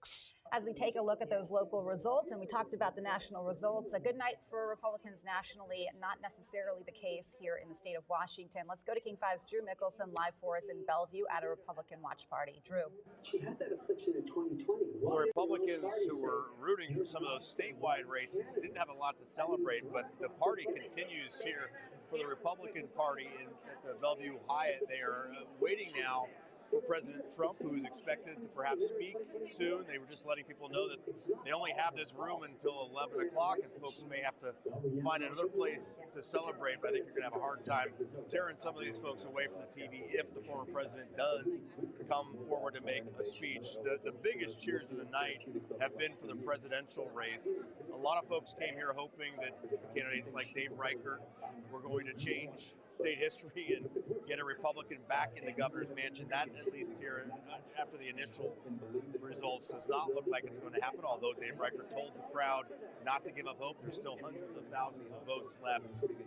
As we take a look at those local results, and we talked about the national results, a good night for Republicans nationally, not necessarily the case here in the state of Washington. Let's go to King 5's Drew Mickelson live for us in Bellevue at a Republican watch party. Drew. She had that affliction in 2020. Well, the Republicans who were rooting for some of those statewide races didn't have a lot to celebrate, but the party continues here for the Republican Party at the Bellevue Hyatt. They are waiting now for President Trump, who is expected to perhaps speak soon. They were just letting people know that they only have this room until 11 o'clock, and folks may have to find another place to celebrate, but I think you're going to have a hard time tearing some of these folks away from the TV if the former president does come forward to make a speech. The biggest cheers of the night have been for the presidential race. A lot of folks came here hoping that candidates like Dave Reichert were going to change state history and get a Republican back in the governor's mansion. That, at least here after the initial results, does not look like it's going to happen, although Dave Reichert told the crowd not to give up hope. There's still hundreds of thousands of votes left.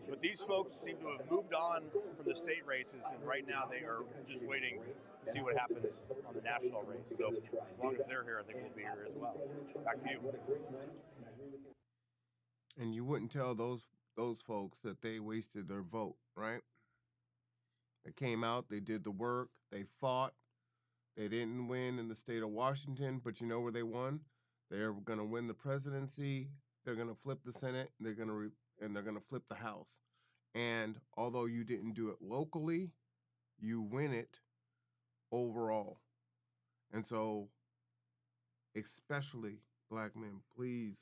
But these folks seem to have moved on from the state races, and right now they are just waiting to see what happens on the national race. So as long as they're here, I think we'll be here as well. Back to you. And you wouldn't tell those folks that they wasted their vote, right? They came out, they did the work, they fought. They didn't win in the state of Washington, but you know where they won? They're going to win the presidency. They're going to flip the Senate. They're going to flip the House. And although you didn't do it locally, you win it overall. And so, especially black men, please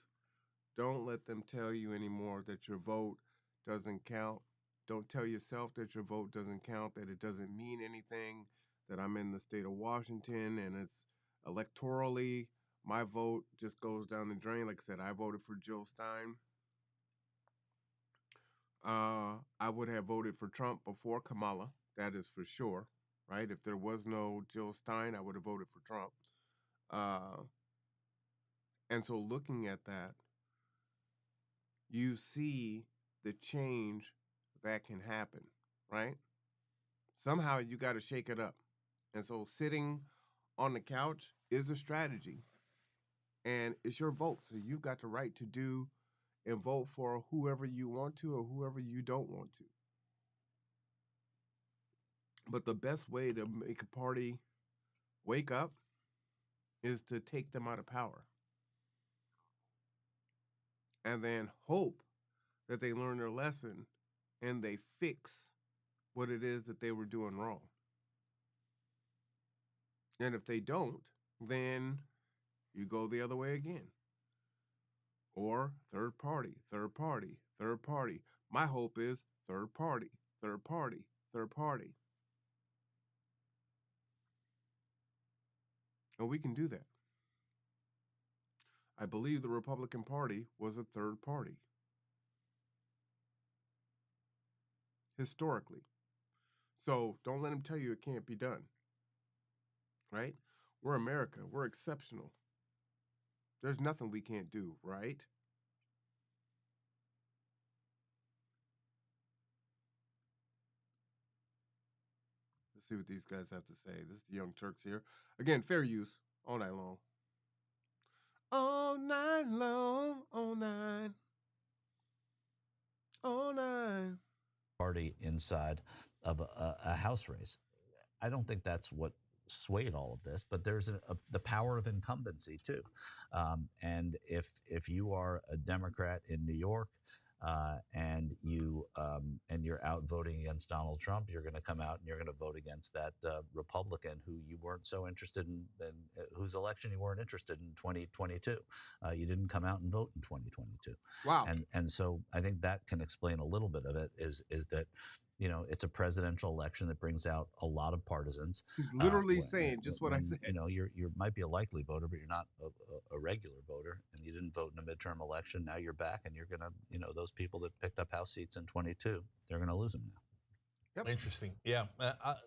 don't let them tell you anymore that your vote doesn't count. Don't tell yourself that your vote doesn't count, that it doesn't mean anything, that I'm in the state of Washington and it's electorally, my vote just goes down the drain. Like I said, I voted for Jill Stein. I would have voted for Trump before Kamala. That is for sure, right? If there was no Jill Stein, I would have voted for Trump. And so looking at that, you see the change that can happen, right? Somehow you got to shake it up. And so sitting on the couch is a strategy. And it's your vote. So you've got the right to do and vote for whoever you want to or whoever you don't want to. But the best way to make a party wake up is to take them out of power. And then hope that they learn their lesson and they fix what it is that they were doing wrong. And if they don't, then you go the other way again. Or third party, third party, third party. My hope is third party, third party, third party. And we can do that. I believe the Republican Party was a third party. Historically. So don't let them tell you it can't be done. Right? We're America. We're exceptional. There's nothing we can't do, right? Let's see what these guys have to say. This is the Young Turks here. Again, fair use all night long. All night long, all night. All night. Party inside of a House race. I don't think that's what swayed all of this, but there's the power of incumbency too. And if you are a Democrat in New York and you're out voting against Donald Trump, you're going to come out and you're going to vote against that Republican who you weren't so interested in, whose election you weren't interested in 2022. You didn't come out and vote in 2022. Wow. And so I think that can explain a little bit of it. Is that, you know, it's a presidential election that brings out a lot of partisans. He's literally saying just what I said. You know, you might be a likely voter, but you're not a regular voter, and you didn't vote in a midterm election. Now you're back, and you're gonna, you know, those people that picked up House seats in 22, they're gonna lose them now. Yep. Interesting. Yeah.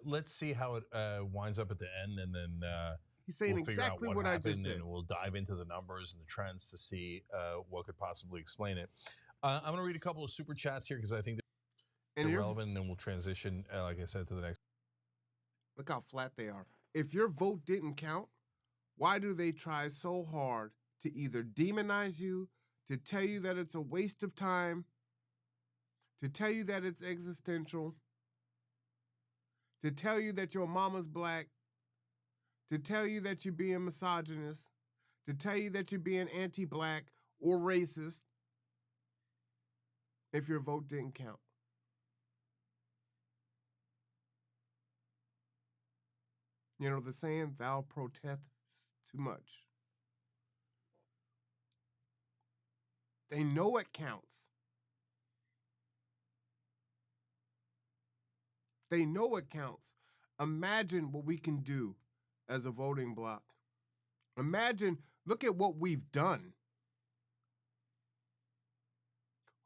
Let's see how it winds up at the end, and then he's saying we'll figure exactly out what I just happened, said. and we'll dive into the numbers and the trends to see what could possibly explain it. I'm going to read a couple of super chats here because I think they're relevant, and then we'll transition, like I said, to the next. Look how flat they are. If your vote didn't count, Why do they try so hard to either demonize you, to tell you that it's a waste of time, to tell you that it's existential, to tell you that your mama's black, to tell you that you're being misogynist, to tell you that you're being anti-black or racist if your vote didn't count? You know the saying, thou protest too much. They know it counts. They know it counts. Imagine what we can do as a voting bloc. Imagine, look at what we've done.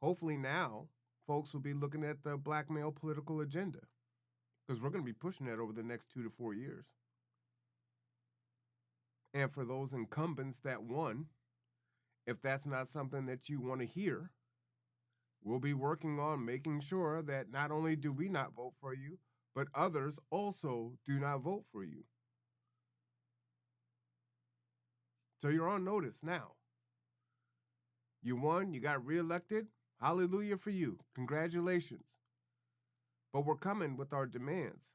Hopefully now, folks will be looking at the black male political agenda, because we're going to be pushing that over the next 2 to 4 years. And for those incumbents that won, if that's not something that you want to hear, we'll be working on making sure that not only do we not vote for you, but others also do not vote for you. So you're on notice now. You won, you got reelected. Hallelujah for you. Congratulations. But we're coming with our demands.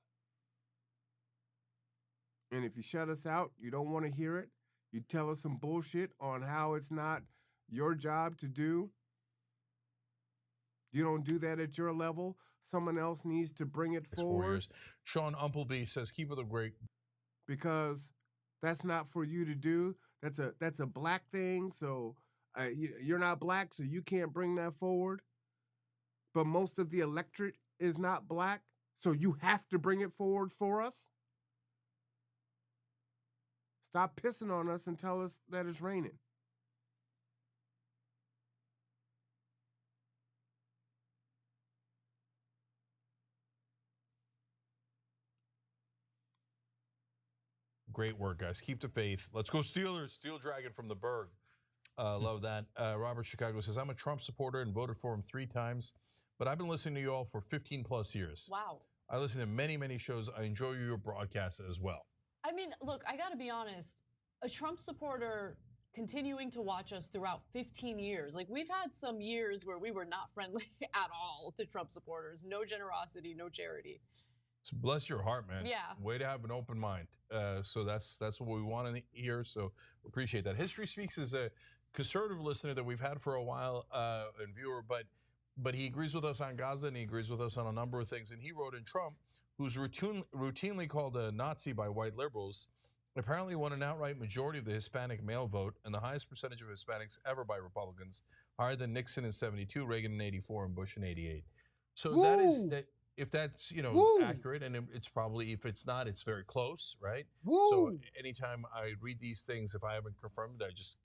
And if you shut us out, you don't want to hear it, you tell us some bullshit on how it's not your job to do, you don't do that at your level, someone else needs to bring it forward. 4 years. Sean Umpleby says, keep it a great. Because that's not for you to do. That's a black thing. So you're not black, so you can't bring that forward. But most of the electorate is not black, so you have to bring it forward for us. Stop pissing on us and tell us that it's raining. Great work, guys. Keep the faith. Let's go Steelers. Steel Dragon from the Berg. Love that. Robert Chicago says, I'm a Trump supporter and voted for him 3 times, but I've been listening to you all for 15 plus years. Wow. I listen to many, many shows. I enjoy your broadcasts as well. I mean, look, I got to be honest. A Trump supporter continuing to watch us throughout 15 years. Like, we've had some years where we were not friendly at all to Trump supporters. No generosity, no charity. So bless your heart, man. Yeah. Way to have an open mind. So that's what we want to hear. So appreciate that. History Speaks is a conservative listener that we've had for a while and viewer, but he agrees with us on Gaza and he agrees with us on a number of things. And he wrote in Trump, who's routinely called a Nazi by white liberals, apparently won an outright majority of the Hispanic male vote and the highest percentage of Hispanics ever by Republicans, higher than Nixon in 72, Reagan in 84, and Bush in 88. So Woo! that is that. If that's, Woo! accurate, and it's probably, if it's not, it's very close, right? Woo! So anytime I read these things, if I haven't confirmed it, I just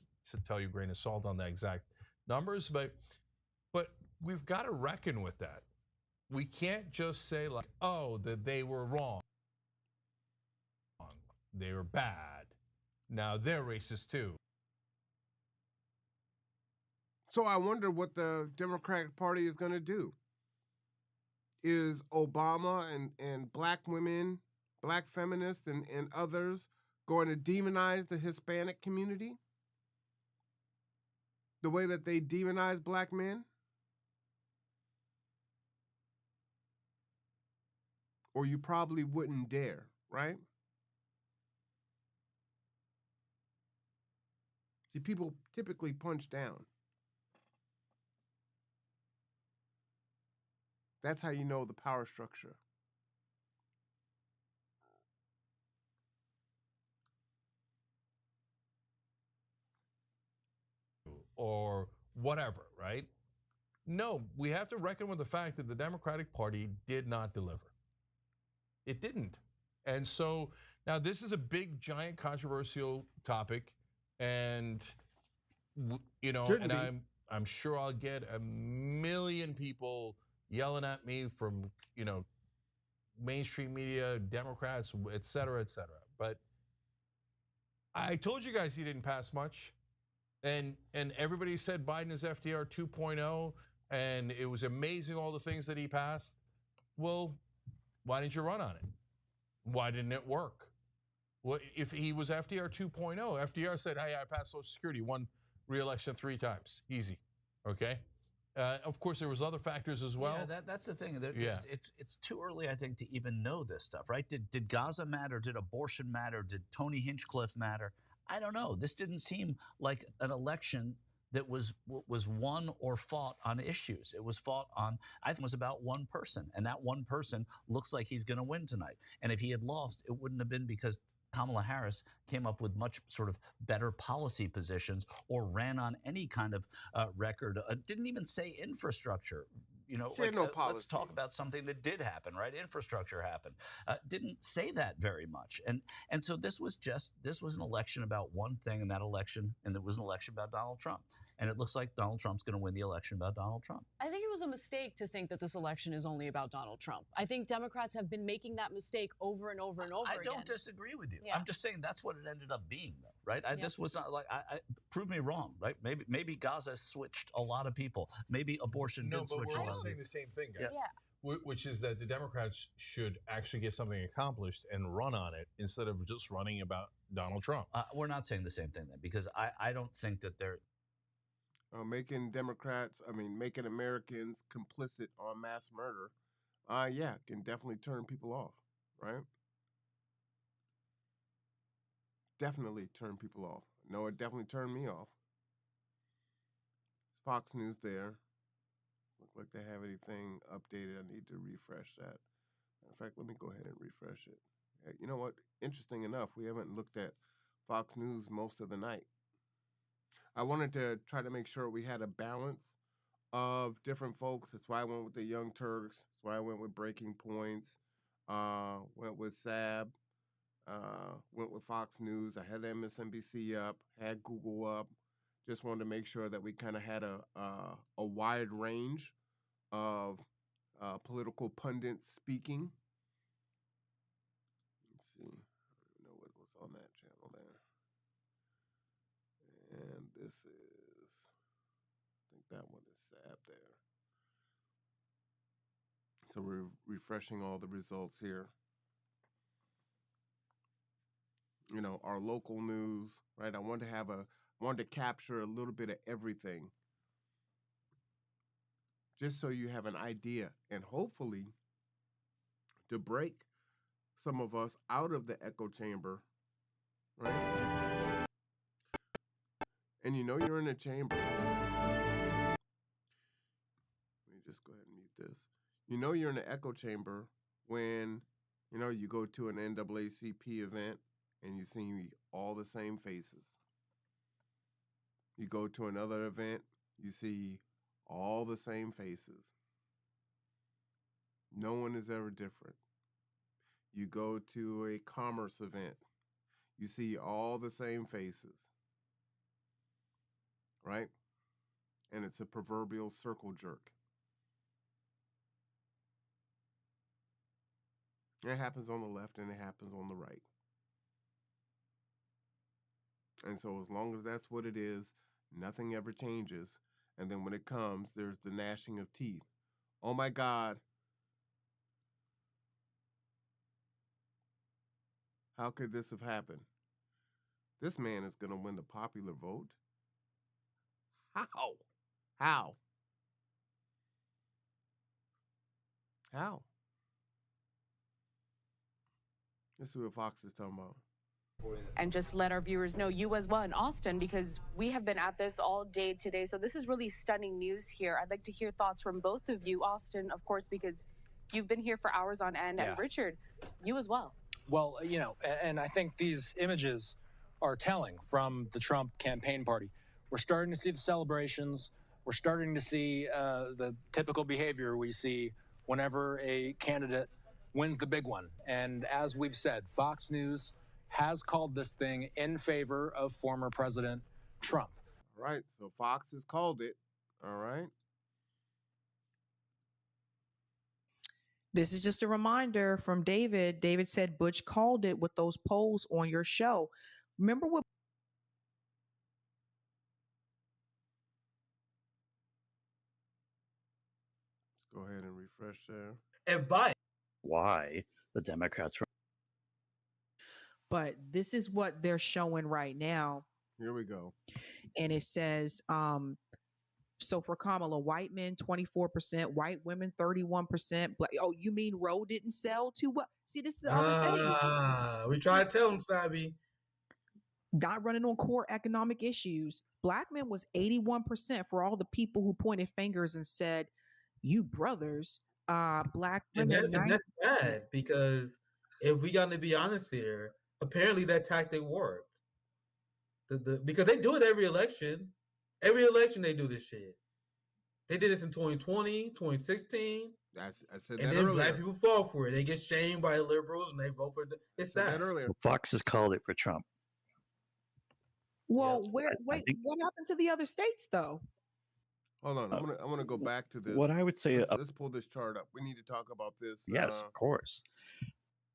tell you a grain of salt on the exact numbers. But we've got to reckon with that. We can't just say like, oh, that they were wrong. They were bad. Now they're racist too. So I wonder what the Democratic Party is going to do. Is Obama and black women, black feminists and others going to demonize the Hispanic community the way that they demonize black men? Or you probably wouldn't dare, right? See, people typically punch down. That's how you know the power structure. Or whatever, right? No, we have to reckon with the fact that the Democratic Party did not deliver. It didn't. And so now this is a big, giant, controversial topic. And, Shouldn't and be. I'm sure I'll get a million people yelling at me from, mainstream media, Democrats, et cetera, et cetera. But I told you guys he didn't pass much. And everybody said Biden is FDR 2.0, and it was amazing all the things that he passed. Well, why didn't you run on it? Why didn't it work? Well, if he was FDR 2.0, FDR said, hey, I passed Social Security, won re-election 3 times. Easy. Okay? Of course, there was other factors as well. Yeah, that's the thing. Yeah. It's too early, I think, to even know this stuff, right? Did Gaza matter? Did abortion matter? Did Tony Hinchcliffe matter? I don't know. This didn't seem like an election that was won or fought on issues. It was fought on, I think it was about one person. And that one person looks like he's going to win tonight. And if he had lost, it wouldn't have been because Kamala Harris came up with much sort of better policy positions or ran on any kind of record. Didn't even say infrastructure. You know, She had no policy. Let's talk about something that did happen, right? Infrastructure happened. Didn't say that very much. And so this was an election about one thing, and it was an election about Donald Trump. And it looks like Donald Trump's going to win the election about Donald Trump. I think it was a mistake to think that this election is only about Donald Trump. I think Democrats have been making that mistake over and over and over again. I don't disagree with you. Yeah. I'm just saying that's what it ended up being, though, right? This was not like, prove me wrong, right? Maybe Gaza switched a lot of people. Maybe abortion did switch a lot of people. Saying the same thing, guys. Yeah. Which is that the Democrats should actually get something accomplished and run on it instead of just running about Donald Trump. We're not saying the same thing then, because I don't think that they're making Americans complicit on mass murder, can definitely turn people off, right? Definitely turn people off. No, it definitely turned me off. Fox News there. Look like they have anything updated. I need to refresh that. In fact, let me go ahead and refresh it. You know what? Interesting enough, we haven't looked at Fox News most of the night. I wanted to try to make sure we had a balance of different folks. That's why I went with the Young Turks. That's why I went with Breaking Points. Went with SAB. Went with Fox News. I had MSNBC up. Had Google up. Just wanted to make sure that we kind of had a wide range of political pundits speaking. Let's see. I don't know what was on that channel there. And this is, I think that one is SAB there. So we're refreshing all the results here. You know, our local news, right? I wanted to capture a little bit of everything, just so you have an idea, and hopefully to break some of us out of the echo chamber, right? And you know you're in a chamber. Let me just go ahead and mute this. You know you're in an echo chamber when, you know, you go to an NAACP event and you see all the same faces. You go to another event, you see all the same faces. No one is ever different. You go to a commerce event, you see all the same faces, right? And it's a proverbial circle jerk. It happens on the left and it happens on the right. And so as long as that's what it is, nothing ever changes. And then when it comes, there's the gnashing of teeth. Oh my God. How could this have happened? This man is going to win the popular vote. How? How? How? Let's see what Fox is talking about. And just let our viewers know, you as well in Austin, because we have been at this all day today. So this is really stunning news here. I'd like to hear thoughts from both of you. Austin, of course, because you've been here for hours on end. Yeah. And Richard, you as well. Well, you know, and I think these images are telling from the Trump campaign party. We're starting to see the celebrations. We're starting to see the typical behavior we see whenever a candidate wins the big one. And as we've said, Fox News has called this thing in favor of former President Trump. All right, so Fox has called it. All right. This is just a reminder from David. David said Butch called it with those polls on your show. Remember what? Let's go ahead and refresh there. Advice. Why the Democrats but this is what they're showing right now. Here we go. And it says, so for Kamala, white men 24%, white women 31%. Oh, you mean Roe didn't sell too well? See, this is the other thing. We try to tell them, Sabi. Not running on core economic issues. Black men was 81% for all the people who pointed fingers and said, "You brothers." Black women. And that's bad, because if we got to be honest here, apparently that tactic worked. Because they do it every election. Every election they do this shit. They did this in 2020, 2016. I said and that then earlier. Black people fall for it. They get shamed by liberals and they vote for it. It's sad. That earlier. Well, Fox has called it for Trump. Well, what happened to the other states though? Hold on, I'm gonna go back to this. What I would say, let's pull this chart up. We need to talk about this. Yes, of course.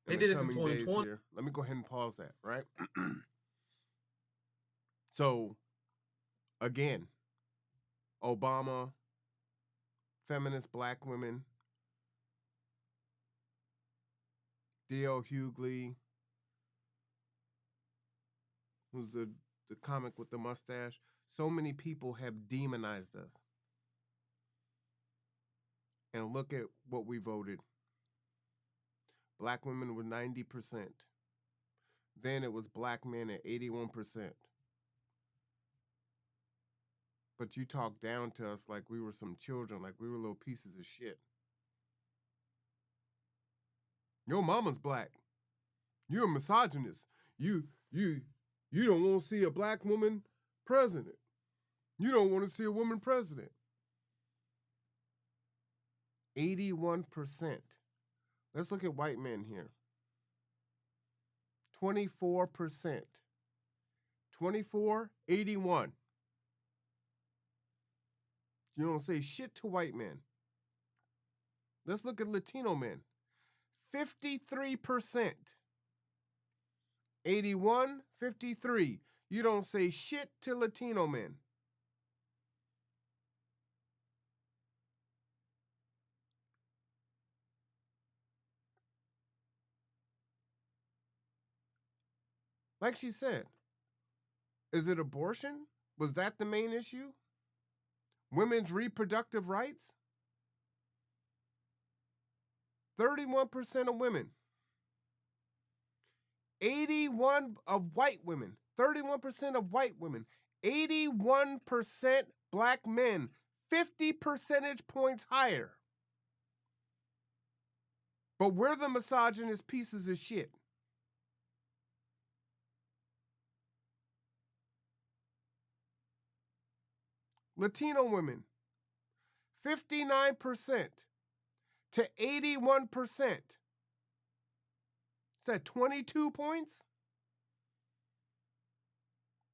They did this in 2020. Let me go ahead and pause that. Right. So, again, Obama, feminist black women, D.L. Hughley, who's the comic with the mustache. So many people have demonized us. And look at what we voted. Black women were 90%. Then it was black men at 81%. But you talk down to us like we were some children, like we were little pieces of shit. Your mama's black. You're a misogynist. You don't want to see a black woman president. You don't want to see a woman president. 81%. Let's look at white men here. 24%. 24, 81. You don't say shit to white men. Let's look at Latino men. 53%. 81, 53. You don't say shit to Latino men. Like she said, is it abortion? Was that the main issue? Women's reproductive rights? 31% of women. 81 of white women. 31% of white women. 81% black men. 50 percentage points higher. But we're the misogynist pieces of shit. Latino women, 59% to 81%. Is that 22 points?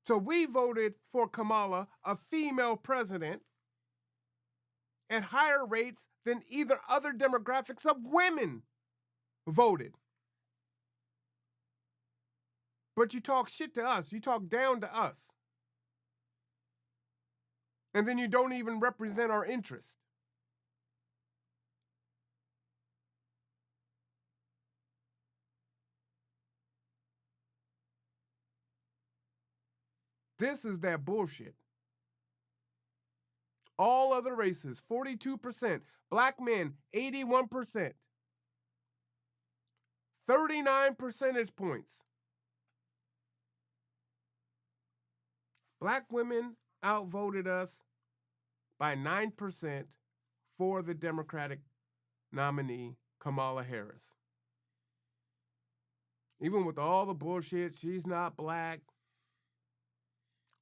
So we voted for Kamala, a female president, at higher rates than either other demographics of women voted. But you talk shit to us. You talk down to us. And then you don't even represent our interests. This is that bullshit. All other races, 42%. Black men, 81%. 39 percentage points. Black women outvoted us by 9% for the Democratic nominee, Kamala Harris. Even with all the bullshit, she's not black.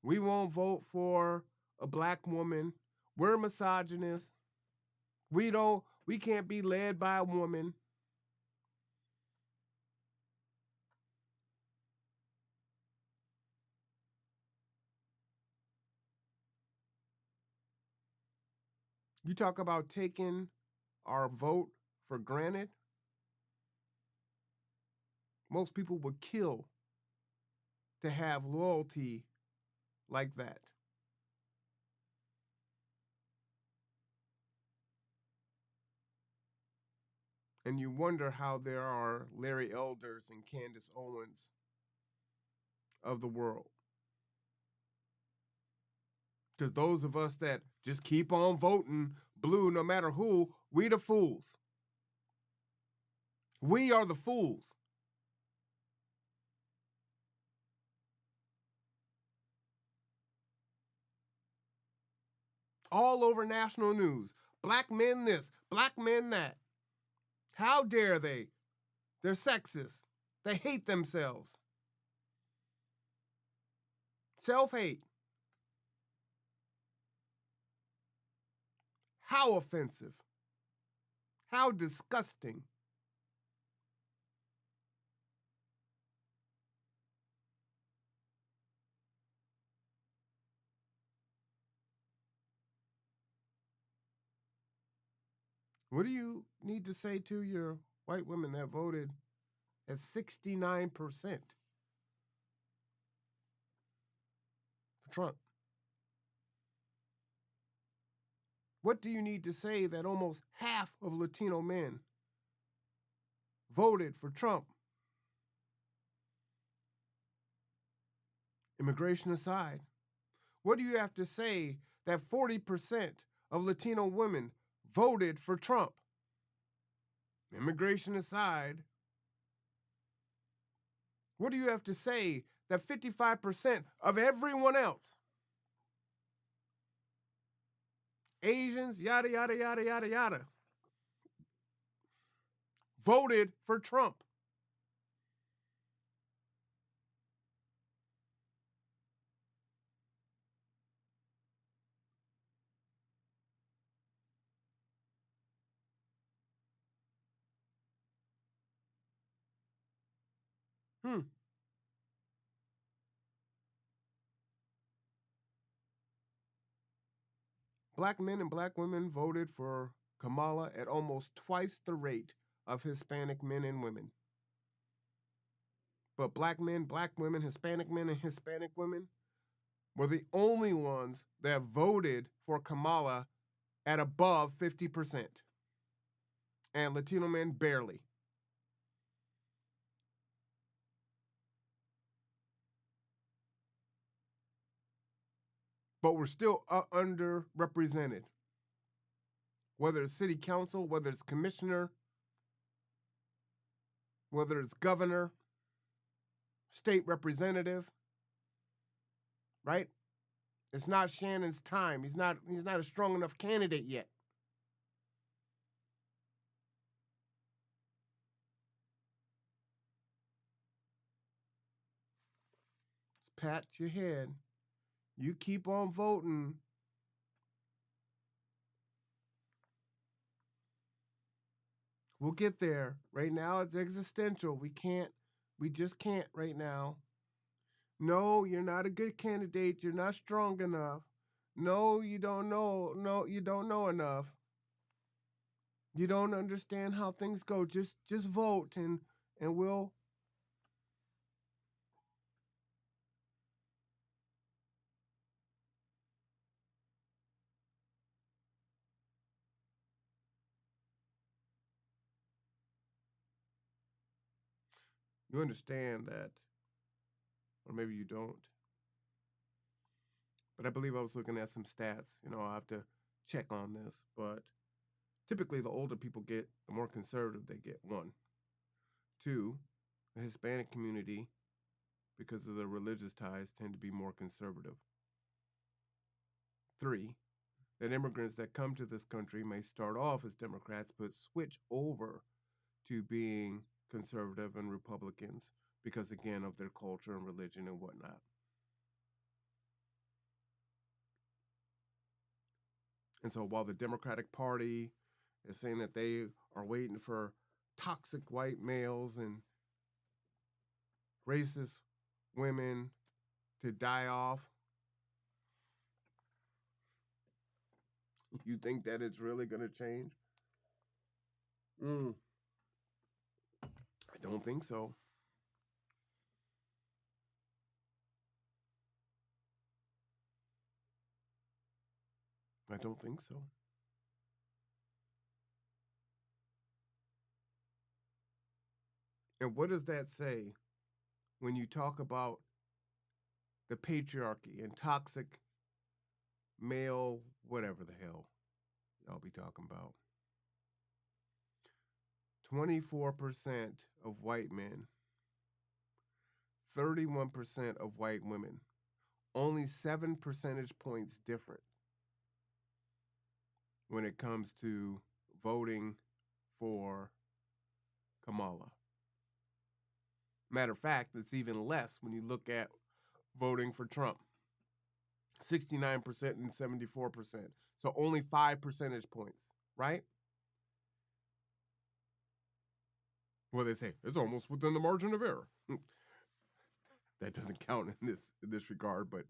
We won't vote for a black woman. We're misogynists. We can't be led by a woman. You talk about taking our vote for granted. Most people would kill to have loyalty like that. And you wonder how there are Larry Elders and Candace Owens of the world. Because those of us that just keep on voting blue no matter who, we the fools. We are the fools. All over national news. Black men this, black men that. How dare they? They're sexist. They hate themselves. Self-hate. How offensive. How disgusting. What do you need to say to your white women that voted at 69% for Trump? What do you need to say that almost half of Latino men voted for Trump? Immigration aside, what do you have to say that 40% of Latino women voted for Trump? Immigration aside, what do you have to say that 55% of everyone else, Asians, yada, yada, yada, yada, yada, voted for Trump? Black men and black women voted for Kamala at almost twice the rate of Hispanic men and women. But black men, black women, and Hispanic women were the only ones that voted for Kamala at above 50%. And Latino men barely. But we're still underrepresented. Whether it's city council, whether it's commissioner, whether it's governor, state representative, right? It's not Shannon's time. He's not a strong enough candidate yet. Just pat your head. You keep on voting. We'll get there. Right now it's existential. We just can't right now. No, you're not a good candidate. You're not strong enough. No, you don't know. No, you don't know enough. You don't understand how things go. Just vote and we'll. You understand that, or maybe you don't. But I believe I was looking at some stats. I'll have to check on this. But typically, the older people get, the more conservative they get. 1. 2, the Hispanic community, because of their religious ties, tend to be more conservative. 3, that immigrants that come to this country may start off as Democrats, but switch over to being conservative and Republicans because, again, of their culture and religion and whatnot. And so while the Democratic Party is saying that they are waiting for toxic white males and racist women to die off, you think that it's really going to change? I don't think so. I don't think so. And what does that say when you talk about the patriarchy and toxic male, whatever the hell y'all be talking about. 24% of white men, 31% of white women, only 7 percentage points different when it comes to voting for Kamala. Matter of fact, it's even less when you look at voting for Trump. 69% and 74%. So only 5 percentage points, right? Well, they say it's almost within the margin of error. That doesn't count in this regard, but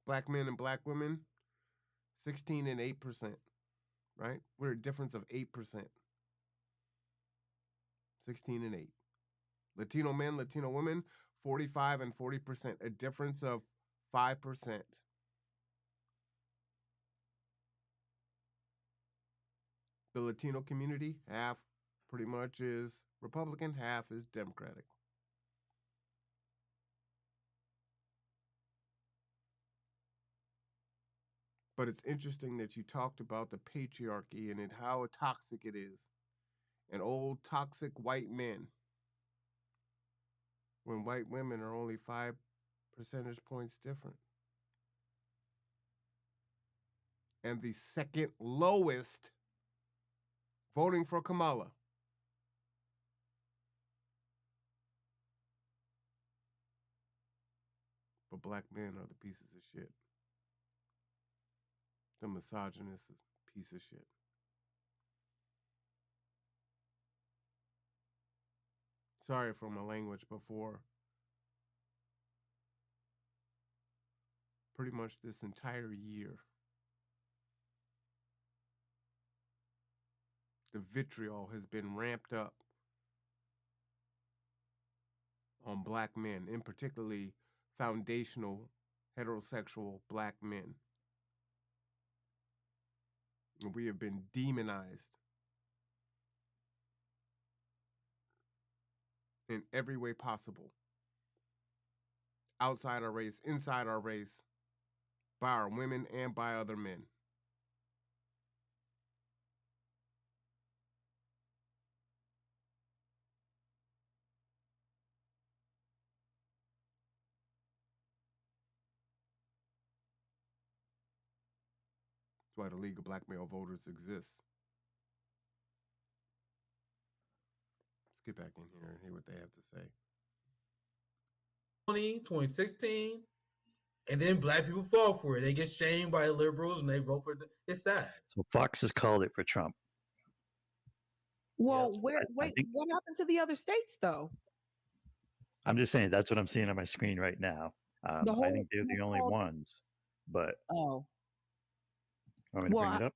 black men and black women, 16 and 8%, right? We're a difference of 8%. 16 and 8. Latino men, Latino women, 45 and 40%, a difference of 5%. The Latino community, half pretty much is Republican, half is Democratic. But it's interesting that you talked about the patriarchy and how toxic it is. And old toxic white men, when white women are only 5 percentage points different. And the second lowest voting for Kamala. But black men are the pieces of shit. The misogynist piece of shit. Sorry for my language before. Pretty much this entire year. The vitriol has been ramped up on black men, in particularly foundational heterosexual black men. And we have been demonized in every way possible. Outside our race, inside our race, by our women and by other men. That's why the League of Black Male Voters exists. Let's get back in here and hear what they have to say. 2016, and then black people fall for it. They get shamed by liberals and they vote for it. It's sad. So Fox has called it for Trump. Well, what happened to the other states, though? I'm just saying that's what I'm seeing on my screen right now. I think they're the only ones. But want me to bring it up?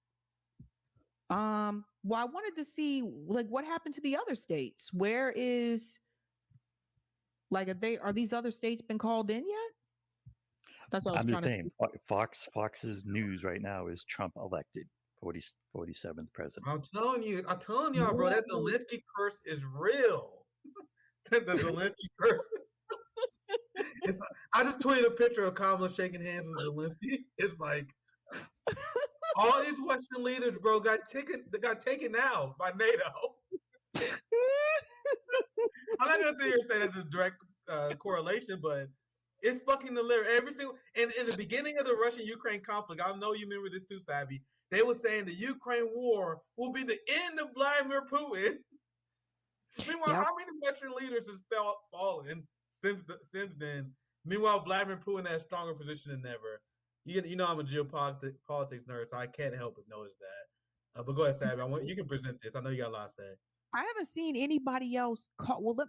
Well, I wanted to see what happened to the other states. Where is are these other states been called in yet? That's what I was trying to say. Fox's news right now is Trump elected 47th president. I'm telling y'all, bro, that Zelensky curse is real. The Zelensky curse. I just tweeted a picture of Kamala shaking hands with Zelensky. It's like all these Western leaders, bro, got taken out by NATO. I'm not gonna sit here and say that's a direct correlation, but it's fucking hilarious. Every single in the beginning of the Russian-Ukraine conflict, I know you remember this too, Savvy. They were saying the Ukraine war will be the end of Vladimir Putin. Meanwhile, how many Western leaders have fallen since then? Meanwhile, Vladimir Putin has a stronger position than ever. You know I'm a geopolitics nerd, so I can't help but notice that. But go ahead, Savvy. You can present this. I know you got a lot to say. I haven't seen anybody else call. Well,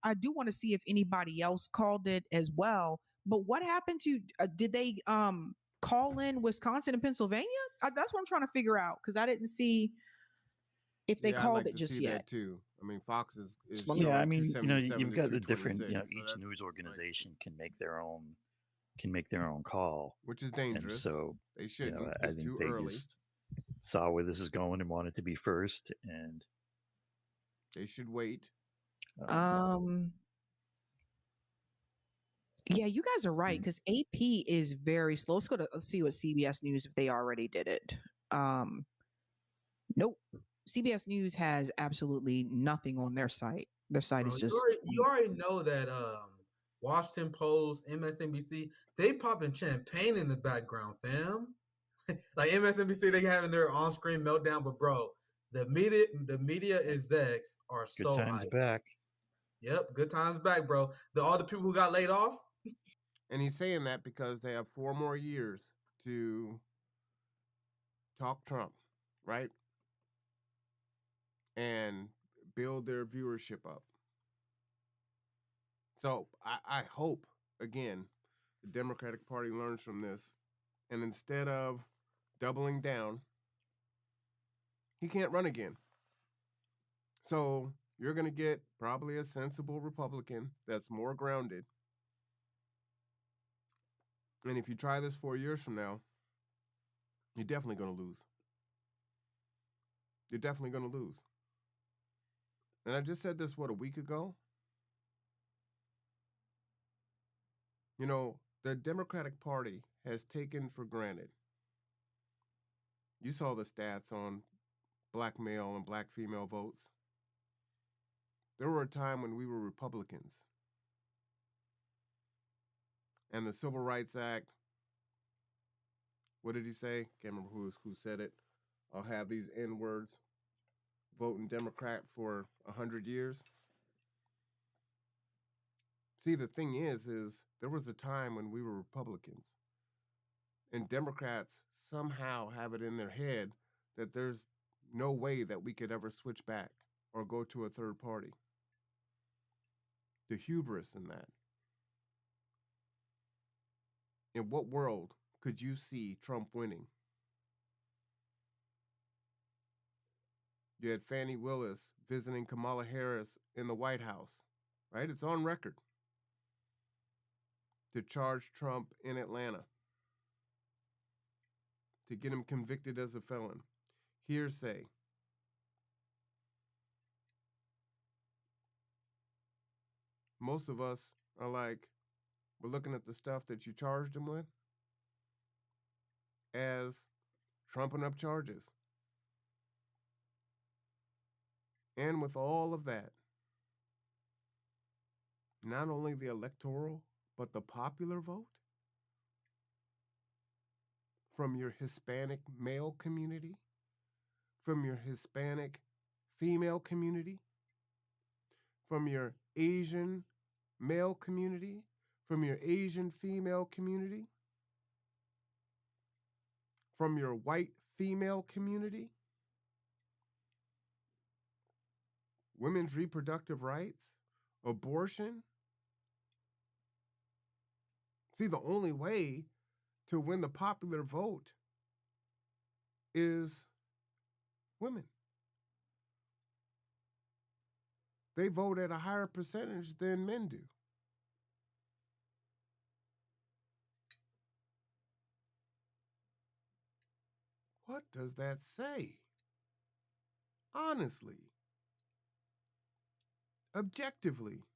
I do want to see if anybody else called it as well. But what happened to? Did they call in Wisconsin and Pennsylvania? That's what I'm trying to figure out because I didn't see if they called it just yet. That too. I mean, Fox is I mean, you've got the different. Each news organization can make their own call, which is dangerous. And so they shouldn't. I think they just saw where this is going and wanted to be first, and They should wait. Yeah, you guys are right because AP is very slow. Let's see what CBS News if they already did it. Nope. CBS News has absolutely nothing on their site. Their site Bro, is just you already know that Washington Post, MSNBC, they popping champagne in the background, fam. Like MSNBC, they having their on-screen meltdown, but bro, the media execs are Good so times hyped. back. Yep, good times back, bro. All the people who got laid off. And he's saying that because they have 4 more years to talk Trump, right? And build their viewership up. So I hope, again, the Democratic Party learns from this. And instead of doubling down, he can't run again. So you're going to get probably a sensible Republican that's more grounded. And if you try this 4 years from now, you're definitely going to lose. You're definitely going to lose. And I just said this, a week ago? You know, the Democratic Party has taken for granted. You saw the stats on black male and black female votes. There were a time when we were Republicans. And the Civil Rights Act, what did he say? Can't remember who said it. I'll have these N-words voting Democrat for 100 years. See, the thing is there was a time when we were Republicans. And Democrats somehow have it in their head that there's no way that we could ever switch back or go to a third party. The hubris in that. In what world could you see Trump winning? You had Fannie Willis visiting Kamala Harris in the White House, right? It's on record. To charge Trump in Atlanta. To get him convicted as a felon. Hearsay. Most of us are like, we're looking at the stuff that you charged him with as trumping up charges. And with all of that, not only the electoral, but the popular vote from your Hispanic male community, from your Hispanic female community, from your Asian male community, from your Asian female community, from your white female community, women's reproductive rights, abortion. See, the only way to win the popular vote is women. They vote at a higher percentage than men do. What does that say? Honestly. Objectively.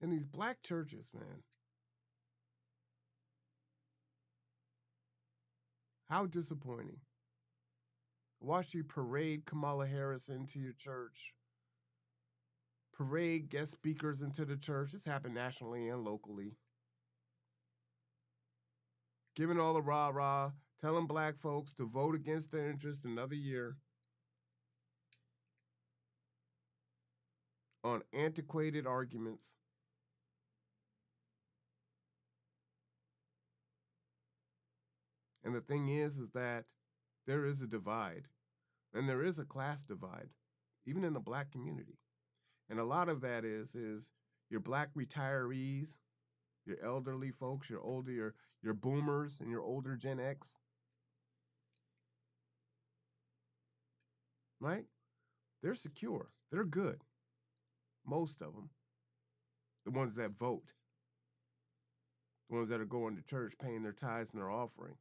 And these black churches, man. How disappointing. Watch you parade Kamala Harris into your church. Parade guest speakers into the church. This happened nationally and locally. Giving all the rah-rah, telling black folks to vote against their interest another year on antiquated arguments. And the thing is that there is a divide, and there is a class divide, even in the black community. And a lot of that is your black retirees, your elderly folks, your older, your boomers and your older Gen X. Right? They're secure. They're good. Most of them. The ones that vote. the ones that are going to church, paying their tithes and their offering.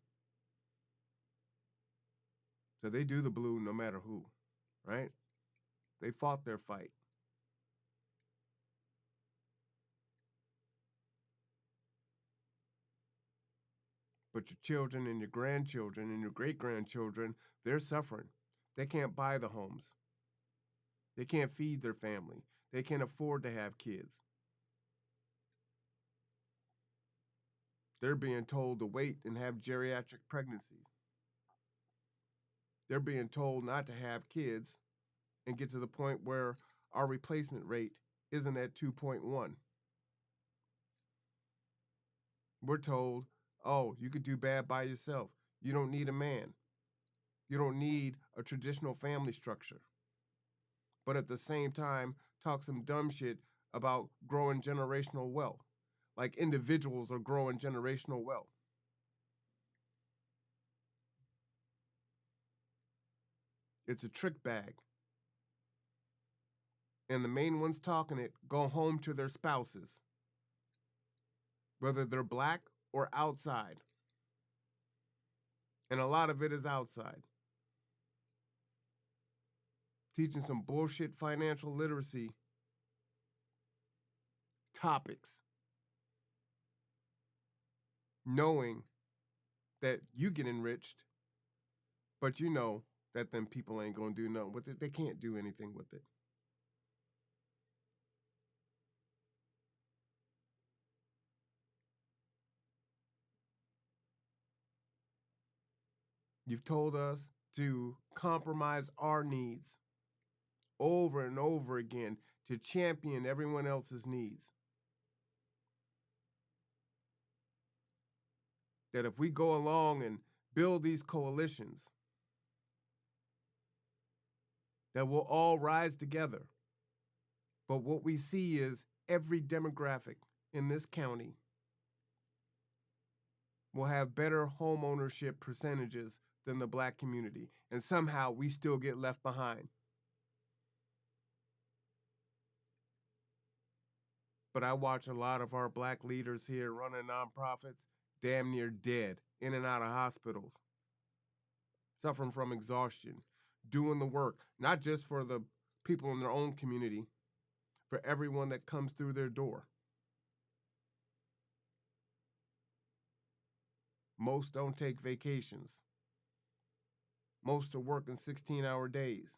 So they do the blue no matter who, right? They fought their fight. But your children and your grandchildren and your great-grandchildren, they're suffering. They can't buy the homes. They can't feed their family. They can't afford to have kids. They're being told to wait and have geriatric pregnancies. They're being told not to have kids and get to the point where our replacement rate isn't at 2.1. We're told, oh, you could do bad by yourself. You don't need a man. You don't need a traditional family structure. But at the same time, talk some dumb shit about growing generational wealth. Like individuals are growing generational wealth. It's a trick bag. And the main ones talking it go home to their spouses, whether they're black or outside. And a lot of it is outside. Teaching some bullshit financial literacy topics, knowing that you get enriched, but you know that them people ain't gonna do nothing with it. They can't do anything with it. You've told us to compromise our needs over and over again to champion everyone else's needs. That if we go along and build these coalitions, that we'll all rise together. But what we see is every demographic in this county will have better home ownership percentages than the black community. And somehow we still get left behind. But I watch a lot of our black leaders here running nonprofits damn near dead, in and out of hospitals, suffering from exhaustion, doing the work, not just for the people in their own community, for everyone that comes through their door. Most don't take vacations. Most are working 16-hour days.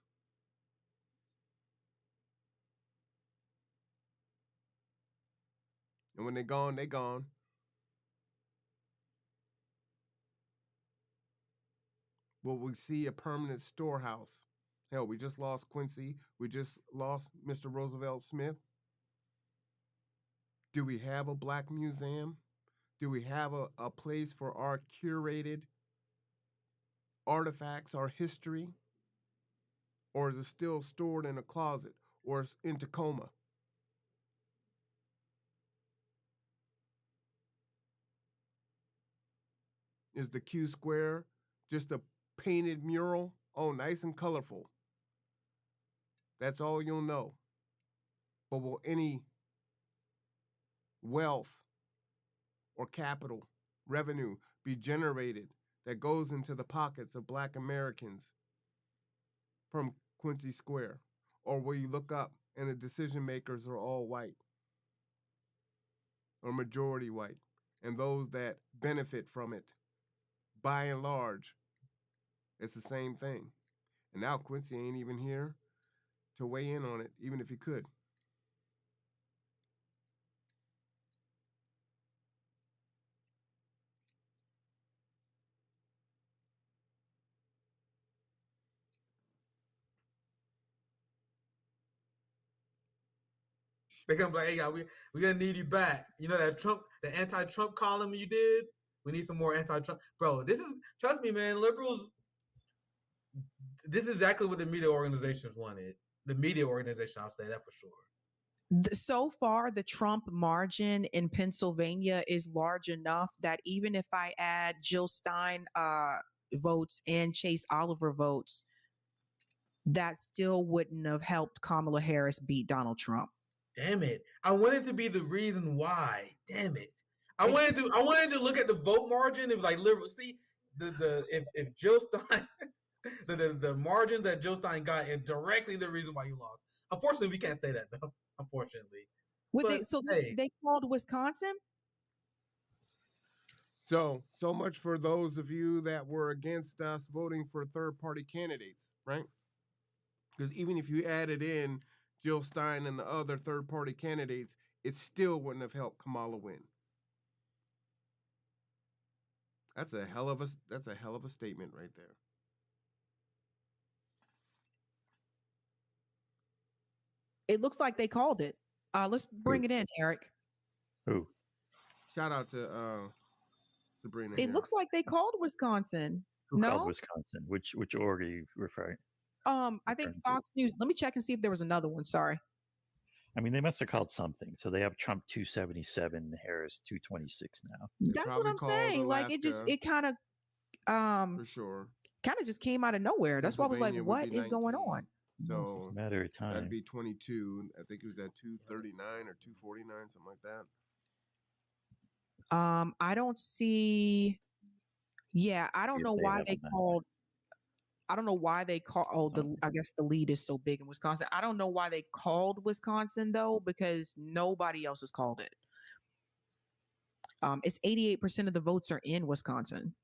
And when they're gone, they're gone. Will we see a permanent storehouse? Hell, we just lost Quincy. We just lost Mr. Roosevelt Smith. Do we have a black museum? Do we have a place for our curated artifacts, our history? Or is it still stored in a closet or in Tacoma? Is the Q Square just a painted mural? Oh, nice and colorful. That's all you'll know. But will any wealth or capital, revenue be generated that goes into the pockets of black Americans from Quincy Square? Or will you look up and the decision makers are all white or majority white, and those that benefit from it, by and large, it's the same thing. And now Quincy ain't even here to weigh in on it, even if he could. They're gonna be like, hey, y'all, we're gonna need you back. You know that the anti-Trump column you did? We need some more anti-Trump. Bro, trust me, man, liberals, this is exactly what the media organizations wanted. The media organization, I'll say that for sure. So far, the Trump margin in Pennsylvania is large enough that even if I add Jill Stein votes and Chase Oliver votes, that still wouldn't have helped Kamala Harris beat Donald Trump. Damn it. I want it to be the reason why. Damn it. I wanted to look at the vote margin. It was like liberal. See if Jill Stein, the margins that Jill Stein got is directly the reason why you lost. Unfortunately, we can't say that though. Unfortunately, they called Wisconsin. So much for those of you that were against us voting for third-party candidates, right? Because even if you added in Jill Stein and the other third-party candidates, it still wouldn't have helped Kamala win. That's a hell of a statement right there. It looks like they called it. Let's bring it in, Eric. Who? Shout out to Sabrina. It looks like they called Wisconsin. Who called Wisconsin? Which org are you referring? I think Fox News. Let me check and see if there was another one. Sorry. I mean, they must have called something. So they have Trump 277, Harris 226 now. That's what I'm saying. Like it kind of, for sure, kind of just came out of nowhere. That's why I was like, what is going on? So it's a matter of time. That'd be 22. I think it was at 239 or 249, something like that. I don't see. Yeah, I don't know why they called. I don't know why they call. I guess the lead is so big in Wisconsin. I don't know why they called Wisconsin though, because nobody else has called it. It's 88% of the votes are in Wisconsin.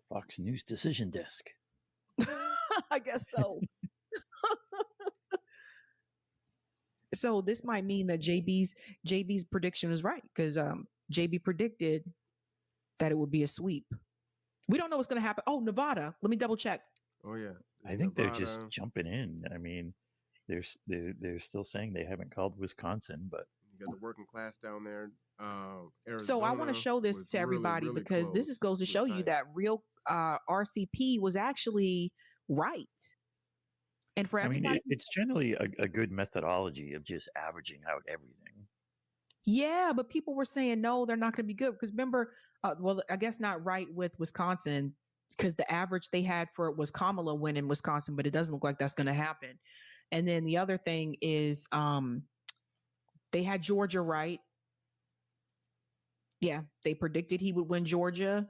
Fox News decision desk. I guess so. So this might mean that JB's prediction was right, because JB predicted that it would be a sweep. We don't know what's going to happen. Oh, Nevada. Let me double check. Oh yeah, I think they're just jumping in. I mean, they're still saying they haven't called Wisconsin, but you got the working class down there. Arizona. So I want to show this to everybody really because this goes to show you that real RCP was actually right. And for everybody, I mean, it's generally a good methodology of just averaging out everything. Yeah, but people were saying no, they're not going to be good because remember, well, I guess not right with Wisconsin because the average they had for it was Kamala win in Wisconsin, but it doesn't look like that's going to happen. And then the other thing is, they had Georgia right. Yeah, they predicted he would win Georgia,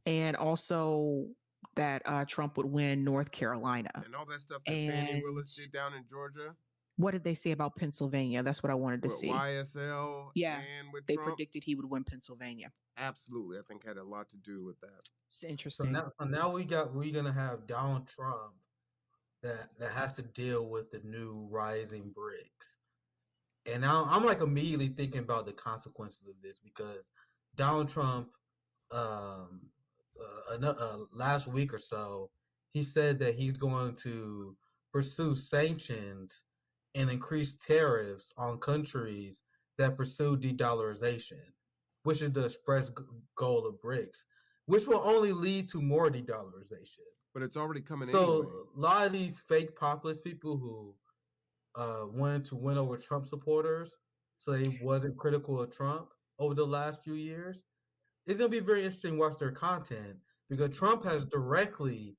and also that Trump would win North Carolina. And all that stuff that Fannie Willis did down in Georgia. What did they say about Pennsylvania? That's what I wanted to see. YSL. Yeah, and with they Trump, predicted he would win Pennsylvania. Absolutely, I think had a lot to do with that. It's interesting. So now we're gonna have Donald Trump that has to deal with the new rising BRICS, and now I'm like immediately thinking about the consequences of this because Donald Trump, last week or so, he said that he's going to pursue sanctions and increase tariffs on countries that pursue de-dollarization, which is the express goal of BRICS, which will only lead to more de-dollarization. But it's already coming so anyway. A lot of these fake populist people who wanted to win over Trump supporters, so they wasn't critical of Trump over the last few years, it's going to be very interesting to watch their content because Trump has directly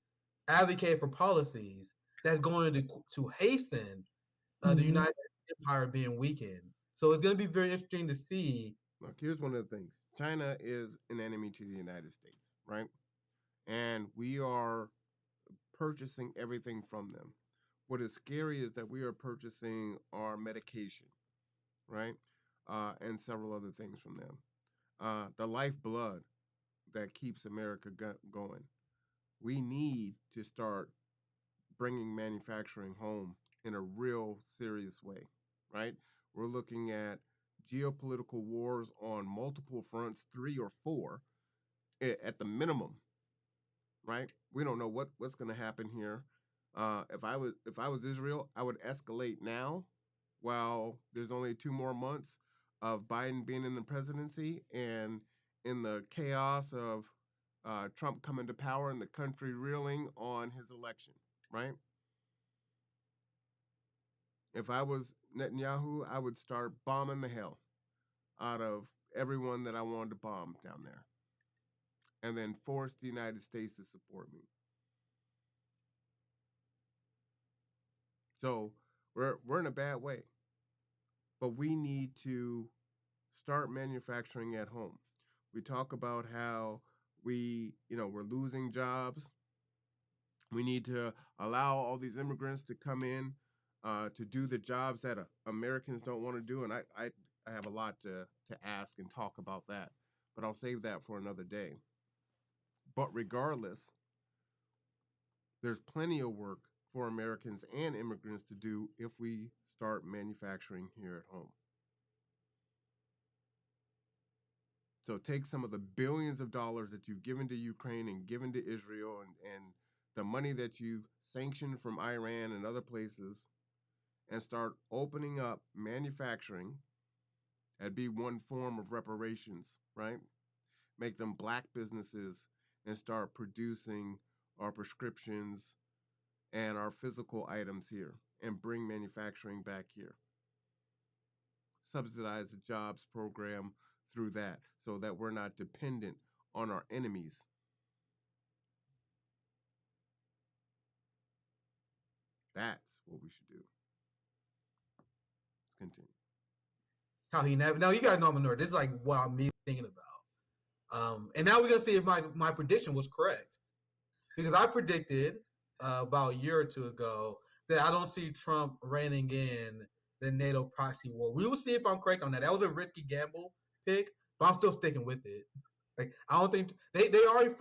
advocated for policies that's going to hasten the United Empire being weakened. So it's going to be very interesting to see. Look, here's one of the things. China is an enemy to the United States, right? And we are purchasing everything from them. What is scary is that we are purchasing our medication, right? And several other things from them. The lifeblood that keeps America going. We need to start bringing manufacturing home in a real serious way, right? We're looking at geopolitical wars on multiple fronts, 3 or 4 at the minimum, right? We don't know what's going to happen here. If I was Israel, I would escalate now while there's only 2 more months of Biden being in the presidency and in the chaos of Trump coming to power and the country reeling on his election, right? If I was Netanyahu, I would start bombing the hell out of everyone that I wanted to bomb down there and then force the United States to support me. So we're in a bad way. But we need to start manufacturing at home. We talk about how we're losing jobs. We need to allow all these immigrants to come in to do the jobs that Americans don't want to do. And I have a lot to ask and talk about that, but I'll save that for another day. But regardless, there's plenty of work for Americans and immigrants to do if we start manufacturing here at home. So take some of the billions of dollars that you've given to Ukraine and given to Israel and the money that you've sanctioned from Iran and other places and start opening up manufacturing. That'd be one form of reparations, right? Make them black businesses and start producing our prescriptions and our physical items here and bring manufacturing back here. Subsidize the jobs program through that so that we're not dependent on our enemies. That's what we should do. Let's continue. How he never. Now you guys know I'm a nerd. This is like what I'm thinking about. And now we're gonna see if my prediction was correct, because I predicted about a year or two ago that I don't see Trump reining in the NATO proxy war. We will see if I'm correct on that. That was a risky gamble pick, but I'm still sticking with it. Like, I don't think they already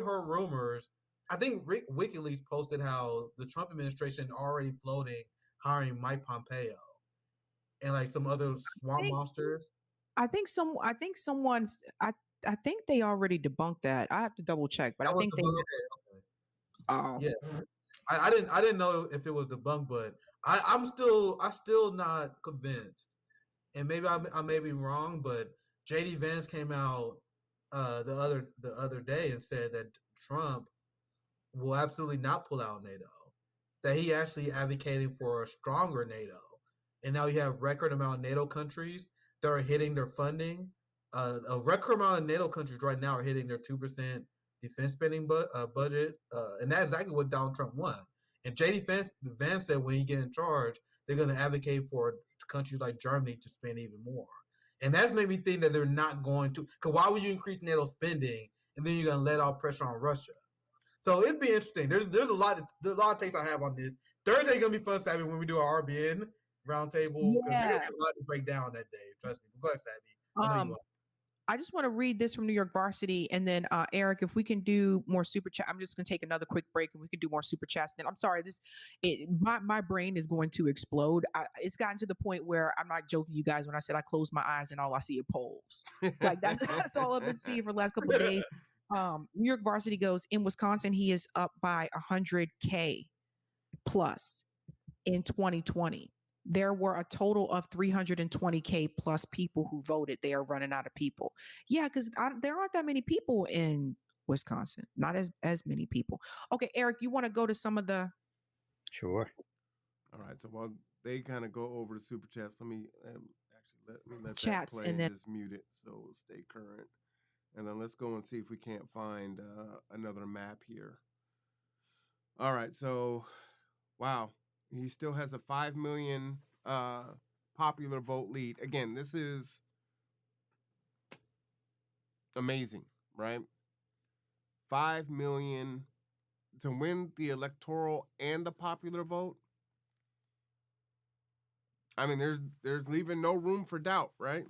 heard rumors. I think WikiLeaks posted how the Trump administration already floating hiring Mike Pompeo and like some other swamp monsters. I think they already debunked that. I have to double check, but I think they. Okay. Oh. Yeah. I didn't know if it was debunked, but I'm still not convinced. And maybe I may be wrong, but JD Vance came out the other day and said that Trump will absolutely not pull out NATO. That he actually advocating for a stronger NATO. And now you have record amount of NATO countries that are hitting their funding. A record amount of NATO countries right now are hitting their 2% defense spending budget, and that's exactly what Donald Trump won. And JD Vance said when he get in charge, they're going to advocate for countries like Germany to spend even more. And that made me think that they're not going to. Because why would you increase NATO spending and then you're going to let out pressure on Russia? So it'd be interesting. There's a lot of takes I have on this. Thursday's gonna be fun, Savvy, when we do our RBN roundtable. Because there's gonna be a lot to break down that day. Trust me. Go ahead, Savvy. I just want to read this from New York Varsity, and then Eric, if we can do more super chat, I'm just going to take another quick break, and we can do more super chats. Then I'm sorry, my brain is going to explode. It's gotten to the point where I'm not joking, you guys, when I said I close my eyes and all I see are polls. Like that's all I've been seeing for the last couple of days. New York Varsity goes, in Wisconsin, he is up by 100K plus in 2020. There were a total of 320K plus people who voted. They are running out of people. Yeah, because there aren't that many people in Wisconsin. Not as many people. Okay, Eric, you want to go to some of the... Sure. All right. So while they kind of go over the super chats, let me let chats that play and then just mute it so it'll stay current. And then let's go and see if we can't find another map here. All right. So, wow. He still has a 5 million popular vote lead. Again, this is amazing, right? 5 million to win the electoral and the popular vote. I mean, there's leaving no room for doubt, right?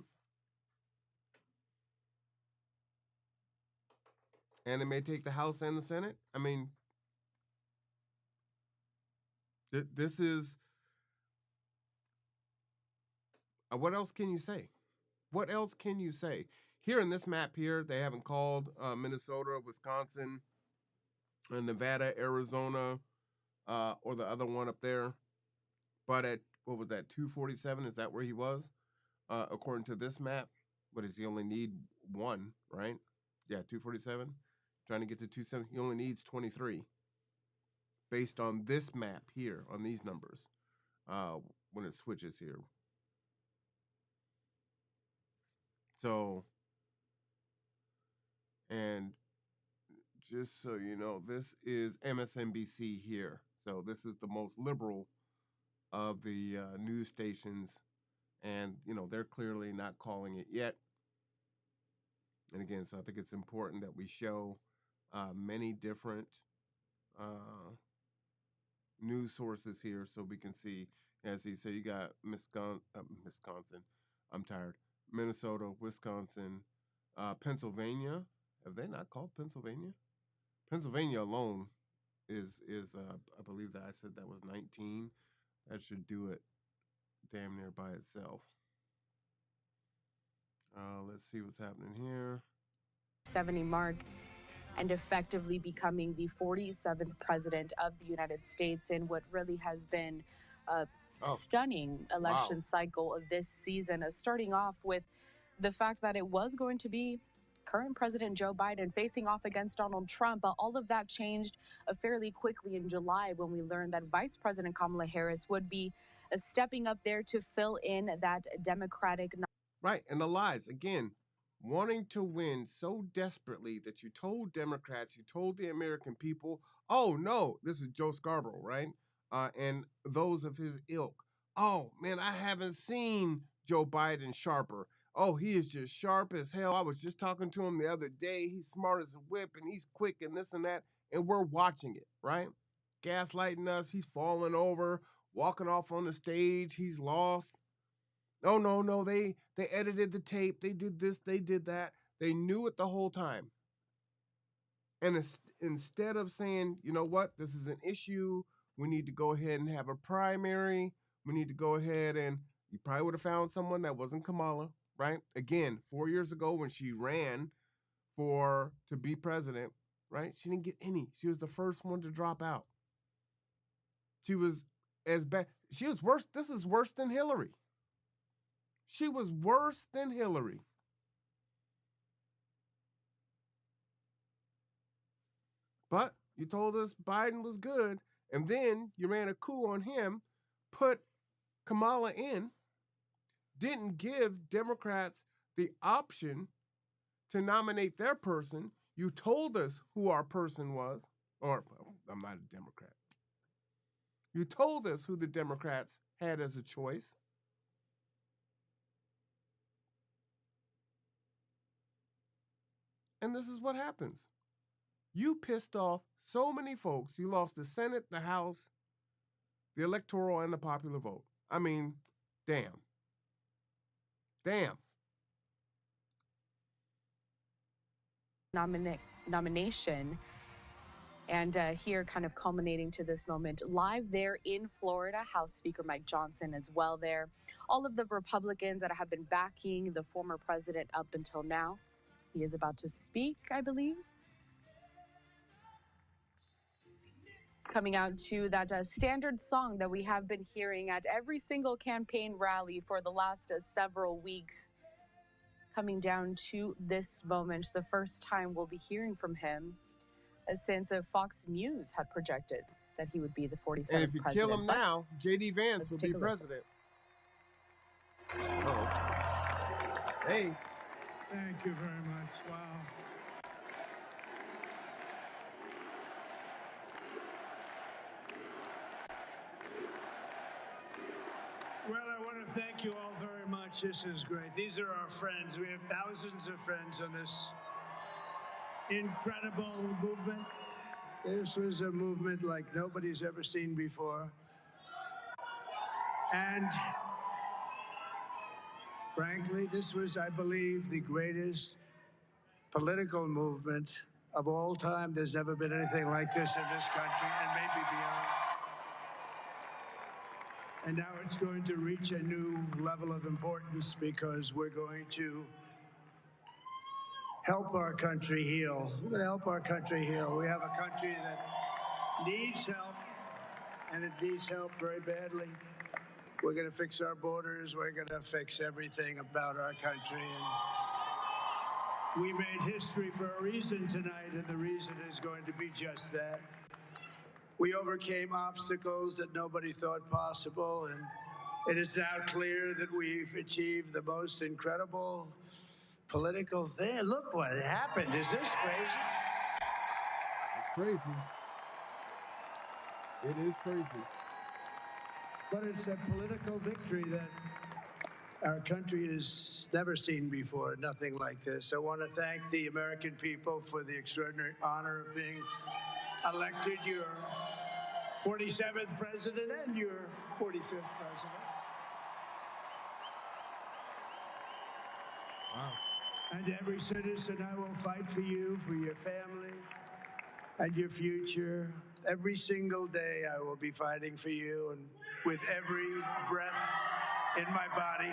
And they may take the House and the Senate. I mean, this is... what else can you say? What else can you say? Here in this map here, they haven't called Minnesota, Wisconsin, Nevada, Arizona, or the other one up there. But at, what was that, 247? Is that where he was? According to this map. But does he only need one, right? Yeah, 247. Trying to get to 270. He only needs 23. Based on this map here, on these numbers, when it switches here. So, and just so you know, this is MSNBC here. So this is the most liberal of the news stations And, they're clearly not calling it yet. And again, so I think it's important that we show many different news sources here so we can see, as he said, you got Wisconsin. I'm tired. Minnesota, Wisconsin, Pennsylvania. Have they not called Pennsylvania? Pennsylvania alone is I believe that I said that was 19. That should do it damn near by itself. Let's see what's happening here. 70 mark and effectively becoming the 47th president of the United States in what really has been a stunning election cycle of this season, starting off with the fact that it was going to be current President Joe Biden facing off against Donald Trump. All of that changed fairly quickly in July when we learned that Vice President Kamala Harris would be stepping up there to fill in that Democratic. Right, and the lies, again, wanting to win so desperately that you told Democrats, you told the American people, oh, no, this is Joe Scarborough, right? And those of his ilk. Oh, man, I haven't seen Joe Biden sharper. Oh, he is just sharp as hell. I was just talking to him the other day. He's smart as a whip, and he's quick and this and that. And we're watching it, right? Gaslighting us. He's falling over, walking off on the stage. He's lost. Oh, no, they edited the tape. They did this, they did that. They knew it the whole time. And instead of saying, you know what, this is an issue, we need to go ahead and have a primary. We need to go ahead and you probably would have found someone that wasn't Kamala, right? Again, 4 years ago when she ran to be president, right? She didn't get any. She was the first one to drop out. She was as bad. She was worse. This is worse than Hillary. She was worse than Hillary. But you told us Biden was good, and then you ran a coup on him, put Kamala in, didn't give Democrats the option to nominate their person. You told us who our person was, or I'm not a Democrat. You told us who the Democrats had as a choice. And this is what happens. You pissed off so many folks. You lost the Senate, the House, the electoral, and the popular vote. I mean, damn. Damn. Nomination. And here, kind of culminating to this moment, live there in Florida, House Speaker Mike Johnson as well there. All of the Republicans that have been backing the former president up until now. He is about to speak, I believe. Coming out to that standard song that we have been hearing at every single campaign rally for the last several weeks. Coming down to this moment, the first time we'll be hearing from him since Fox News had projected that he would be the 47th And if you president. kill him now, J.D. Vance will be president. Oh. Hey. Thank you very much. Wow. Well, I want to thank you all very much. This is great. These are our friends. We have thousands of friends on this incredible movement. This was a movement like nobody's ever seen before. And frankly, this was, I believe, the greatest political movement of all time. There's never been anything like this in this country and maybe beyond. And now it's going to reach a new level of importance because we're going to help our country heal. We're going to help our country heal. We have a country that needs help, and it needs help very badly. We're going to fix our borders. We're going to fix everything about our country. And we made history for a reason tonight, and the reason is going to be just that. We overcame obstacles that nobody thought possible, and it is now clear that we've achieved the most incredible political thing. Look what happened. Is this crazy? It's crazy. It is crazy. But it's a political victory that our country has never seen before, nothing like this. I want to thank the American people for the extraordinary honor of being elected your 47th president and your 45th president. Wow. And every citizen, I will fight for you, for your family, and your future. Every single day, I will be fighting for you, and with every breath in my body,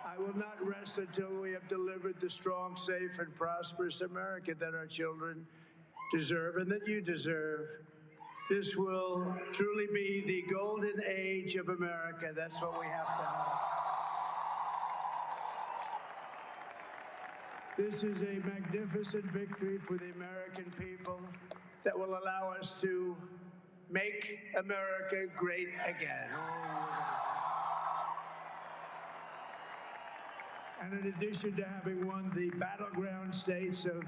I will not rest until we have delivered the strong, safe, and prosperous America that our children deserve and that you deserve. This will truly be the golden age of America. That's what we have to have. This is a magnificent victory for the American people that will allow us to make America great again. And in addition to having won the battleground states of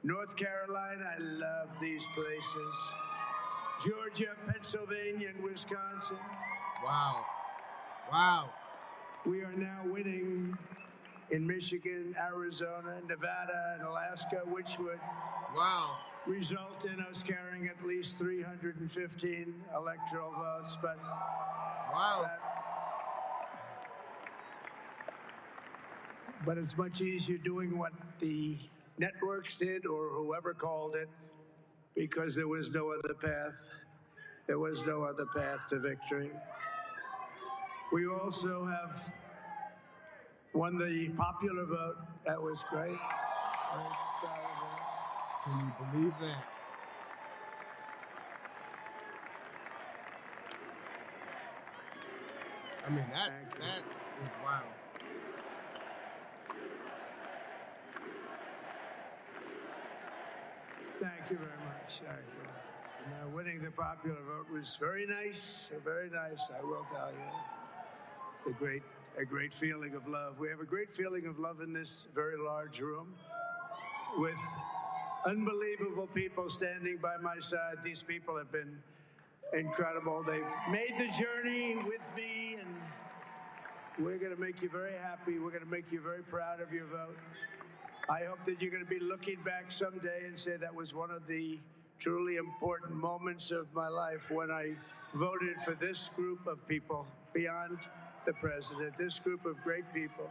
North Carolina, I love these places, Georgia, Pennsylvania, and Wisconsin. Wow. Wow. We are now winning in Michigan, Arizona, Nevada, and Alaska, which would result in us carrying at least 315 electoral votes. But but it's much easier doing what the networks did or whoever called it, because there was no other path. There was no other path to victory. We also have won the popular vote. That was great. Can you believe that? I mean, that is wild. Thank you very much. Thank you. Now, winning the popular vote was very nice, very nice, I will tell you. It's a great feeling of love. We have a great feeling of love in this very large room with unbelievable people standing by my side. These people have been incredible. They've made the journey with me, and we're going to make you very happy. We're going to make you very proud of your vote. I hope that you're going to be looking back someday and say that was one of the truly important moments of my life when I voted for this group of people beyond the president, this group of great people.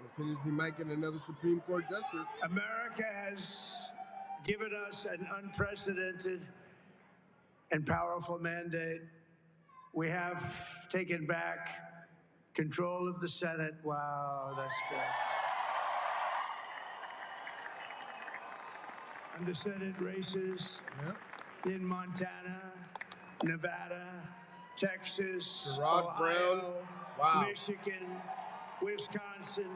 As soon as he might get another Supreme Court justice. America has given us an unprecedented and powerful mandate. We have taken back control of the Senate. Wow, that's good. And the Senate races in Montana, Nevada, Texas, Ohio, Michigan, Wisconsin,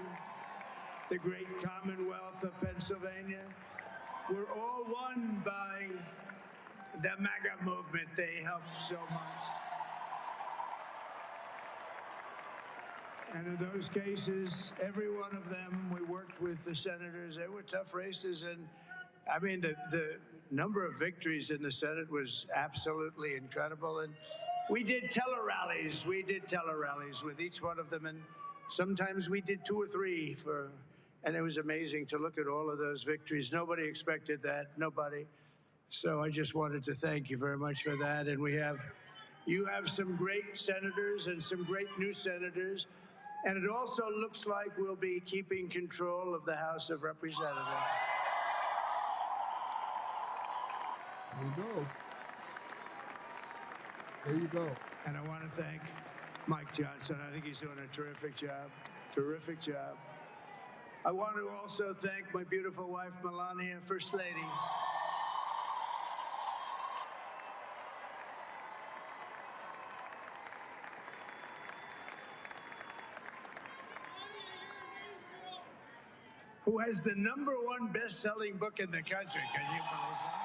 the great Commonwealth of Pennsylvania, were all won by the MAGA movement. They helped so much. And in those cases, every one of them, we worked with the senators. They were tough races. And I mean, the number of victories in the Senate was absolutely incredible. And we did tele-rallies. We did tele-rallies with each one of them. And sometimes we did 2 or 3 and it was amazing to look at all of those victories. Nobody expected that, nobody. So I just wanted to thank you very much for that. And you have some great senators and some great new senators. And it also looks like we'll be keeping control of the House of Representatives. There you go. There you go. And I want to thank Mike Johnson. I think he's doing a terrific job. Terrific job. I want to also thank my beautiful wife, Melania, First Lady. Who has the #1 best-selling book in the country. Can you believe that?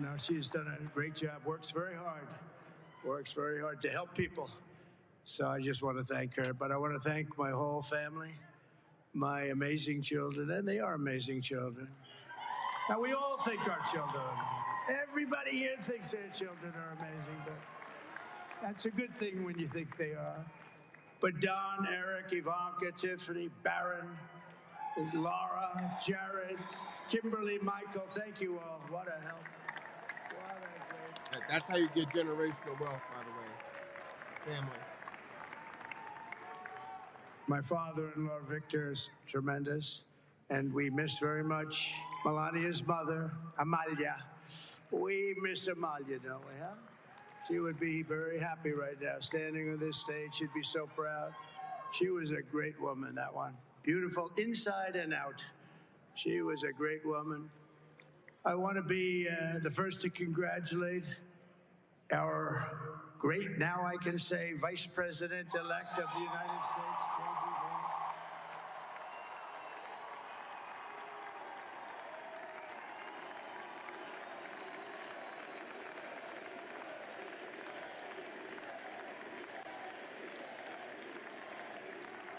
No, she's done a great job, works very hard to help people. So I just want to thank her. But I want to thank my whole family, my amazing children, and they are amazing children. Now, we all think our children are amazing. Everybody here thinks their children are amazing, but that's a good thing when you think they are. But Don, Eric, Ivanka, Tiffany, Barron, there's Laura, Jared, Kimberly, Michael, thank you all. What a help. What a great... That's how you get generational wealth, by the way. Family. My father-in-law, Victor, is tremendous, and we miss very much Melania's mother, Amalia. We miss Amalia, don't we, huh? She would be very happy right now, standing on this stage. She'd be so proud. She was a great woman, that one. Beautiful inside and out. She was a great woman. I want to be the first to congratulate our great, now I can say, Vice President-elect of the United States, J.D. Vance.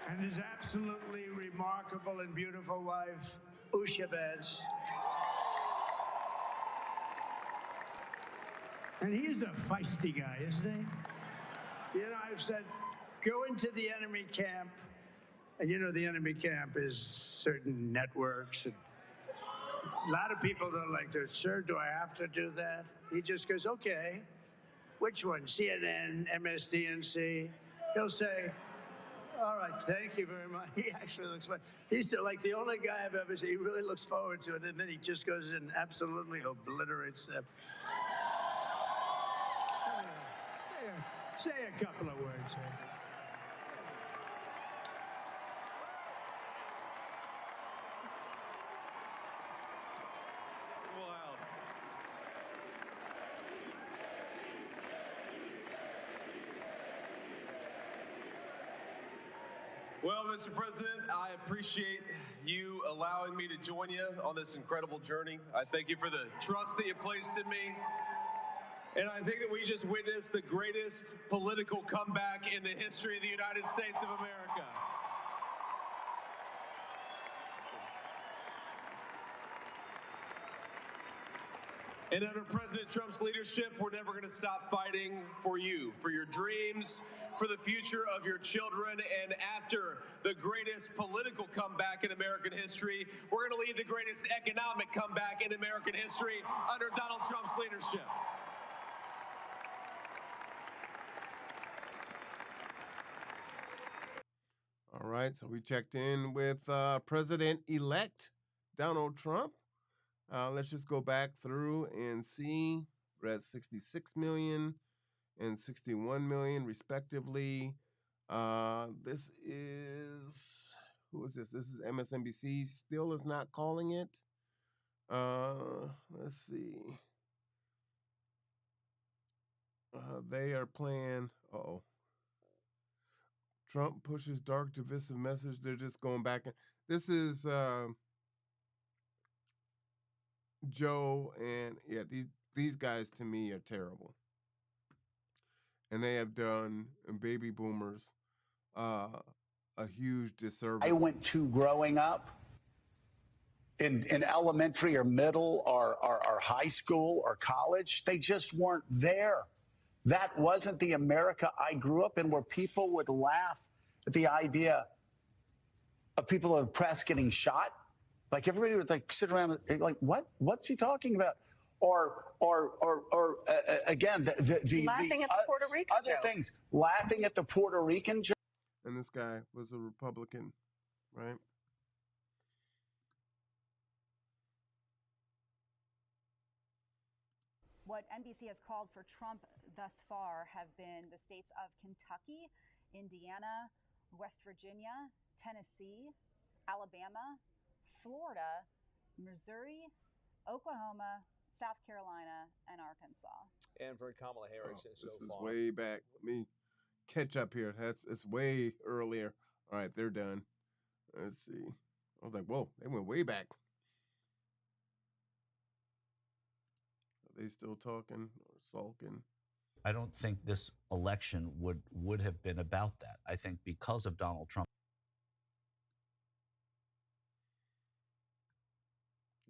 And his absolutely remarkable and beautiful wife, Usha Vance. And he's a feisty guy, isn't he? You know, I've said, go into the enemy camp. And you know, the enemy camp is certain networks. And a lot of people don't like this. Sir, do I have to do that? He just goes, okay. Which one? CNN, MSDNC? He'll say, all right, thank you very much. He actually looks fun. He's like the only guy I've ever seen. He really looks forward to it. And then he just goes and absolutely obliterates them. Say a couple of words here. Wow. Well, Mr. President, I appreciate you allowing me to join you on this incredible journey. I thank you for the trust that you placed in me. And I think that we just witnessed the greatest political comeback in the history of the United States of America. And under President Trump's leadership, we're never going to stop fighting for you, for your dreams, for the future of your children. And after the greatest political comeback in American history, we're going to lead the greatest economic comeback in American history under Donald Trump's leadership. All right, so we checked in with President-elect Donald Trump. Let's just go back through and see. We're at 66 million and 61 million, respectively. This is, who is this? This is MSNBC. Still is not calling it. Let's see. They are playing. Uh-oh. Trump pushes dark, divisive message. They're just going back. This is Joe, and yeah, these guys to me are terrible, and they have done baby boomers a huge disservice. I went to growing up in elementary or middle or high school or college. They just weren't there. That wasn't the America I grew up in, where people would laugh at the idea of people of the press getting shot. Like everybody would like sit around and like, what's he talking about? Or again, laughing at the Puerto Rican other joke. things, laughing at the Puerto Rican joke. And this guy was a Republican, right? What NBC has called for Trump thus far have been the states of Kentucky, Indiana, West Virginia, Tennessee, Alabama, Florida, Missouri, Oklahoma, South Carolina, and Arkansas. And for Kamala Harris so this is far. way back. Let me catch up here. It's way earlier. All right, they're done. Let's see. I was like, whoa, they went way back. Are they still talking or sulking? I don't think this election would have been about that. I think because of Donald Trump.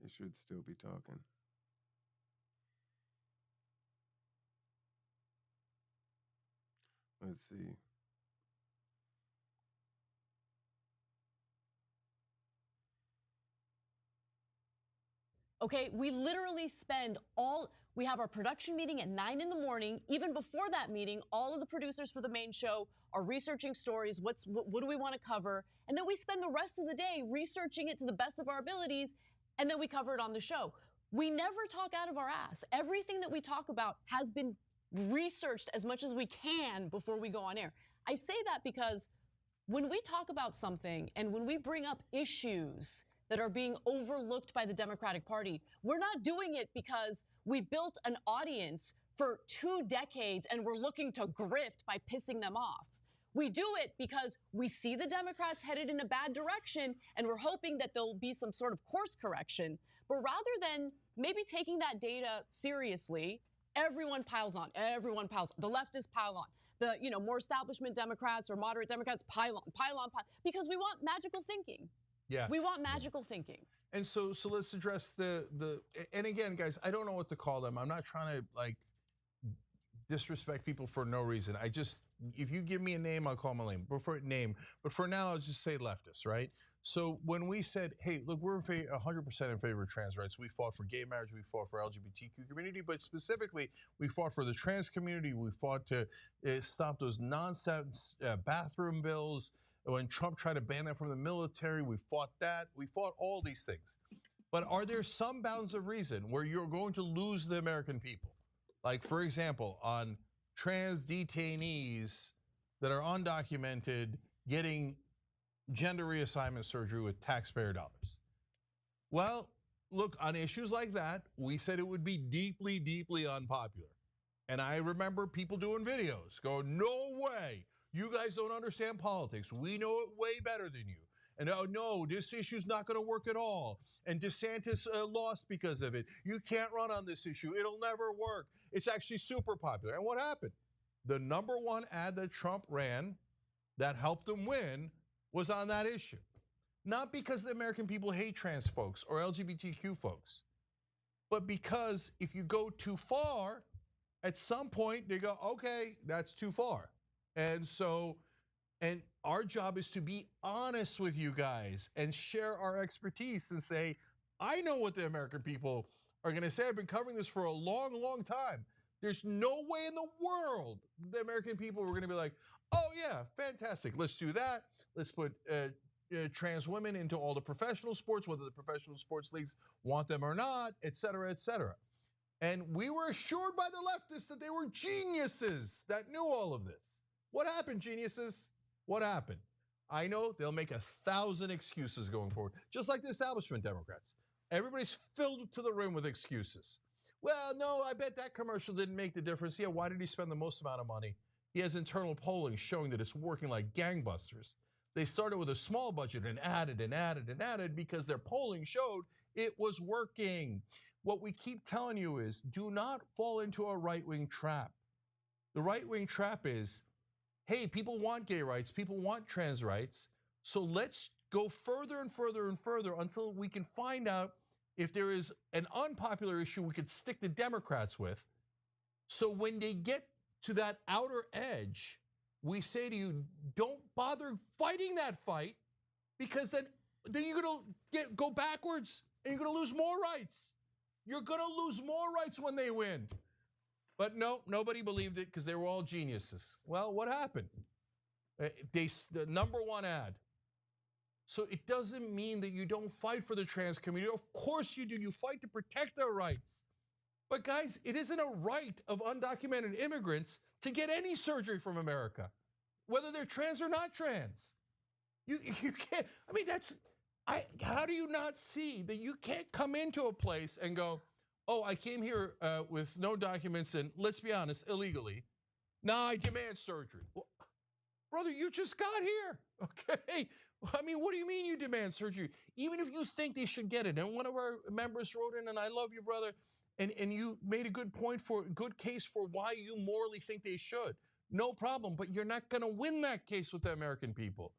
They should still be talking. Let's see. Okay, we literally spend we have our production meeting at 9 in the morning. Even before that meeting, all of the producers for the main show are researching stories. What do we want to cover? And then we spend the rest of the day researching it to the best of our abilities, and then we cover it on the show. We never talk out of our ass. Everything that we talk about has been researched as much as we can before we go on air. I say that because when we talk about something and when we bring up issues that are being overlooked by the Democratic Party, we're not doing it because we built an audience for 2 decades and we're looking to grift by pissing them off. We do it because we see the Democrats headed in a bad direction and we're hoping that there'll be some sort of course correction. But rather than maybe taking that data seriously, everyone piles on. Everyone piles on. The leftists pile on. The more establishment Democrats or moderate Democrats pile on, because we want magical thinking. Yeah. We want magical thinking. And so let's address and again, guys, I don't know what to call them. I'm not trying to disrespect people for no reason. If you give me a name, I'll call them a name. But for now, I'll just say leftists, right? So when we said, hey, look, we're 100% in favor of trans rights. We fought for gay marriage. We fought for LGBTQ community. But specifically, we fought for the trans community. We fought to stop those nonsense bathroom bills. When Trump tried to ban them from the military, we fought that. We fought all these things. But are there some bounds of reason where you're going to lose the American people? Like, for example, on trans detainees that are undocumented getting gender reassignment surgery with taxpayer dollars. Well, look, on issues like that, we said it would be deeply, deeply unpopular. And I remember people doing videos going, no way. You guys don't understand politics. We know it way better than you. And no, this issue's not going to work at all. And DeSantis lost because of it. You can't run on this issue. It'll never work. It's actually super popular. And what happened? The #1 ad that Trump ran that helped him win was on that issue. Not because the American people hate trans folks or LGBTQ folks, but because if you go too far, at some point they go, okay, that's too far. And our job is to be honest with you guys and share our expertise and say, I know what the American people are going to say. I've been covering this for a long, long time. There's no way in the world the American people were going to be like, oh yeah, fantastic. Let's do that. Let's put trans women into all the professional sports, whether the professional sports leagues want them or not, et cetera, et cetera. And we were assured by the leftists that they were geniuses that knew all of this. What happened, geniuses? What happened? I know they'll make 1,000 excuses going forward, just like the establishment Democrats. Everybody's filled to the rim with excuses. Well, no, I bet that commercial didn't make the difference. Yeah, why did he spend the most amount of money? He has internal polling showing that it's working like gangbusters. They started with a small budget and added and added and added because their polling showed it was working. What we keep telling you is do not fall into a right-wing trap. The right-wing trap is, hey, people want gay rights, people want trans rights, so let's go further and further and further until we can find out if there is an unpopular issue we could stick the Democrats with. So when they get to that outer edge, we say to you, don't bother fighting that fight, because then you're going to go backwards and you're going to lose more rights. You're going to lose more rights when they win. But no, nobody believed it because they were all geniuses. Well, what happened? The #1 ad. So it doesn't mean that you don't fight for the trans community. Of course you do. You fight to protect their rights. But guys, it isn't a right of undocumented immigrants to get any surgery from America, whether they're trans or not trans. You can't, I mean, how do you not see that you can't come into a place and go, oh, I came here with no documents and, let's be honest, illegally. Now I demand surgery. Well, brother, you just got here, okay? I mean, what do you mean you demand surgery? Even if you think they should get it. And one of our members wrote in, and I love you, brother, and you made a good case for why you morally think they should. No problem, but you're not gonna win that case with the American people.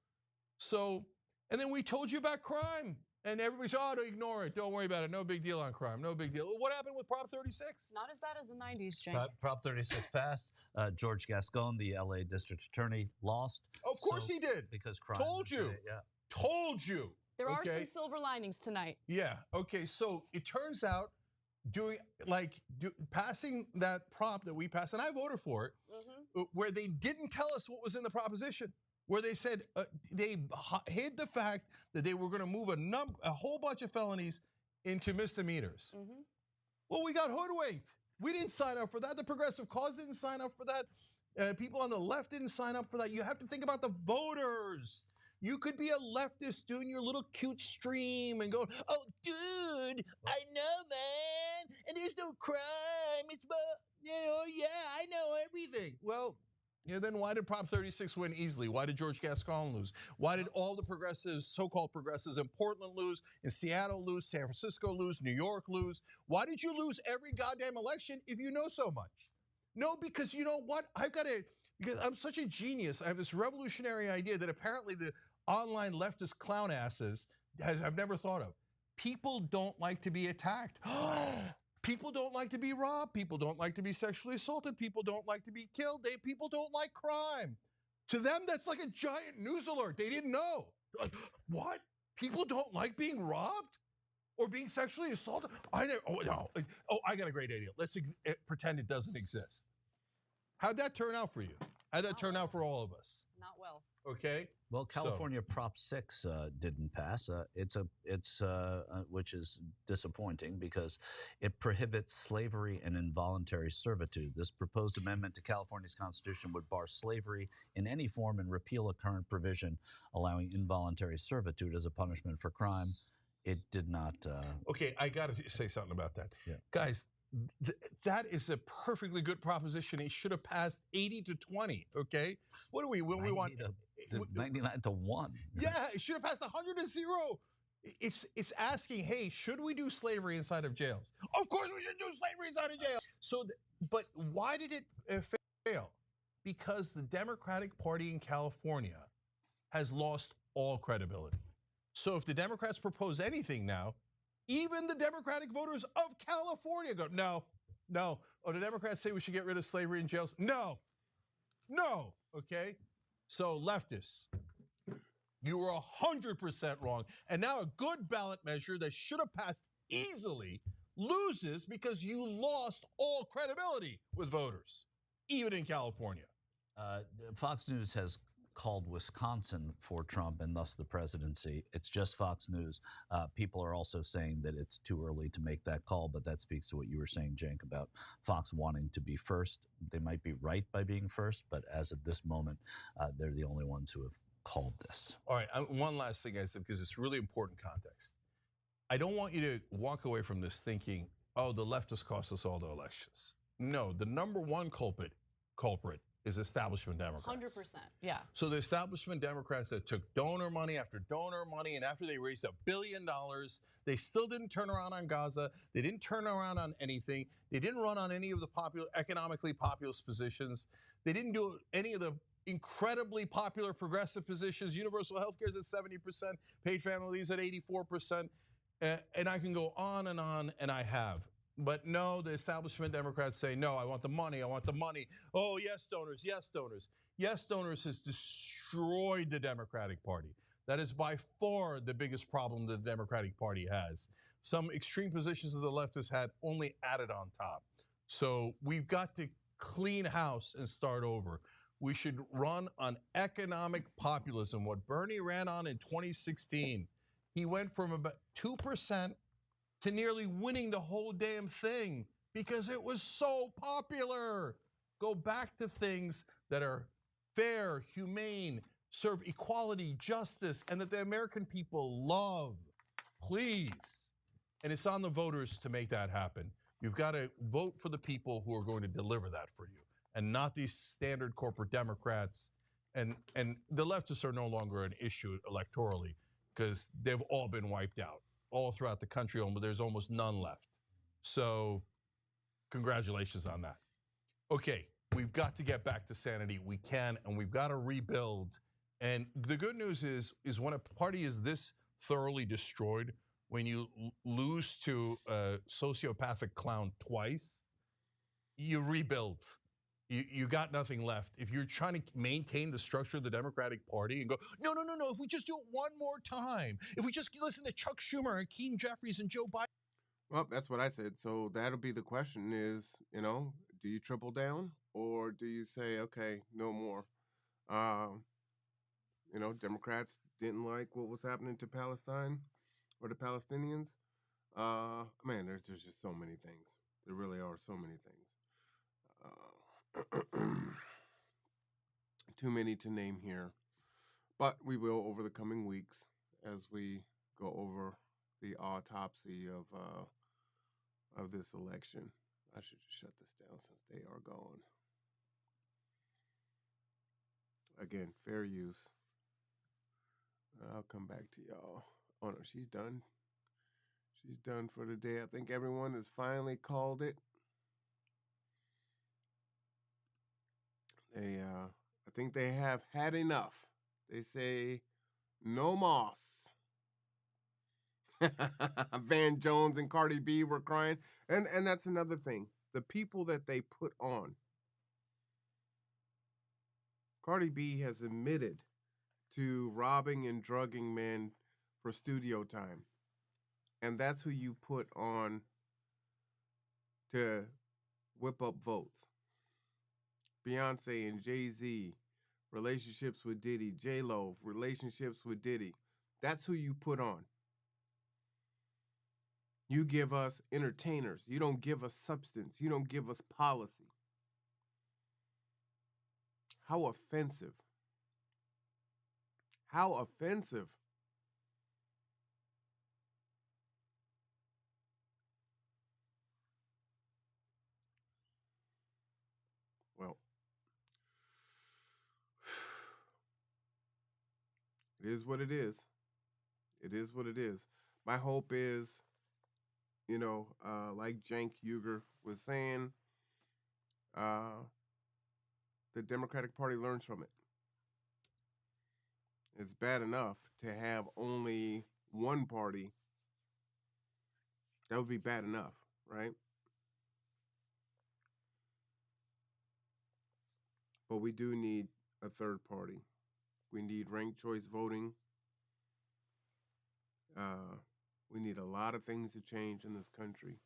So, and then we told you about crime. And everybody's, oh, don't ignore it. Don't worry about it. No big deal on crime. No big deal. What happened with Prop 36? Not as bad as the 90s, Cenk. Prop 36 passed. George Gascon, the LA district attorney, lost. Of course he did. Because crime. Told you. Yeah. Told you. There are some silver linings tonight. Yeah. Okay. So it turns out passing that prop that we passed, and I voted for it, where they didn't tell us what was in the proposition, where they said they hid the fact that they were going to move a whole bunch of felonies into misdemeanors. Well, we got hoodwinked. We didn't sign up for that. The Progressive Cause didn't sign up for that. People on the left didn't sign up for that. You have to think about the voters. You could be a leftist doing your little cute stream and go, oh, dude, I know, man, and there's no crime. It's, I know everything. Well, then why did Prop 36 win easily? Why did George Gascon lose? Why did all the progressives, so-called progressives in Portland lose, in Seattle lose, San Francisco lose, New York lose? Why did you lose every goddamn election if you know so much? No, because you know what? Because I'm such a genius. I have this revolutionary idea that apparently the online leftist clown asses I've never thought of. People don't like to be attacked. People don't like to be robbed. People don't like to be sexually assaulted. People don't like to be killed. People don't like crime. To them, that's like a giant news alert. They didn't know. What? People don't like being robbed or being sexually assaulted? I never. Oh, no. Oh, I got a great idea. Let's pretend it doesn't exist. How'd that turn out for you? How'd that turn out for all of us? Not well. Okay. Well, California Prop 6 didn't pass. Which is disappointing because it prohibits slavery and involuntary servitude. This proposed amendment to California's constitution would bar slavery in any form and repeal a current provision allowing involuntary servitude as a punishment for crime. It did not. Okay, I got to say something about that. Yeah. Guys, that is a perfectly good proposition. It should have passed 80-20, okay? What do we want? 99-1. Yeah, it should have passed 100-0. It's asking, hey, should we do slavery inside of jails? Of course we should do slavery inside of jails. But why did it fail? Because the Democratic Party in California has lost all credibility. So if the Democrats propose anything now, even the Democratic voters of California go, no. Oh, the Democrats say we should get rid of slavery in jails? No, okay? So leftists, you were 100% wrong. And now a good ballot measure that should have passed easily loses because you lost all credibility with voters, even in California. Fox News has called Wisconsin for Trump and thus the presidency. It's just Fox News. People are also saying that it's too early to make that call, but that speaks to what you were saying, Cenk, about Fox wanting to be first. They might be right by being first, but as of this moment, they're the only ones who have called this. All right, one last thing I said, because it's really important context. I don't want you to walk away from this thinking, oh, the leftists cost us all the elections. No, the number one culprit is establishment Democrats. 100%, yeah. So the establishment Democrats that took donor money after donor money, and after they raised $1 billion, they still didn't turn around on Gaza. They didn't turn around on anything. They didn't run on any of the economically populous positions. They didn't do any of the incredibly popular progressive positions. Universal health care is at 70%, paid family leave at 84%, and I can go on, and I have. But no, the establishment Democrats say, no, I want the money. Oh, yes, donors, yes, donors. Yes, donors has destroyed the Democratic Party. That is by far the biggest problem the Democratic Party has. Some extreme positions of the left has had only added on top. So we've got to clean house and start over. We should run on economic populism, what Bernie ran on in 2016. He went from about 2% to nearly winning the whole damn thing because it was so popular. Go back to things that are fair, humane, serve equality, justice, and that the American people love. Please. And it's on the voters to make that happen. You've got to vote for the people who are going to deliver that for you, and not these standard corporate Democrats. And the leftists are no longer an issue electorally because they've all been wiped out. All throughout the country, there's almost none left. So congratulations on that. Okay, we've got to get back to sanity. We can, and we've got to rebuild. And the good news is when a party is this thoroughly destroyed when you lose to a sociopathic clown twice. You rebuild. You got nothing left. If you're trying to maintain the structure of the Democratic Party and go, no, if we just do it one more time, if we just listen to Chuck Schumer and Keene Jeffries and Joe Biden. Well, that's what I said. So that'll be the question is, do you triple down or do you say, okay, no more? Democrats didn't like what was happening to Palestine or the Palestinians. Man, there's just so many things. There really are so many things. Too many to name here. But we will over the coming weeks as we go over the autopsy of this election. I should just shut this down since they are gone. Again, fair use. I'll come back to y'all. Oh no, she's done. She's done for the day. I think everyone has finally called it. I think they have had enough. They say no moss. Van Jones and Cardi B were crying. And that's another thing. The people that they put on. Cardi B has admitted to robbing and drugging men for studio time. And that's who you put on to whip up votes. Beyonce and Jay-Z, relationships with Diddy. J-Lo, relationships with Diddy. That's who you put on. You give us entertainers. You don't give us substance. You don't give us policy. How offensive. How offensive. Well, it is what it is. It is what it is. My hope is, like Cenk Uygur was saying, the Democratic Party learns from it. It's bad enough to have only one party. That would be bad enough, right? But we do need a third party. We need ranked choice voting. We need a lot of things to change in this country.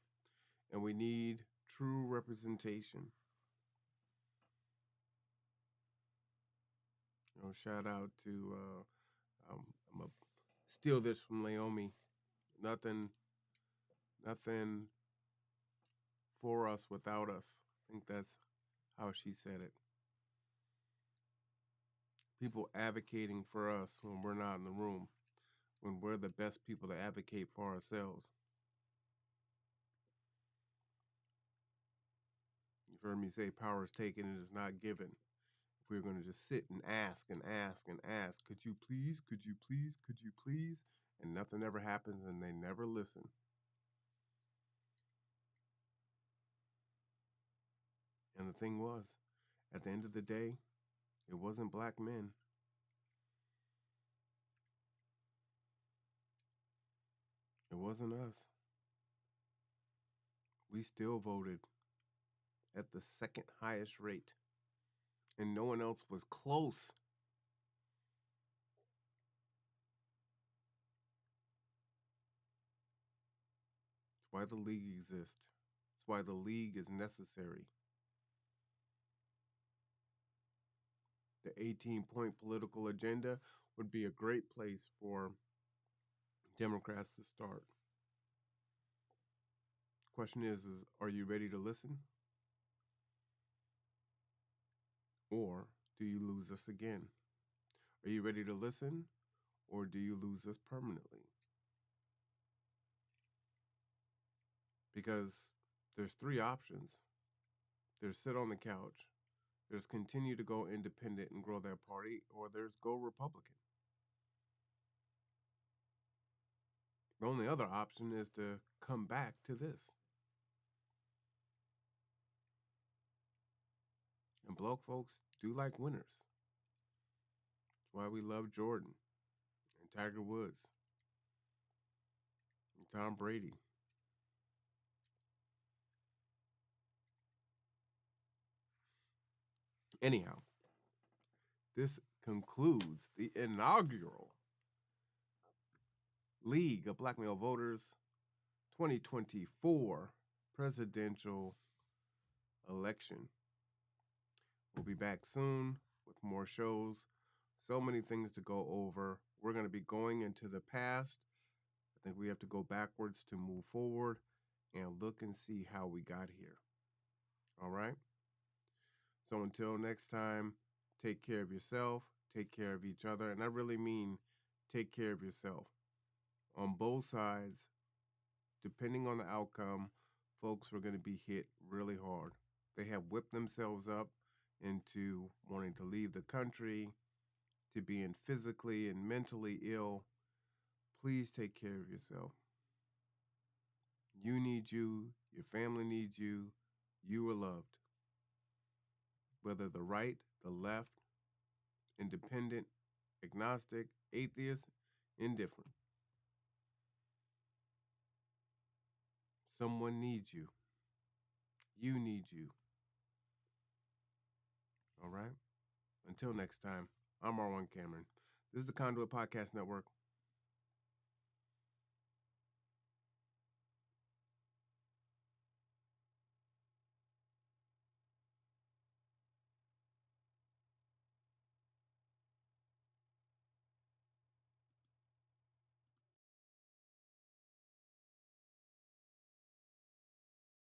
And we need true representation. Shout out to, I'm going to steal this from Naomi. Nothing for us without us. I think that's how she said it. People advocating for us when we're not in the room, when we're the best people to advocate for ourselves. You've heard me say power is taken and is not given. If we're going to just sit and ask and ask and ask, could you please, could you please, could you please? And nothing ever happens and they never listen. And the thing was, at the end of the day, it wasn't black men. It wasn't us. We still voted at the second highest rate. And no one else was close. It's why the league exists. It's why the league is necessary. The 18-point political agenda would be a great place for Democrats to start. Question is are you ready to listen? Or do you lose us again? Are you ready to listen? Or do you lose us permanently? Because there's three options. There's sit on the couch. There's continue to go independent and grow their party. Or there's go Republican. The only other option is to come back to this. And bloke folks do like winners. That's why we love Jordan and Tiger Woods Tom Brady. Anyhow, this concludes the inaugural League of Black Male Voters 2024 presidential election. We'll be back soon with more shows. So many things to go over. We're going to be going into the past. I think we have to go backwards to move forward and look and see how we got here. All right? So until next time, take care of yourself, take care of each other, and I really mean take care of yourself. On both sides, depending on the outcome, folks are going to be hit really hard. They have whipped themselves up into wanting to leave the country, to being physically and mentally ill. Please take care of yourself. You need you. Your family needs you. You are loved. Whether the right, the left, independent, agnostic, atheist, indifferent. Someone needs you. You need you. All right? Until next time, I'm Marwan Cameron. This is the Conduit Podcast Network.